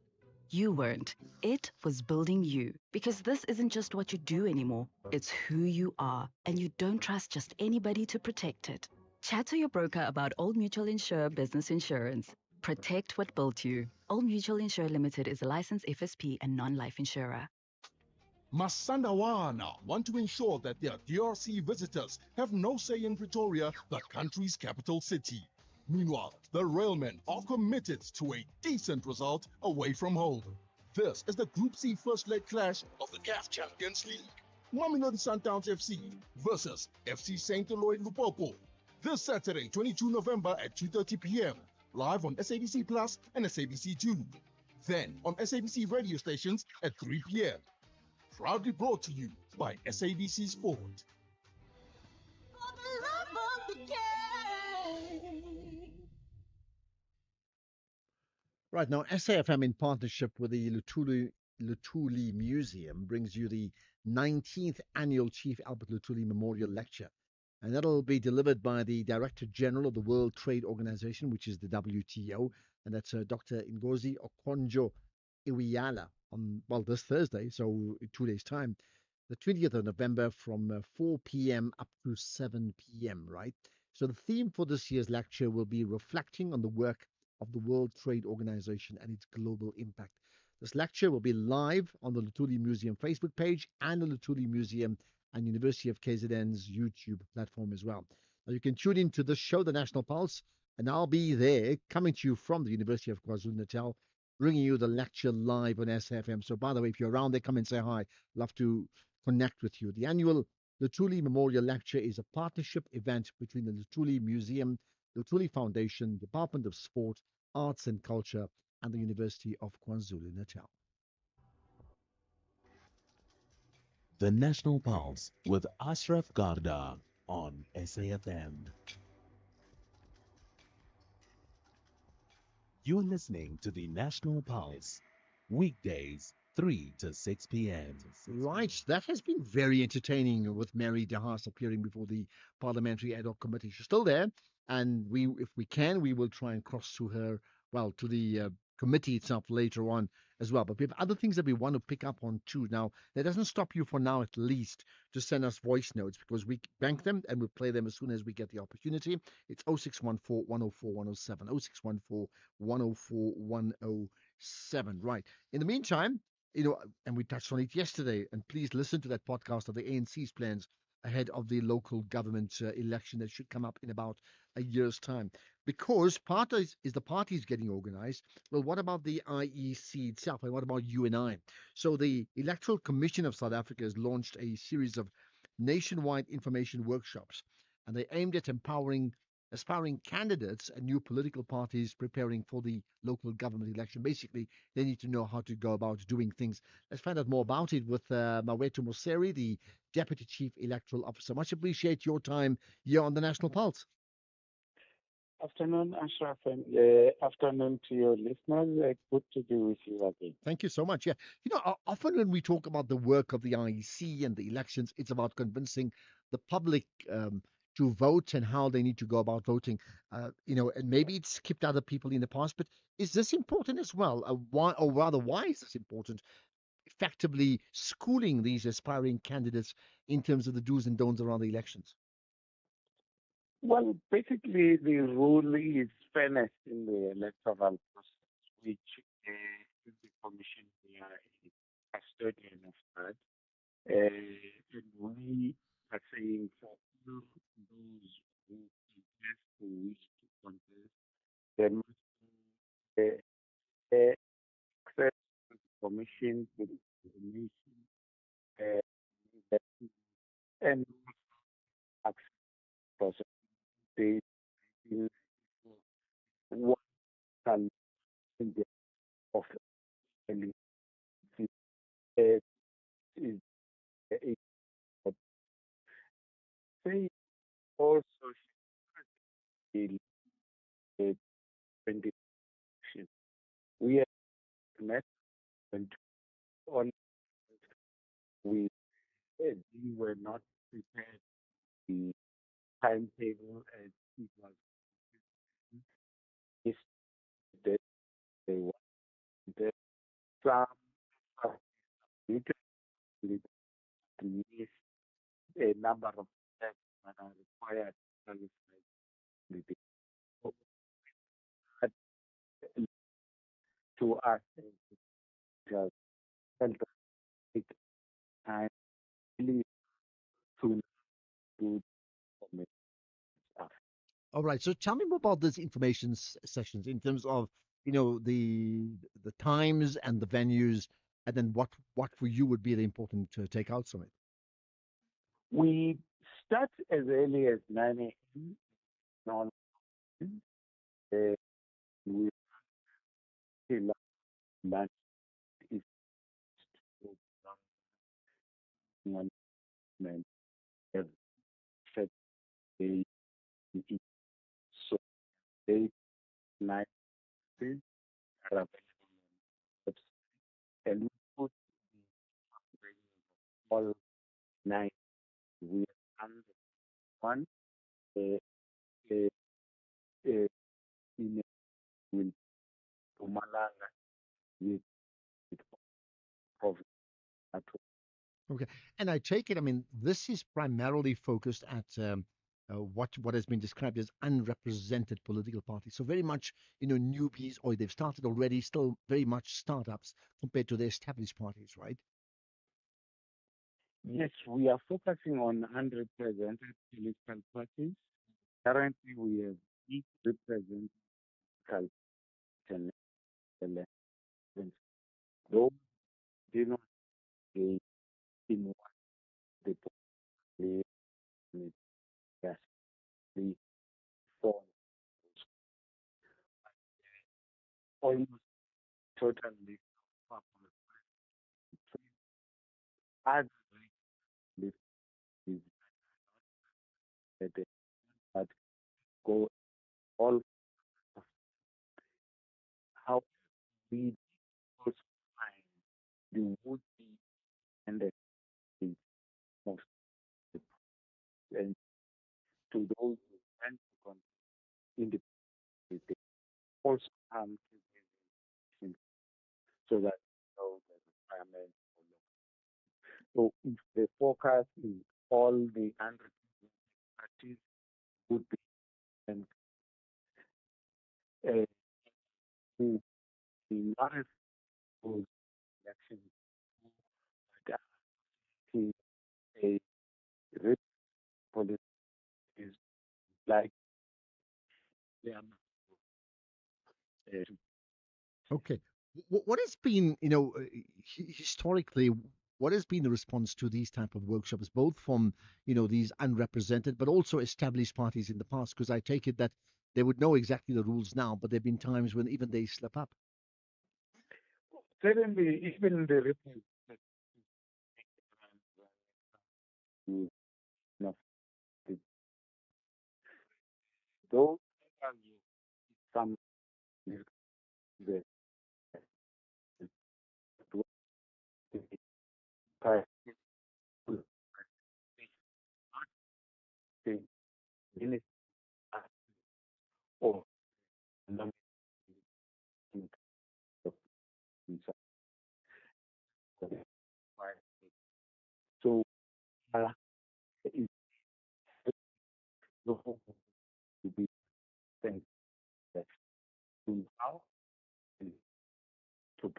You weren't. It was building you. Because this isn't just what you do anymore. It's who you are. And you don't trust just anybody to protect it. Chat to your broker about Old Mutual Insure Business Insurance. Protect what built you. Old Mutual Insure Limited is a licensed FSP and non-life insurer. Masandawana want to ensure that their DRC visitors have no say in Pretoria, the country's capital city. Meanwhile, the railmen are committed to a decent result away from home. This is the Group C first leg clash of the CAF Champions League. Mamelodi Sundowns FC versus FC St. Eloi Lupopo. This Saturday, 22 November at 2:30 p.m. Live on SABC Plus and SABC2. Then on SABC radio stations at 3 p.m. Proudly brought to you by SABC Sport. Right now, SAFM in partnership with the Luthuli Museum brings you the 19th annual Chief Albert Luthuli Memorial Lecture. And that'll be delivered by the Director General of the World Trade Organization, which is the WTO, and that's Dr. Ngozi Okonjo-Iweala on, well, this Thursday, so in 2 days' time, the 20th of November from 4 p.m. up to 7 p.m., right? So the theme for this year's lecture will be reflecting on the work of the World Trade Organization and its global impact. This lecture will be live on the Lutuli Museum Facebook page and the Lutuli Museum and University of KZN's YouTube platform as well. Now you can tune into this show, The National Pulse, and I'll be there coming to you from the University of KwaZulu-Natal, bringing you the lecture live on SFM. So by the way, if you're around there, come and say hi. Love to connect with you. The annual Lutuli Memorial Lecture is a partnership event between the Lutuli Museum, Lutuli Foundation, Department of Sport, Arts and Culture, and the University of KwaZulu-Natal. The National Pulse with Ashraf Garda on SAFM. You're listening to the National Pulse, weekdays 3 to 6 p.m. Right, that has been very entertaining with Mary De Haas appearing before the Parliamentary Ad Hoc Committee. She's still there, and if we can, we will try and cross to her, well, to the committee itself later on as well. But we have other things that we want to pick up on too. Now, that doesn't stop you for now, at least, to send us voice notes because we bank them and we'll play them as soon as we get the opportunity. It's 0614 104 107, 0614 104 107. Right. In the meantime, and we touched on it yesterday, and please listen to that podcast of the ANC's plans ahead of the local government election that should come up in about a year's time. Because part is the parties getting organized. Well, what about the IEC itself, and what about you and I? So the Electoral Commission of South Africa has launched a series of nationwide information workshops, and they aimed at empowering aspiring candidates and new political parties preparing for the local government election. Basically, they need to know how to go about doing things. Let's find out more about it with Mawetu Moseri, the Deputy Chief Electoral Officer. Much appreciate your time here on the National Pulse. Afternoon, Ashraf, and afternoon to your listeners. Good to be with you again. Thank you so much. Yeah, often when we talk about the work of the IEC and the elections, it's about convincing the public to vote and how they need to go about voting. And maybe it's kept other people in the past, but is this important as well? Why, or rather, why is this important? Effectively schooling these aspiring candidates in terms of the do's and don'ts around the elections. Well, basically, the rule is fairness in the electoral process, which the commission here is custodian of that. And we are saying for all those who contest, who wish to contest, there must be access to the commission, to the information, and access process. They what can the of is say also the 20 we have met and on we we were not prepared the timetable as it was if they wanted some of it to miss a number of steps that are required to qualify the so that to us just felt it and really to do stuff. All right. So tell me more about these information sessions in terms of the times and the venues, and then what for you would be the important takeouts from it. We start as early as 9 a.m. on we still lunch is one and every Saturday so they night are available on the website and we put all night we are one uh, uh, uh, in will to Malanga with province. Okay. And I take it, I mean, this is primarily focused at what has been described as unrepresented political parties. So very much, newbies, or they've started already, still very much startups compared to the established parties, right? Yes, we are focusing on unrepresented political parties. Currently, we have each represented elections. Those did not engage in what the population actually formed almost totally other list is that that go all of how we also find the would be and the most and to those who want to continue independent, they also come to so that know the requirements for local. So if the focus is all the unrepresented parties would be and who the largest those elections that are a rich policy is like they are not Okay. What has been, historically, what has been the response to these type of workshops, both from, these unrepresented, but also established parties in the past? Because I take it that they would know exactly the rules now, but there have been times when even they slip up. certainly even the representative you know, the- those are some the the the the minute or number so is the whole to be things that to how is to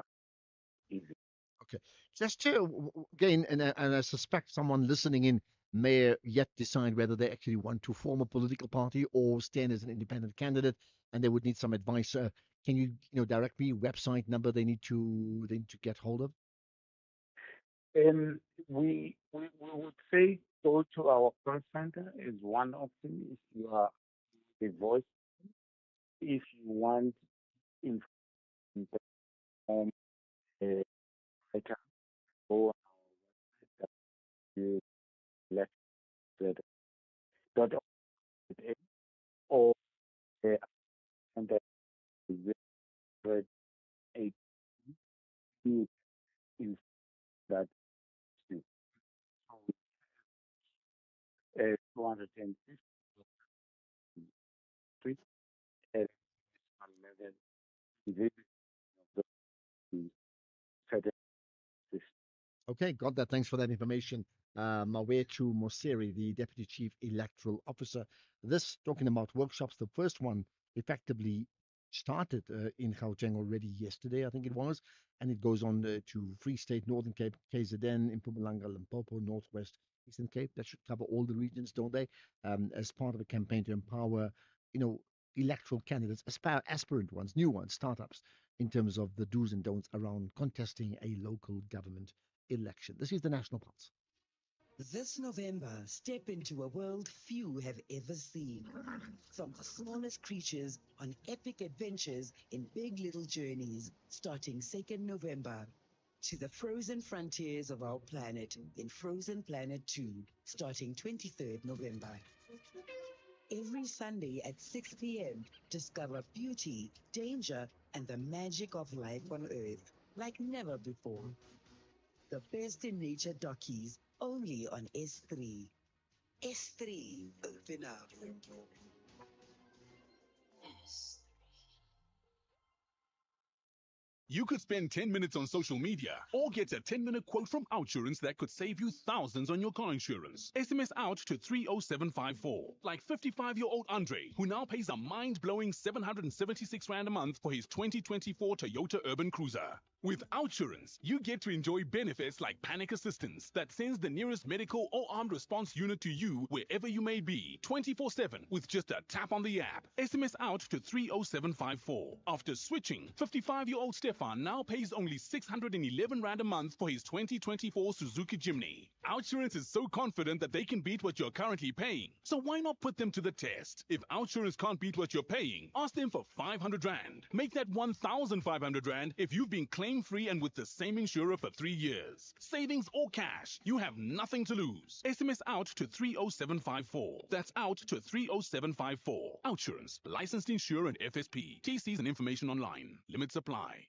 easy. Okay. Just to, again, and I suspect someone listening in may yet decide whether they actually want to form a political party or stand as an independent candidate, and they would need some advice. Can you, direct me website number they need to get hold of? And we would say go to our call center is one option if you are a voice. If you want information from a writer, go on you left dot or and that is where a key is that is 250 and visit of the federal system. Okay, got that. Thanks for that information. Mawetu Moseri, the Deputy Chief Electoral Officer. This, talking about workshops, the first one effectively started in Gauteng already yesterday, I think it was, and it goes on to Free State, Northern Cape, KZN, Mpumalanga, Limpopo, Northwest, Eastern Cape. That should cover all the regions, don't they? As part of a campaign to empower, electoral candidates, aspirant ones, new ones, startups, in terms of the do's and don'ts around contesting a local government election. This is the National Pulse. This November, step into a world few have ever seen. From the smallest creatures on epic adventures in big little journeys, starting 2nd November, to the frozen frontiers of our planet in Frozen Planet 2, starting 23rd November. Every Sunday at 6 p.m., discover beauty, danger, and the magic of life on Earth like never before. The best in nature dockies, only on S3. S3, open up. You could spend 10 minutes on social media or get a 10-minute quote from Outsurance that could save you thousands on your car insurance. SMS out to 30754. Like 55-year-old Andre, who now pays a mind-blowing 776 Rand a month for his 2024 Toyota Urban Cruiser. With Outsurance, you get to enjoy benefits like panic assistance that sends the nearest medical or armed response unit to you wherever you may be, 24/7 with just a tap on the app. SMS out to 30754. After switching, 55-year-old Stefan now pays only 611 Rand a month for his 2024 Suzuki Jimny. Outsurance is so confident that they can beat what you're currently paying. So why not put them to the test? If Outsurance can't beat what you're paying, ask them for 500 Rand. Make that 1,500 Rand if you've been claim-free and with the same insurer for 3 years. Savings or cash, you have nothing to lose. SMS out to 30754. That's out to 30754. Outsurance, licensed insurer and FSP. TCs and information online. Limits apply.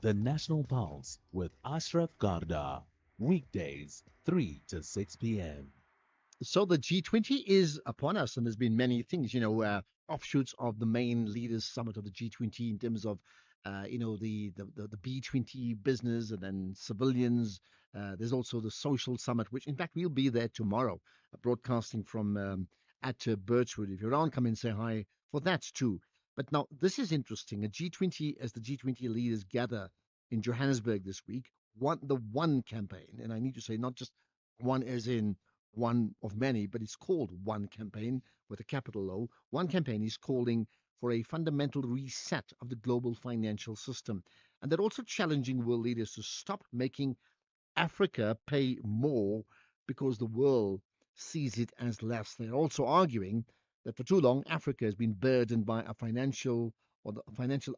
The National Pulse with Ashraf Garda. Weekdays, 3 to 6 p.m. So the G20 is upon us, and there's been many things, offshoots of the main leaders summit of the G20 in terms of, the B20 business and then civilians. There's also the social summit, which in fact we'll be there tomorrow, broadcasting from at Birchwood. If you're around, come and say hi for that too. But now this is interesting. A G20, as the G20 leaders gather in Johannesburg this week, the one campaign, and I need to say not just one as in one of many, but it's called One Campaign with a capital O. One Campaign is calling for a fundamental reset of the global financial system. And they're also challenging world leaders to stop making Africa pay more because the world sees it as less. They're also arguing that for too long, Africa has been burdened by a financial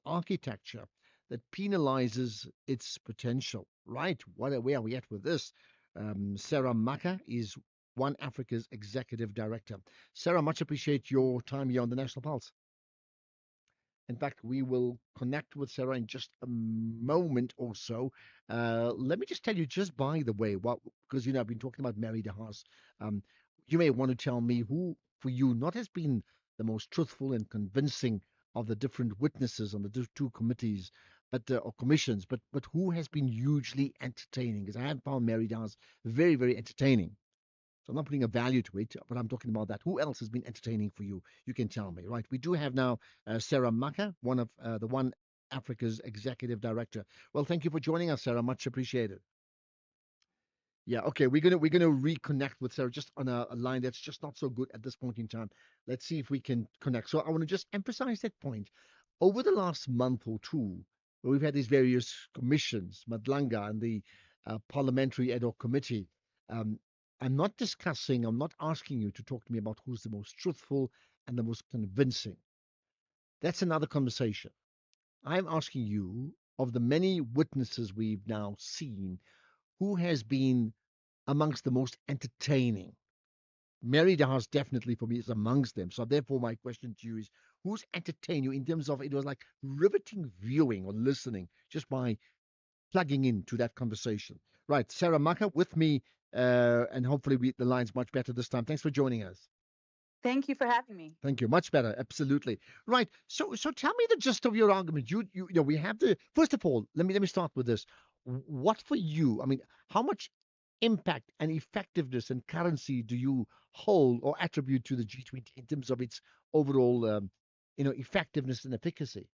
architecture that penalizes its potential. Right? Where are we at with this? Sarah Maka is One Africa's executive director. Sarah, much appreciate your time here on the National Pulse. In fact, we will connect with Sarah in just a moment or so. Let me just tell you, just by the way, because I've been talking about Mary DeHaas. You may want to tell me who, for you, not has been the most truthful and convincing of the different witnesses on the two committees, or commissions, but who has been hugely entertaining? Because I have found Mary DeHaas very, very entertaining. So I'm not putting a value to it, but I'm talking about that. Who else has been entertaining for you? You can tell me, right? We do have now Sarah Maka, one of the One Africa's executive director. Well, thank you for joining us, Sarah. Much appreciated. Yeah, okay. We're gonna reconnect with Sarah just on a line that's just not so good at this point in time. Let's see if we can connect. So I want to just emphasize that point. Over the last month or two, where we've had these various commissions, Madlanga and the Parliamentary Ad Hoc Committee. I'm not asking you to talk to me about who's the most truthful and the most convincing. That's another conversation. I'm asking you, of the many witnesses we've now seen, who has been amongst the most entertaining? Mary DeHaas definitely for me is amongst them. So therefore my question to you is, who's entertained you in terms of it was like riveting viewing or listening just by plugging into that conversation? Right, Sarah Maka with me, and hopefully the line's much better this time. Thanks for joining us. Thank you for having me. Thank you. Much better. Absolutely. Right. So tell me the gist of your argument. We have the first of all. Let me start with this. What for you? I mean, how much impact and effectiveness and currency do you hold or attribute to the G20 in terms of its overall, effectiveness and efficacy?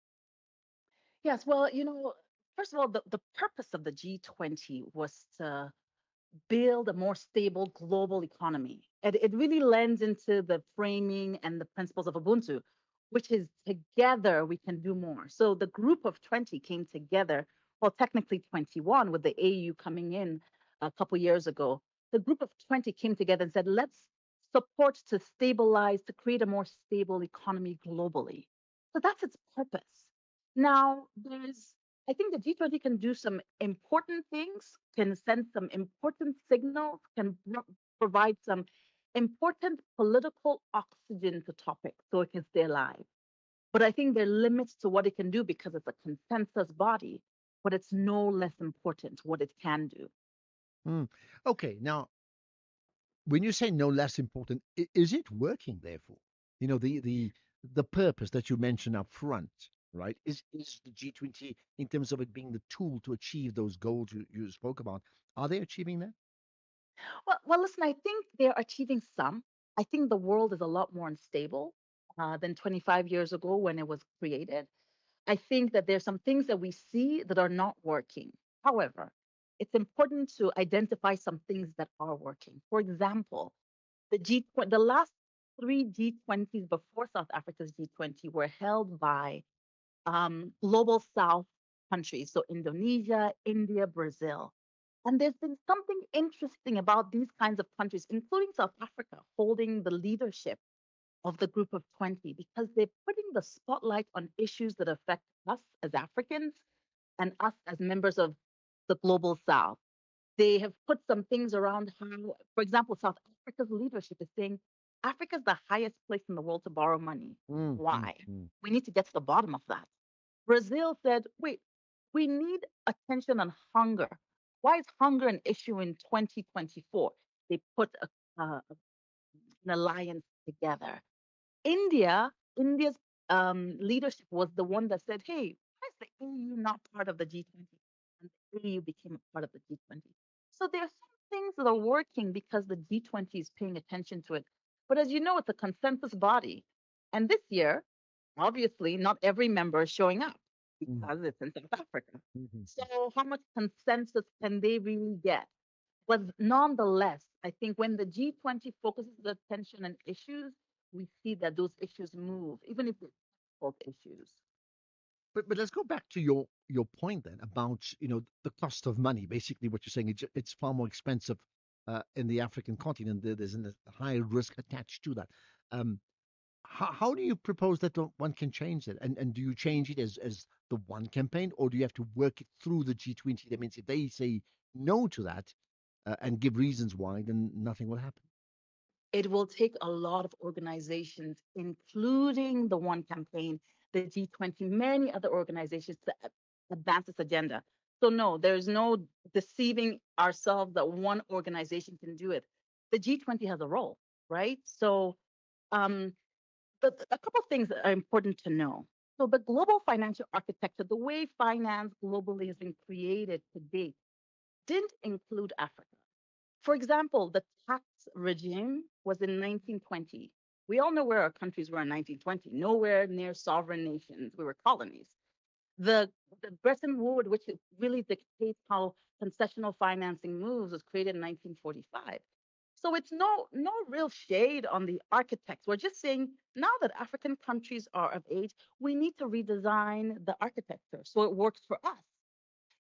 Yes, well, first of all, the purpose of the G20 was to build a more stable global economy. It really lends into the framing and the principles of Ubuntu, which is together we can do more. So the group of 20 came together, well, technically 21 with the AU coming in a couple years ago. The group of 20 came together and said, let's support to stabilize, to create a more stable economy globally. So that's its purpose. Now, I think the G20 can do some important things, can send some important signals, can provide some important political oxygen to topics so it can stay alive. But I think there are limits to what it can do because it's a consensus body, but it's no less important what it can do. Okay, now, when you say no less important, is it working, therefore? The purpose that you mentioned up front, right? Is the G20 in terms of it being the tool to achieve those goals you spoke about? Are they achieving that? Well, listen, I think they're achieving some. I think the world is a lot more unstable than 25 years ago when it was created. I think that there's some things that we see that are not working. However, it's important to identify some things that are working. For example, the last three G20s before South Africa's G20 were held by global South countries, so Indonesia, India, Brazil. And there's been something interesting about these kinds of countries, including South Africa, holding the leadership of the group of 20 because they're putting the spotlight on issues that affect us as Africans and us as members of the global South. They have put some things around how, for example, South Africa's leadership is saying Africa is the highest place in the world to borrow money. Why? We need to get to the bottom of that. Brazil said, wait, we need attention on hunger. Why is hunger an issue in 2024? They put an alliance together. India's leadership was the one that said, hey, why is the EU not part of the G20? And the EU became a part of the G20. So there are some things that are working because the G20 is paying attention to it. But as you know, it's a consensus body. And this year, obviously, not every member is showing up because it's in South Africa. So how much consensus can they really get? But nonetheless, I think when the G20 focuses the attention on issues, we see that those issues move, even if they're difficult issues. But let's go back to your point then about the cost of money. Basically, what you're saying it's far more expensive in the African continent. There's a high risk attached to that. How do you propose that one can change that? And do you change it as the one campaign, or do you have to work it through the G20? That means if they say no to that and give reasons why, then nothing will happen. It will take a lot of organizations, including the One Campaign, the G20, many other organizations to advance this agenda. So, no, there's no deceiving ourselves that one organization can do it. The G20 has a role, right? So, a couple of things that are important to know. So, the global financial architecture, the way finance globally has been created to date, didn't include Africa. For example, the tax regime was in 1920. We all know where our countries were in 1920, nowhere near sovereign nations. We were colonies. The Bretton Woods, which really dictates how concessional financing moves, was created in 1945. So it's no real shade on the architects. We're just saying now that African countries are of age, we need to redesign the architecture so it works for us.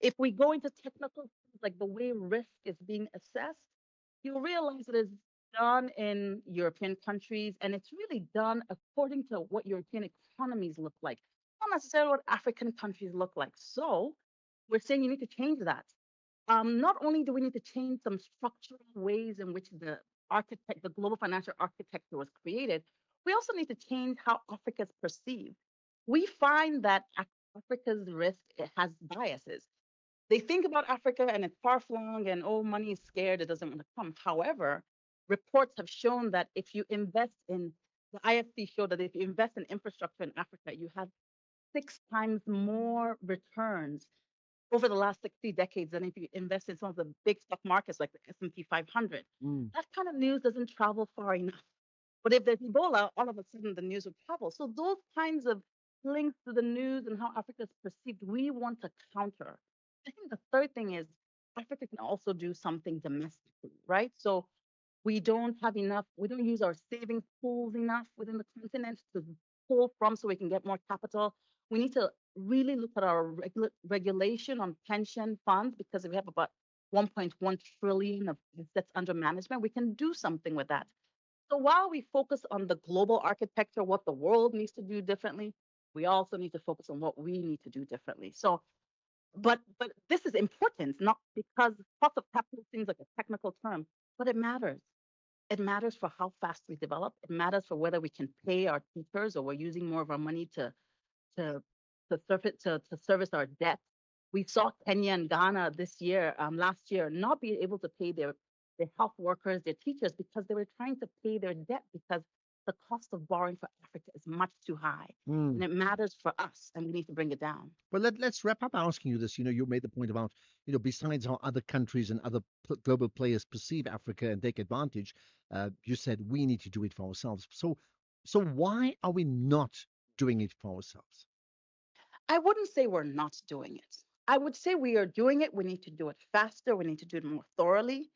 If we go into technical things like the way risk is being assessed, you'll realize it is done in European countries and it's really done according to what European economies look like, not necessarily what African countries look like. So we're saying you need to change that. Not only do we need to change some structural ways in which the global financial architecture was created, we also need to change how Africa is perceived. We find that Africa's risk it has biases. They think about Africa and it's far flung and oh, money is scared, it doesn't want to come. However, reports have shown that if you invest in the IFC showed that if you invest in infrastructure in Africa, you have 6 times more returns over the last 60 decades than if you invest in some of the big stock markets like the S&P 500. That kind of news doesn't travel far enough. But if there's Ebola, all of a sudden the news would travel. So those kinds of links to the news and how Africa is perceived, we want to counter. I think the third thing is Africa can also do something domestically, right? So we don't use our savings pools enough within the continent to pull from so we can get more capital. We need to really look at our regulation on pension funds because we have about 1.1 trillion of assets under management. We can do something with that. So while we focus on the global architecture, what the world needs to do differently, we also need to focus on what we need to do differently. So, but this is important, not because cost of capital seems like a technical term, but it matters. It matters for how fast we develop. It matters for whether we can pay our teachers or we're using more of our money to to service our debt. We saw Kenya and Ghana this year, last year, not be able to pay their health workers, their teachers, because they were trying to pay their debt because the cost of borrowing for Africa is much too high, Mm. and it matters for us, and we need to bring it down. Well, let's wrap up asking you this. You made the point about, besides how other countries and other global players perceive Africa and take advantage, you said we need to do it for ourselves. So why are we not doing it for ourselves? I wouldn't say we're not doing it. I would say we are doing it. We need to do it faster. We need to do it more thoroughly.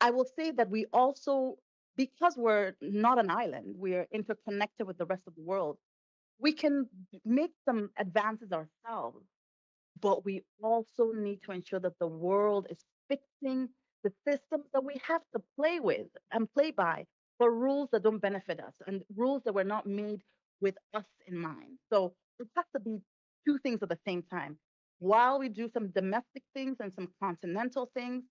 I will say that we also, because we're not an island, we are interconnected with the rest of the world, we can make some advances ourselves, but we also need to ensure that the world is fixing the systems that we have to play with and play by for rules that don't benefit us and rules that were not made with us in mind. So it has to be two things at the same time. While we do some domestic things and some continental things,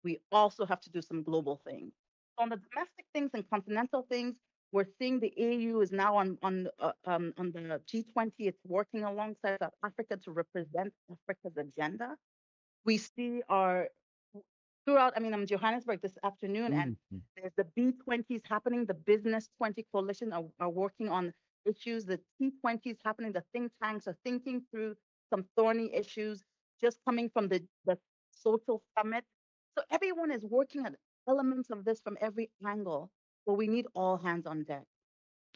we also have to do some global things. On the domestic things and continental things, we're seeing the AU is now on the G20. It's working alongside South Africa to represent Africa's agenda. We see our throughout. I mean, I'm in Johannesburg this afternoon, and Mhm. there's the B20s happening. The Business 20 Coalition are working on issues. The T20s happening. The think tanks are thinking through some thorny issues just coming from the social summit. So everyone is working at elements of this from every angle, but we need all hands on deck.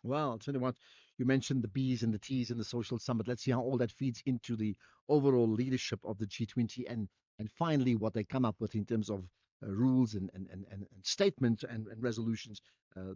Well, I'll tell you what, you mentioned the B's and the T's in the social summit. Let's see how all that feeds into the overall leadership of the G20 and finally what they come up with in terms of rules and statements and resolutions.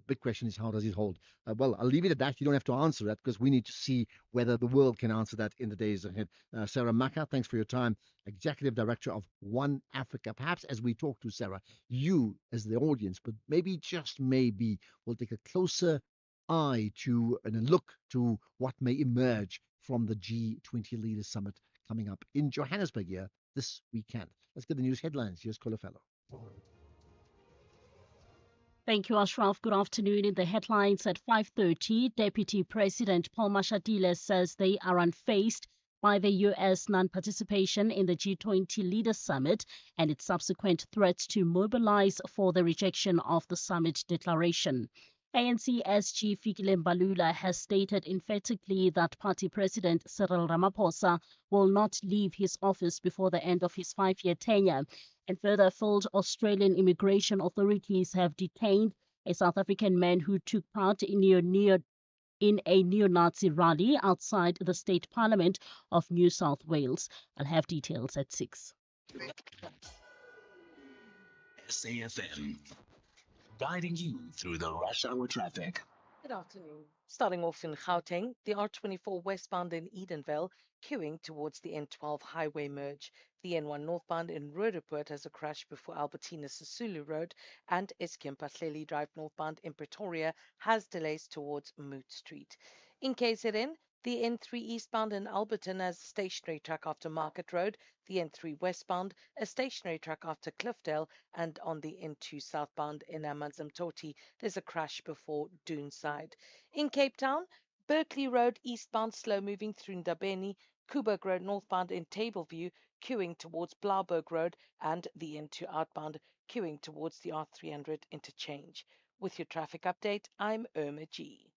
Big question is how does it hold? Well, I'll leave it at that. You don't have to answer that because we need to see whether the world can answer that in the days ahead. Sarah Maka, thanks for your time. Executive Director of One Africa. Perhaps as we talk to Sarah, you as the audience, but maybe just maybe will take a closer eye to and a look to what may emerge from the G20 Leaders Summit coming up in Johannesburg here this weekend. Let's get the news headlines. Here's Colafelo. Thank you, Ashraf. Good afternoon. In the headlines at 5:30, Deputy President Paul Mashatile says they are unfazed by the U.S. non-participation in the G20 Leaders Summit and its subsequent threats to mobilize for the rejection of the summit declaration. ANC SG Fikile Mbalula has stated emphatically that party president Cyril Ramaphosa will not leave his office before the end of his 5-year tenure. And further afield, Australian immigration authorities have detained a South African man who took part in a neo-Nazi rally outside the State Parliament of New South Wales. I'll have details at 6. SAFM, guiding you through the rush hour traffic. Good afternoon. Starting off in Gauteng, the R24 westbound in Edenvale queuing towards the N12 highway merge. The N1 northbound in Roodepoort has a crash before Albertina Sisulu Road, and Eskom Pahleli Drive northbound in Pretoria has delays towards Moot Street. In KZN, the N3 eastbound in Alberton has a stationary track after Market Road, the N3 westbound a stationary track after Cliffdale, and on the N2 southbound in Amanzimtoti there's a crash before Doonside. In Cape Town, Berkeley Road eastbound slow moving through Ndabeni, Kuburg Road northbound in Tableview, queuing towards Blauberg Road, and the N2 outbound queuing towards the R300 interchange. With your traffic update, I'm Irma G.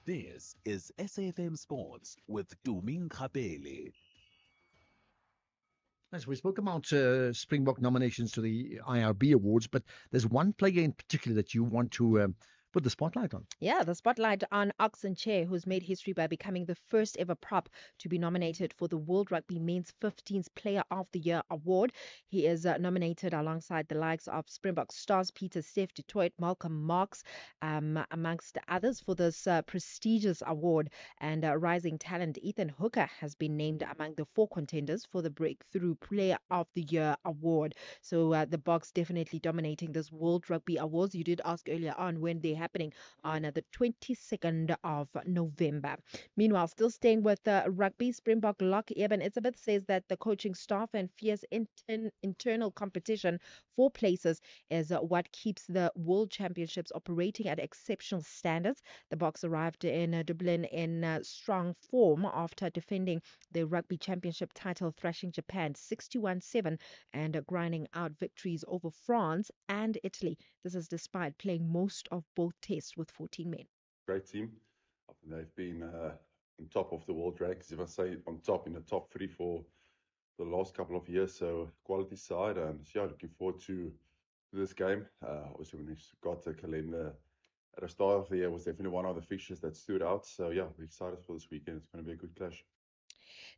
This is SAFM Sports with Tuming Kapele. As we spoke about Springbok nominations to the IRB Awards, but there's one player in particular that you want to put the spotlight on. Yeah, the spotlight on Oxen Chair, who's made history by becoming the first ever prop to be nominated for the World Rugby Men's 15th Player of the Year award. He is nominated alongside the likes of Springbok stars Peter Steph, Detroit, Malcolm Marks, amongst others, for this prestigious award. And rising talent Ethan Hooker has been named among the 4 contenders for the Breakthrough Player of the Year award. So the Boks definitely dominating this World Rugby Awards. You did ask earlier on when they happening on the 22nd of November. Meanwhile, still staying with rugby, Springbok lock Eben Elizabeth says that the coaching staff and fierce internal competition for places is what keeps the World Championships operating at exceptional standards. The Boks arrived in Dublin in strong form after defending the Rugby Championship title, thrashing Japan 61-7 and grinding out victories over France and Italy. This is despite playing most of both test with 14 men. Great team. I think they've been on top of the world rankings, if I say on top, in the top 3 for the last couple of years. So quality side, and yeah, looking forward to this game. Obviously, when we got the calendar at the start of the year, was definitely one of the fixtures that stood out. So yeah, we're excited for this weekend. It's going to be a good clash.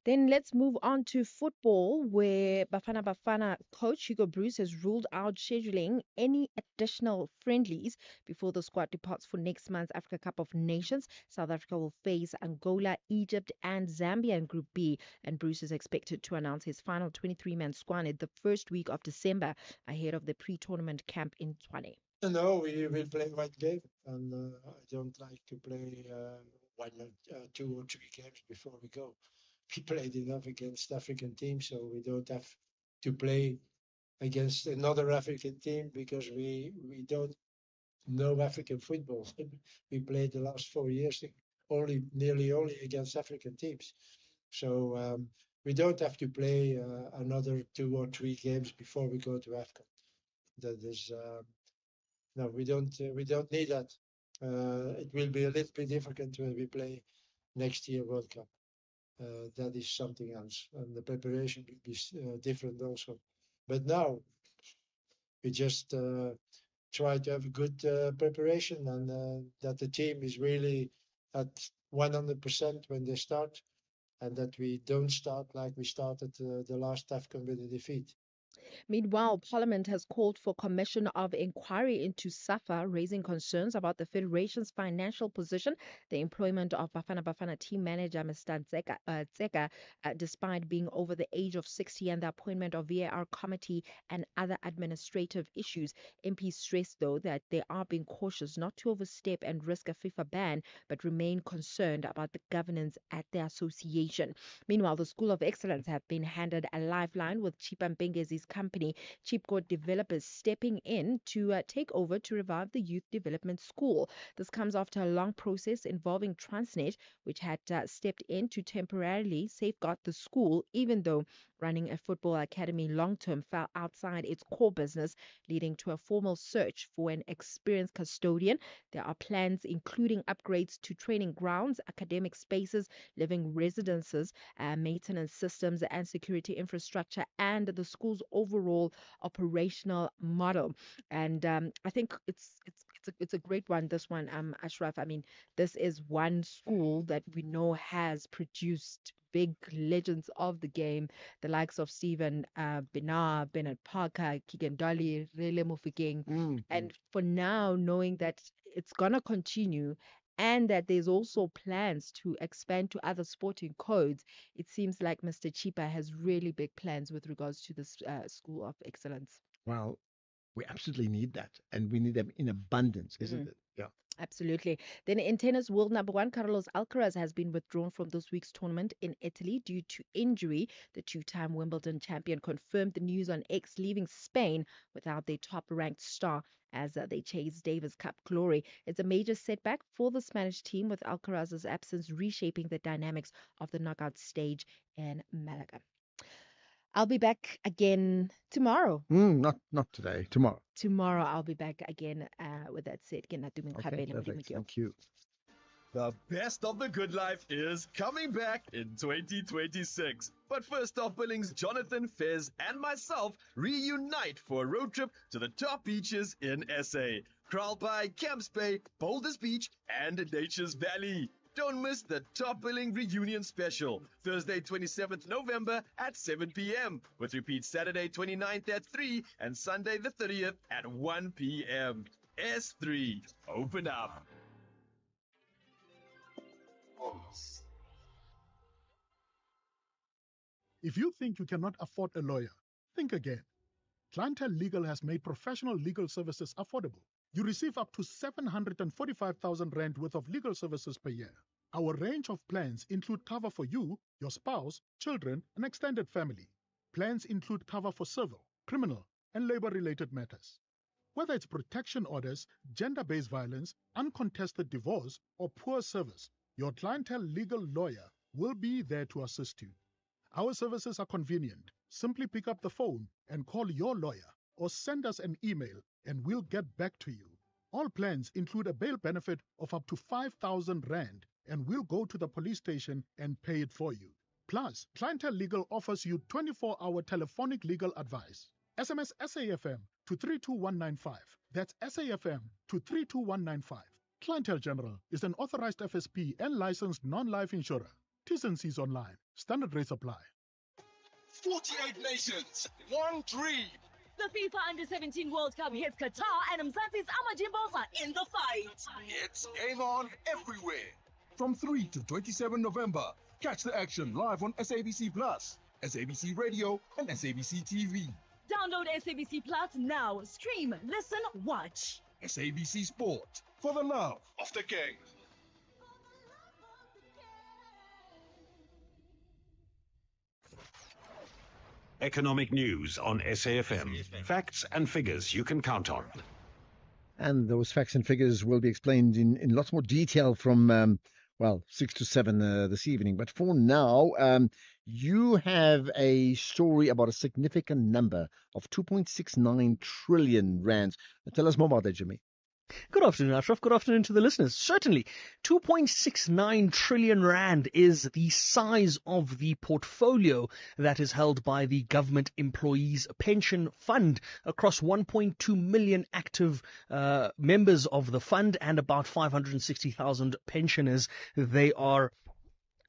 Then let's move on to football, where Bafana Bafana coach Hugo Bruce has ruled out scheduling any additional friendlies before the squad departs for next month's Africa Cup of Nations. South Africa will face Angola, Egypt, and Zambia in Group B, and Bruce is expected to announce his final 23-man squad in the first week of December ahead of the pre-tournament camp in Tshwane. No, we will play one game, and I don't like to play one, 2 or 3 games before we go. We played enough against African teams, so we don't have to play against another African team because we don't know African football. We played the last 4 years nearly only against African teams. So we don't have to play another 2 or 3 games before we go to AFCON. That is no, we don't need that. It will be a little bit difficult when we play next year World Cup. That is something else, and the preparation will be different also. But now we just try to have a good preparation, and that the team is really at 100% when they start, and that we don't start like we started the last AFCON with a defeat. Meanwhile, Parliament has called for commission of inquiry into SAFA, raising concerns about the Federation's financial position, the employment of Bafana Bafana team manager Mr. Tseka, despite being over the age of 60, and the appointment of VAR committee and other administrative issues. MPs stressed, though, that they are being cautious not to overstep and risk a FIFA ban, but remain concerned about the governance at the association. Meanwhile, the School of Excellence have been handed a lifeline, with Chipa Mpengezi's company, Chipcode Developers, stepping in to take over to revive the Youth Development School. This comes after a long process involving Transnet, which had stepped in to temporarily safeguard the school, even though running a football academy long-term fell outside its core business, leading to a formal search for an experienced custodian. There are plans including upgrades to training grounds, academic spaces, living residences, maintenance systems, and security infrastructure, and the school's overall operational model. And I think it's a great one. This one, Ashraf. I mean, this is one school that we know has produced big legends of the game, the likes of Stephen Binar, Bernard Parker, Keegan Dolly, Rele Mofokeng. And for now, knowing that it's gonna continue, and that there's also plans to expand to other sporting codes, it seems like Mr. Chipa has really big plans with regards to this School of Excellence. Well, we absolutely need that, and we need them in abundance, isn't it? Yeah. Absolutely. Then in tennis, world number 1 Carlos Alcaraz has been withdrawn from this week's tournament in Italy due to injury. The two-time Wimbledon champion confirmed the news on X, leaving Spain without their top-ranked star as they chase Davis Cup glory. It's a major setback for the Spanish team, with Alcaraz's absence reshaping the dynamics of the knockout stage in Malaga. I'll be back again tomorrow. Not today, tomorrow. Tomorrow I'll be back again with that said. Okay, perfect. Thank you. The best of the good life is coming back in 2026. But first off, Billings, Jonathan, Fez, and myself reunite for a road trip to the top beaches in SA. Kraalbaai, Camps Bay, Boulders Beach, and Nature's Valley. Don't miss the Top Billing Reunion Special, Thursday 27th November at 7 p.m, with repeat Saturday 29th at 3 and Sunday the 30th at 1 p.m. S3, open up. If you think you cannot afford a lawyer, think again. Clientele Legal has made professional legal services affordable. You receive up to 745,000 Rand worth of legal services per year. Our range of plans include cover for you, your spouse, children, and extended family. Plans include cover for civil, criminal, and labor-related matters. Whether it's protection orders, gender-based violence, uncontested divorce, or poor service, your Clientele Legal lawyer will be there to assist you. Our services are convenient. Simply pick up the phone and call your lawyer, or send us an email and we'll get back to you. All plans include a bail benefit of up to 5,000 Rand and will go to the police station and pay it for you. Plus, Clientele Legal offers you 24-hour telephonic legal advice. SMS SAFM to 32195. That's SAFM to 32195. Clientele General is an authorized FSP and licensed non-life insurer. T's and C's online. Standard rates apply. 48 nations, one dream. The FIFA Under-17 World Cup hits Qatar and Mzansi's Amajimbos are in the fight. It's game on everywhere. From 3 to 27 November, catch the action live on SABC Plus, SABC Radio, and SABC TV. Download SABC Plus now. Stream, listen, watch. SABC Sport, for the love of the game. Economic news on SAFM. Facts and figures you can count on. And those facts and figures will be explained in lots more detail from, 6 to 7 this evening. But for now, you have a story about a significant number of 2.69 trillion rands. Tell us more about that, Jimmy. Good afternoon, Ashraf. Good afternoon to the listeners. Certainly, 2.69 trillion rand is the size of the portfolio that is held by the Government Employees Pension Fund across 1.2 million active members of the fund and about 560,000 pensioners. They are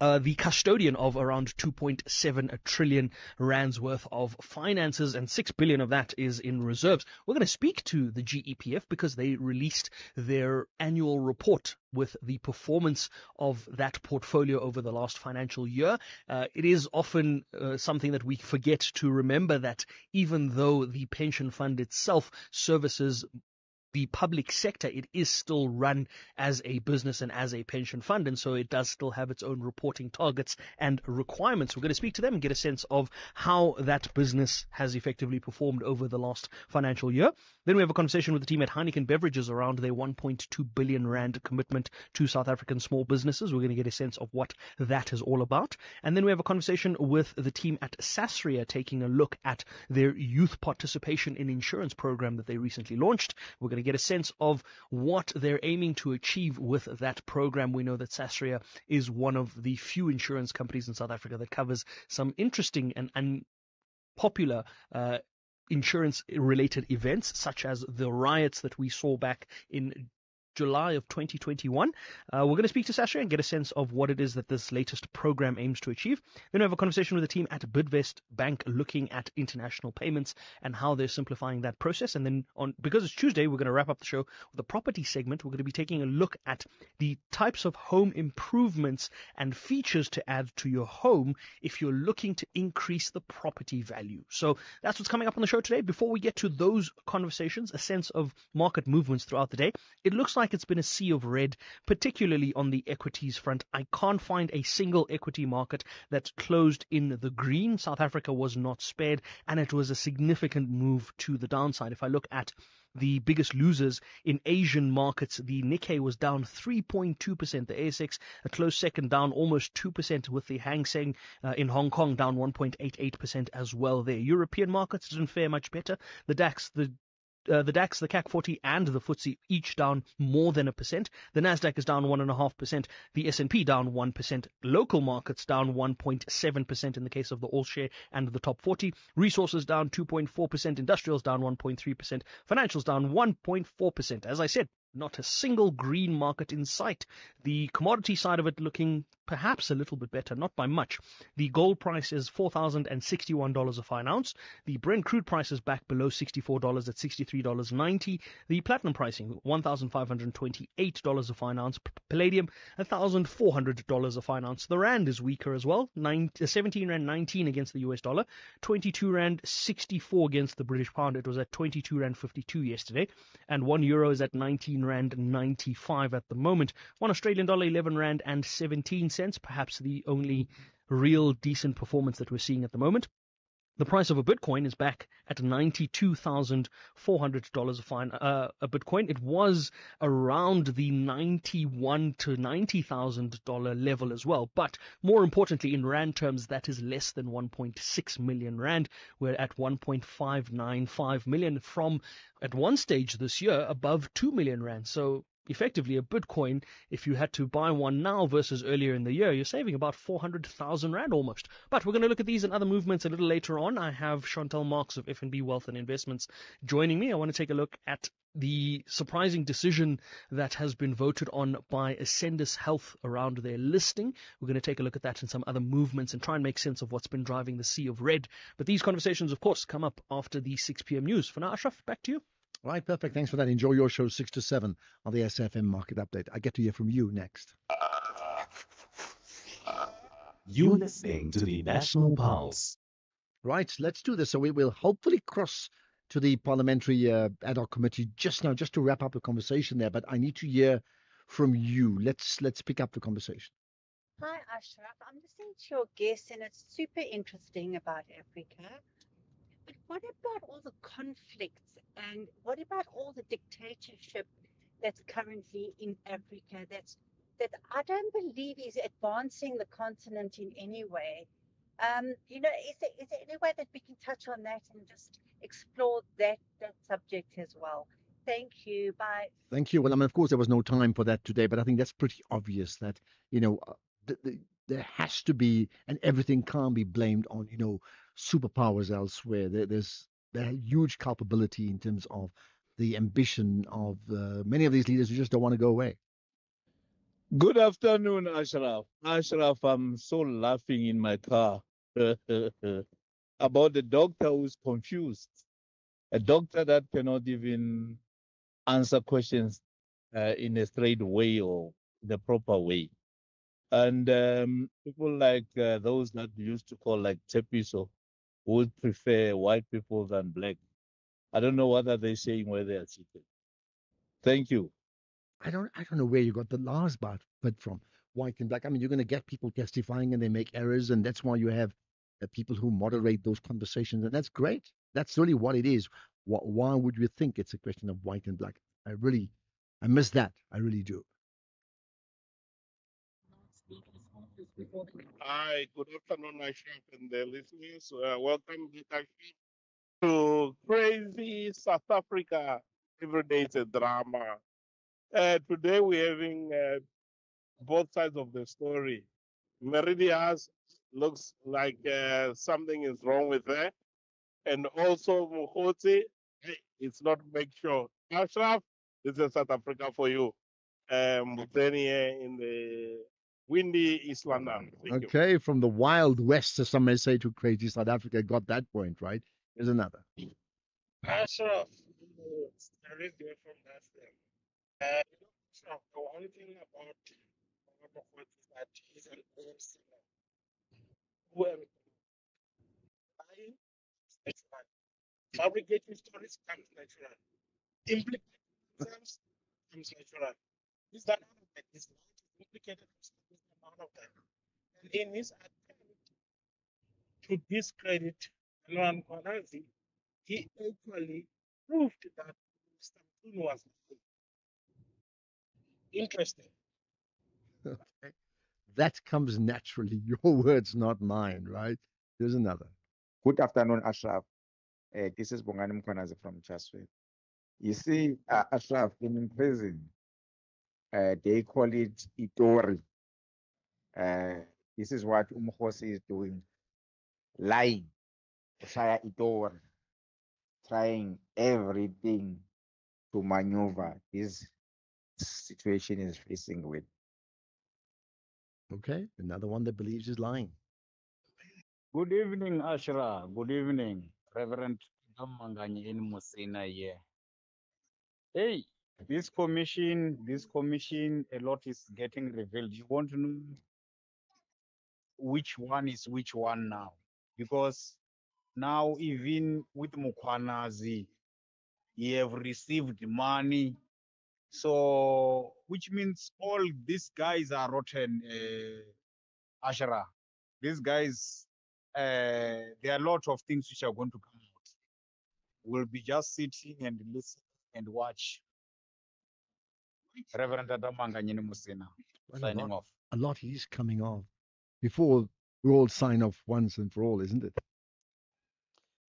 the custodian of around 2.7 trillion rands worth of finances, and 6 billion of that is in reserves. We're going to speak to the GEPF because they released their annual report with the performance of that portfolio over the last financial year. It is often something that we forget to remember, that even though the pension fund itself services the public sector, it is still run as a business and as a pension fund, and so it does still have its own reporting targets and requirements. We're going to speak to them and get a sense of how that business has effectively performed over the last financial year. Then we have a conversation with the team at Heineken Beverages around their 1.2 billion rand commitment to South African small businesses. We're going to get a sense of what that is all about. And then we have a conversation with the team at Sasria, taking a look at their youth participation in insurance program that they recently launched. We're going to get a sense of what they're aiming to achieve with that program. We know that Sasria is one of the few insurance companies in South Africa that covers some interesting and unpopular insurance-related events, such as the riots that we saw back in July of 2021. We're going to speak to Sasha and get a sense of what it is that this latest program aims to achieve. Then we have a conversation with the team at Bidvest Bank looking at international payments and how they're simplifying that process. And then because it's Tuesday, we're going to wrap up the show with a property segment. We're going to be taking a look at the types of home improvements and features to add to your home if you're looking to increase the property value. So that's what's coming up on the show today. Before we get to those conversations, a sense of market movements throughout the day. It looks like it's been a sea of red, particularly on the equities front. I can't find a single equity market that closed in the green. South Africa was not spared, and it was a significant move to the downside. If I look at the biggest losers in Asian markets, the Nikkei was down 3.2%. The ASX, a close second, down almost 2%, with the Hang Seng in Hong Kong down 1.88% as well there. European markets didn't fare much better. The DAX, the CAC 40 and the FTSE each down more than 1%. The Nasdaq is down 1.5%. The S&P down 1%. Local markets down 1.7% in the case of the All Share and the top 40. Resources down 2.4%. Industrials down 1.3%. Financials down 1.4%. As I said, not a single green market in sight. The commodity side of it looking perhaps a little bit better, not by much. The gold price is $4,061 a fine ounce. The Brent crude price is back below $64 at $63.90. The platinum pricing, $1,528 a fine ounce. Palladium, $1,400 a fine ounce. The rand is weaker as well, 17 rand 19 against the US dollar, 22 rand 64 against the British pound. It was at 22 rand 52 yesterday, and 1 euro is at 19 rand 95 at the moment. 1 Australian dollar, 11 rand and 17 cents, perhaps the only real decent performance that we're seeing at the moment. The price of a Bitcoin is back at $92,400 a Bitcoin. It was around the $91,000 to $90,000 level as well. But more importantly, in Rand terms, that is less than 1.6 million Rand. We're at 1.595 million from, at one stage this year, above 2 million Rand. So effectively a Bitcoin, if you had to buy one now versus earlier in the year, you're saving about 400,000 Rand almost. But we're going to look at these and other movements a little later on. I have Chantal Marks of FNB Wealth and Investments joining me. I want to take a look at the surprising decision that has been voted on by Ascendus Health around their listing. We're going to take a look at that and some other movements and try and make sense of what's been driving the sea of red. But these conversations, of course, come up after the 6 p.m. news. For now, Ashraf, back to you. Right, perfect. Thanks for that. Enjoy your show 6 to 7 on the SFM Market Update. I get to hear from you next. You're listening to the National Pulse. Right, let's do this. So we will hopefully cross to the parliamentary ad hoc committee just now, just to wrap up the conversation there. But I need to hear from you. Let's pick up the conversation. Hi, Ashraf. I'm listening to your guest, and it's super interesting about Africa. But what about all the conflicts and what about all the dictatorship that's currently in Africa that I don't believe is advancing the continent in any way? Is there any way that we can touch on that and just explore that subject as well? Thank you. Bye. Thank you. Well, I mean, of course, there was no time for that today, but I think that's pretty obvious that, there has to be, and everything can't be blamed on, superpowers elsewhere. There's huge culpability in terms of the ambition of many of these leaders who just don't want to go away. Good afternoon, Ashraf. Ashraf, I'm so laughing in my car about the doctor who's confused. A doctor that cannot even answer questions in a straight way or the proper way. And people like those that we used to call like Tepiso would prefer white people than black. I don't know what are they saying where they are seated. Thank you. I don't know where you got the last bit from, white and black. I mean, you're going to get people testifying and they make errors, and that's why you have people who moderate those conversations, and that's great. That's really what it is. Why would you think it's a question of white and black? I miss that. I really do. Hi, good afternoon, Ashraf and the listeners. Welcome to crazy South Africa. Every day it's a drama. Today we're having both sides of the story. Meridias looks like something is wrong with her. And also Mukhosi, hey, it's not make sure. Ashraf, this is South Africa for you. Muteni here in the windy East London. Thank you. Okay, from the Wild West, as some may say, to crazy South Africa, got that point right. Here's another. Ashraf, very good from that thing. Ashraf, the only thing about Mukhosi is that he's an old singer. Who am lying? It's not. Fabricating stories comes natural. Implicating themselves comes natural. He's done all of that. He's not implicated himself. He's done all of that. And in his attempt to discredit Noam Kwanazi, he actually proved that Mr. Mthunu was lying. Interesting. Okay. That comes naturally. Your words, not mine, right? Here's another. Good afternoon, Ashraf. This is Bongani Mkwanazi from Chaswell. You see, Ashraf, in prison, they call it Itori. This is what Umkhosi is doing. Lying, Shaya Itori, trying everything to maneuver this situation is facing with. Okay, another one that believes is lying. Good evening, Ashra. Good evening, Reverend Mangani in Musina here. Hey, this commission, a lot is getting revealed. You want to know which one is which one now? Because now even with Mukwanazi, he have received money. So, which means all these guys are rotten, Ashra. These guys, there are a lot of things which are going to come out. We'll be just sitting and listening and watch. Reverend Adamanga Musina Well, signing off. a lot is coming off before we all sign off once and for all, isn't it?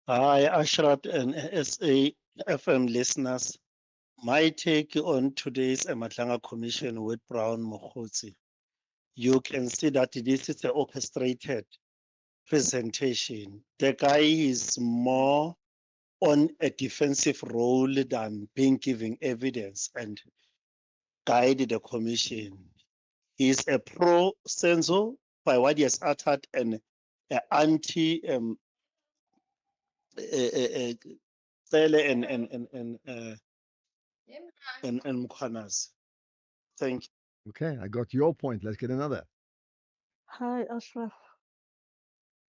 Hi, Ashrat and SAFM listeners. My take on today's Madlanga Commission with Brown Mokgotsi. You can see that this is an orchestrated presentation. The guy is more on a defensive role than being given evidence and guide the commission. He is a pro senso by what he has uttered and an anti Cele and Mkhwanazi. Thank you. Okay, I got your point. Let's get another. Hi, Ashraf.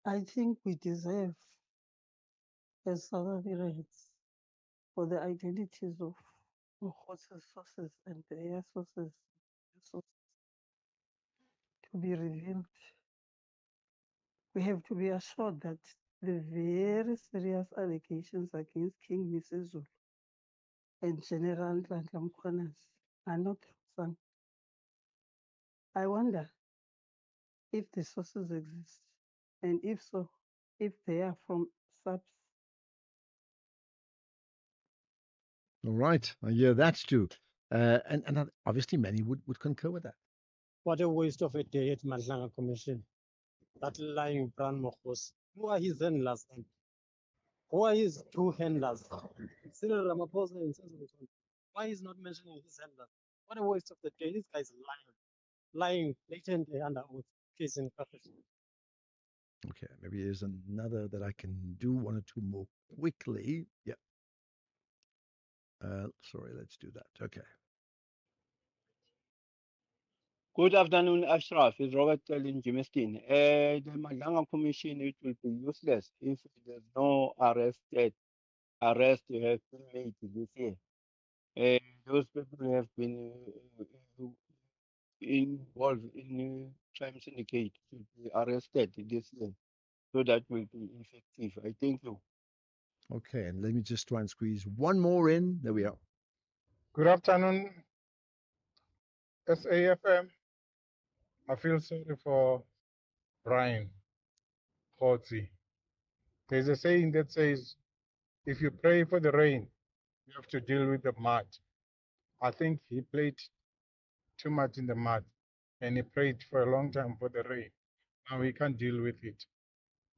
I think we deserve, as South Africans, for the identities of Mokgosi's sources and their sources to be revealed. We have to be assured that the very serious allegations against King Misizulu and General Nhlanhla Mkhwanazi are not some. I wonder if the sources exist, and if so, if they are from subs. All right, I hear that too. And obviously many would concur with that. What a waste of a day at Madlanga Commission. That lying Brown Mokgotsi. Who are his handlers then? Who are his two handlers? Cyril Ramaphosa and Senzo. Why is not mentioning his handlers? What a waste of the day. This guy's lying blatantly under oath. Case in perfection. Okay, maybe there's another that I can do one or two more quickly. Yeah. Sorry, let's do that. Okay. Good afternoon, Ashraf. It's Robert telling Jimistin. The Madlanga Commission, it will be useless if there's no arrest to have been made this year. Those people have been involved in crime syndicate should be arrested this year, so that will be effective. I thank you. Okay, and let me just try and squeeze one more in. There we are. Good afternoon, SAFM. I feel sorry for Brian Khotsi. There's a saying that says, if you pray for the rain, you have to deal with the mud. I think he played too much in the mud and he prayed for a long time for the rain. Now he can't deal with it.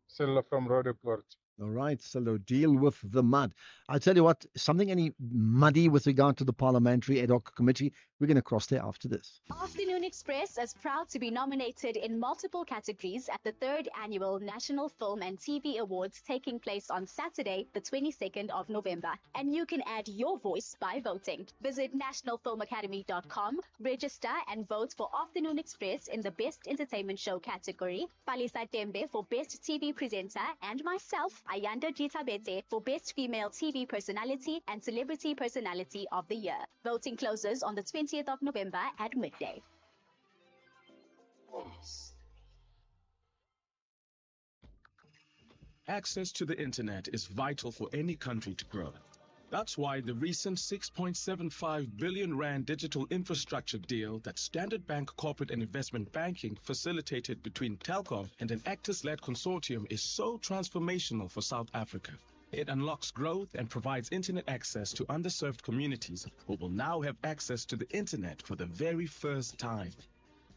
Silla from Rodeport. All right, so deal with the mud. I'll tell you what, something any muddy with regard to the parliamentary ad hoc committee, we're going to cross there after this. Afternoon Express is proud to be nominated in multiple categories at the 3rd Annual National Film and TV Awards taking place on Saturday, the 22nd of November. And you can add your voice by voting. Visit nationalfilmacademy.com, register and vote for Afternoon Express in the Best Entertainment Show category, Palisa Tembe for Best TV Presenter, and myself, Ayanda Jitabete, for Best Female TV Personality and Celebrity Personality of the Year. Voting closes on the 20th of November at midday. Access to the internet is vital for any country to grow. That's why the recent 6.75 billion rand digital infrastructure deal that Standard Bank Corporate and Investment Banking facilitated between Telkom and an Actors-led consortium is so transformational for South Africa. It unlocks growth and provides internet access to underserved communities who will now have access to the internet for the very first time.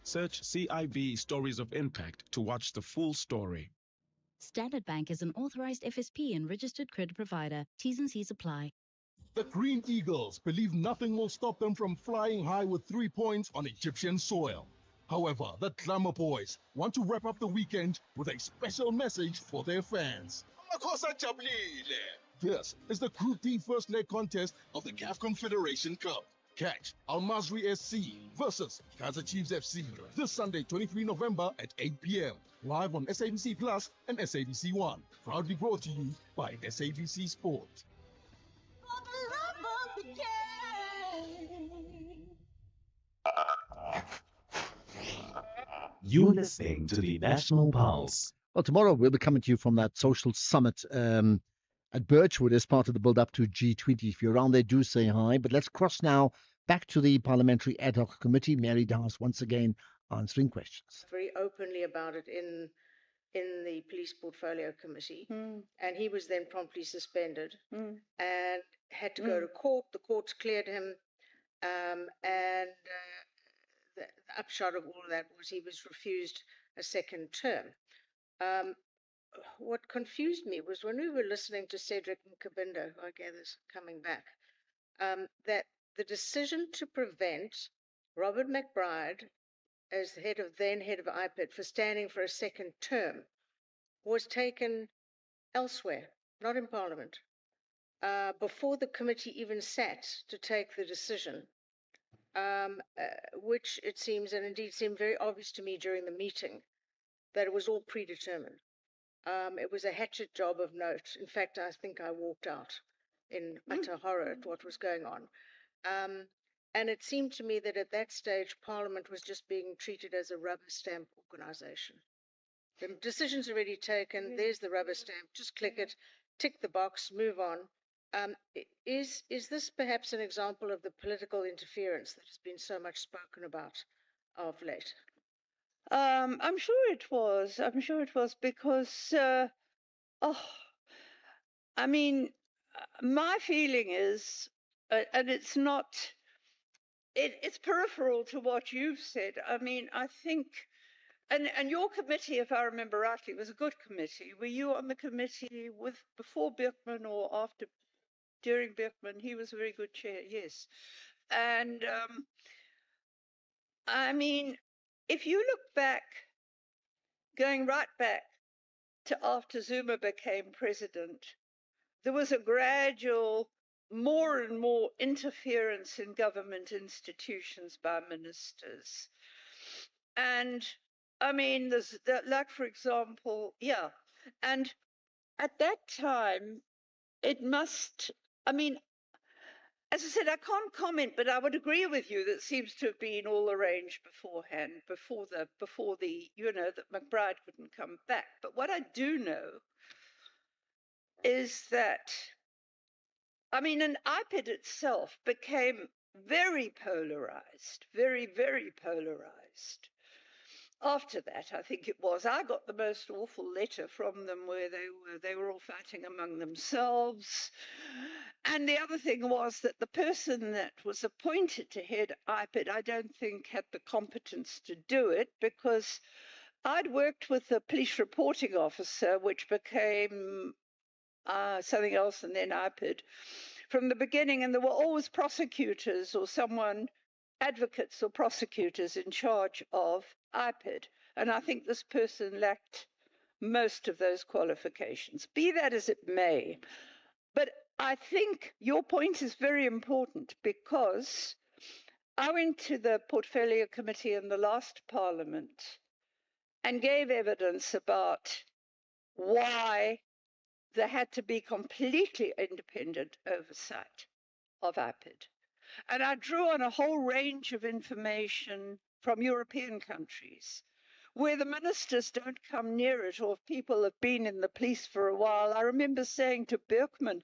Search CIB Stories of Impact to watch the full story. Standard Bank is an authorized FSP and registered credit provider. T's and C's apply. The Green Eagles believe nothing will stop them from flying high with 3 points on Egyptian soil. However, the Glamour Boys want to wrap up the weekend with a special message for their fans. This is the Group D first leg contest of the CAF Confederation Cup. Catch Al Masri SC versus Kaizer Chiefs FC this Sunday, 23 November at 8 p.m. Live on SABC Plus and SABC One. Proudly brought to you by SABC Sport. You're listening to the National Pulse Well, tomorrow we'll be coming to you from that social summit at Birchwood as part of the build up to G20. If you're around there, do say hi. But let's cross now back to the Parliamentary Ad Hoc Committee. Mary Dawes once again answering questions. Very openly about it in the Police Portfolio Committee, and he was then promptly suspended and had to go to court. The courts cleared him, and the upshot of all of that was he was refused a second term. What confused me was when we were listening to Cedric Nkabindo, who I gather is coming back, that the decision to prevent Robert McBride as then head of IPID for standing for a second term was taken elsewhere, not in Parliament, before the committee even sat to take the decision, which it seems, and indeed seemed very obvious to me during the meeting, that it was all predetermined. It was a hatchet job of note. In fact, I think I walked out in utter horror at what was going on. And it seemed to me that at that stage, Parliament was just being treated as a rubber stamp organisation. The decision's already taken. There's the rubber stamp. Just click it, tick the box, move on. Is this perhaps an example of the political interference that has been so much spoken about of late? I'm sure it was. I'm sure it was because, I mean, my feeling is, and it's not, it's peripheral to what you've said. I mean, I think, and your committee, if I remember rightly, was a good committee. Were you on the committee before Birkman or after, during Birkman? He was a very good chair, yes. And I mean, if you look back, going right back to after Zuma became president, there was a gradual, more and more interference in government institutions by ministers. And I mean, there's like, for example, and at that time, it must, I mean, as I said, I can't comment, but I would agree with you that it seems to have been all arranged beforehand, before the, that McBride wouldn't come back. But what I do know is that, I mean, an IPID itself became very polarized, very, very polarized. After that, I think it was, I got the most awful letter from them where they were all fighting among themselves. And the other thing was that the person that was appointed to head IPID, I don't think had the competence to do it, because I'd worked with the police reporting officer, which became something else and then IPID, from the beginning, and there were always prosecutors or advocates or prosecutors in charge of IPID. And I think this person lacked most of those qualifications. Be that as it may. But I think your point is very important, because I went to the Portfolio Committee in the last Parliament and gave evidence about why there had to be completely independent oversight of IPID. And I drew on a whole range of information from European countries where the ministers don't come near it, or if people have been in the police for a while. I remember saying to Birkman,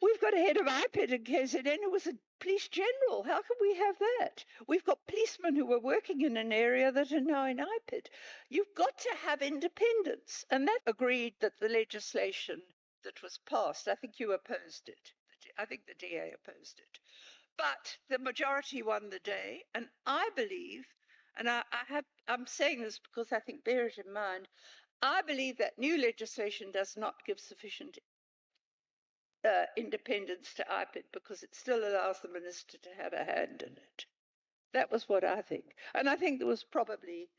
we've got a head of IPID in KZN who was a police general. How can we have that? We've got policemen who were working in an area that are now in IPID. You've got to have independence. And that agreed that the legislation that was passed, I think you opposed it. I think the DA opposed it. But the majority won the day. And I believe, and I'm saying this because I think, bear it in mind, I believe that new legislation does not give sufficient independence to IPID, because it still allows the minister to have a hand in it. That was what I think. And I think there was probably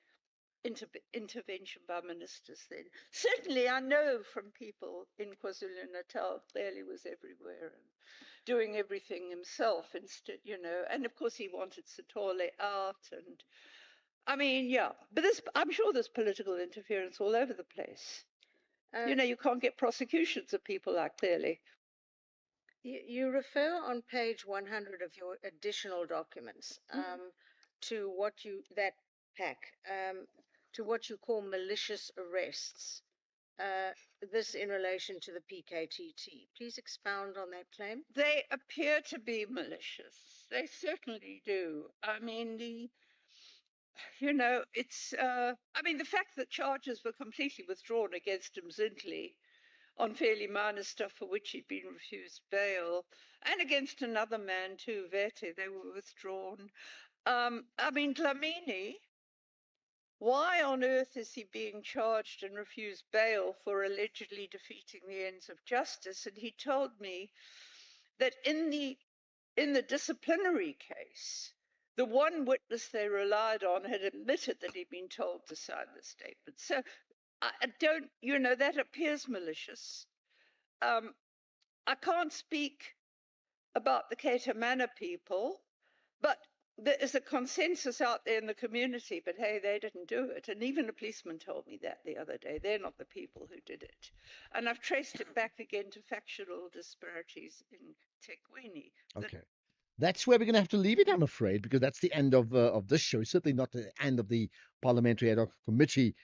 intervention by ministers then. Certainly, I know from people in KwaZulu-Natal, clearly was everywhere and doing everything himself instead, and of course he wanted Sithole out. And I mean, but I'm sure there's political interference all over the place. You can't get prosecutions of people like Clearly. You refer on page 100 of your additional documents to that pack. to what you call malicious arrests. This in relation to the PKTT. Please expound on that claim. They appear to be malicious. They certainly do. I mean, the fact that charges were completely withdrawn against him Zindley on fairly minor stuff for which he'd been refused bail, and against another man too, Vete, they were withdrawn. Dlamini, why on earth is he being charged and refused bail for allegedly defeating the ends of justice? And he told me that in the disciplinary case, the one witness they relied on had admitted that he'd been told to sign the statement. So that appears malicious. I can't speak about the Cato Manor people, but there is a consensus out there in the community, but hey, they didn't do it. And even a policeman told me that the other day. They're not the people who did it. And I've traced it back again to factual disparities in Tekwini. Okay. That's where we're going to have to leave it, I'm afraid, because that's the end of this show. Certainly not the end of the Parliamentary Ad Hoc Committee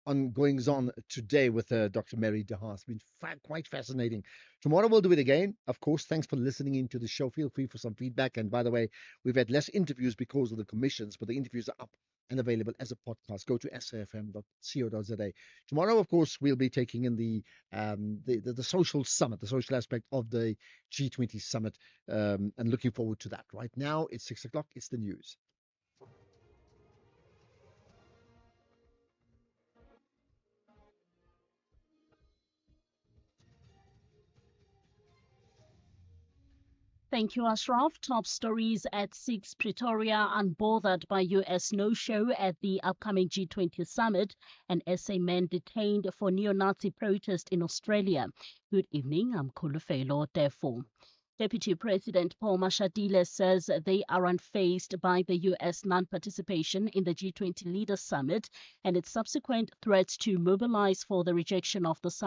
ongoings on today with Dr. Mary de Haas. It's been quite fascinating. Tomorrow we'll do it again. Of course, thanks for listening into the show. Feel free for some feedback. And by the way, we've had less interviews because of the commissions, but the interviews are up and available as a podcast. Go to safm.co.za. Tomorrow, of course, we'll be taking in the social summit, the social aspect of the G20 summit, and looking forward to that. Right now, it's 6 o'clock. It's the news. Thank you, Ashraf. Top stories at 6. Pretoria unbothered by US no-show at the upcoming G20 summit. An SA man detained for neo-Nazi protest in Australia. Good evening, I'm Khulufelo Tefo. Deputy President Paul Mashatile says they are unfazed by the US non-participation in the G20 Leaders Summit and its subsequent threats to mobilize for the rejection of the summit.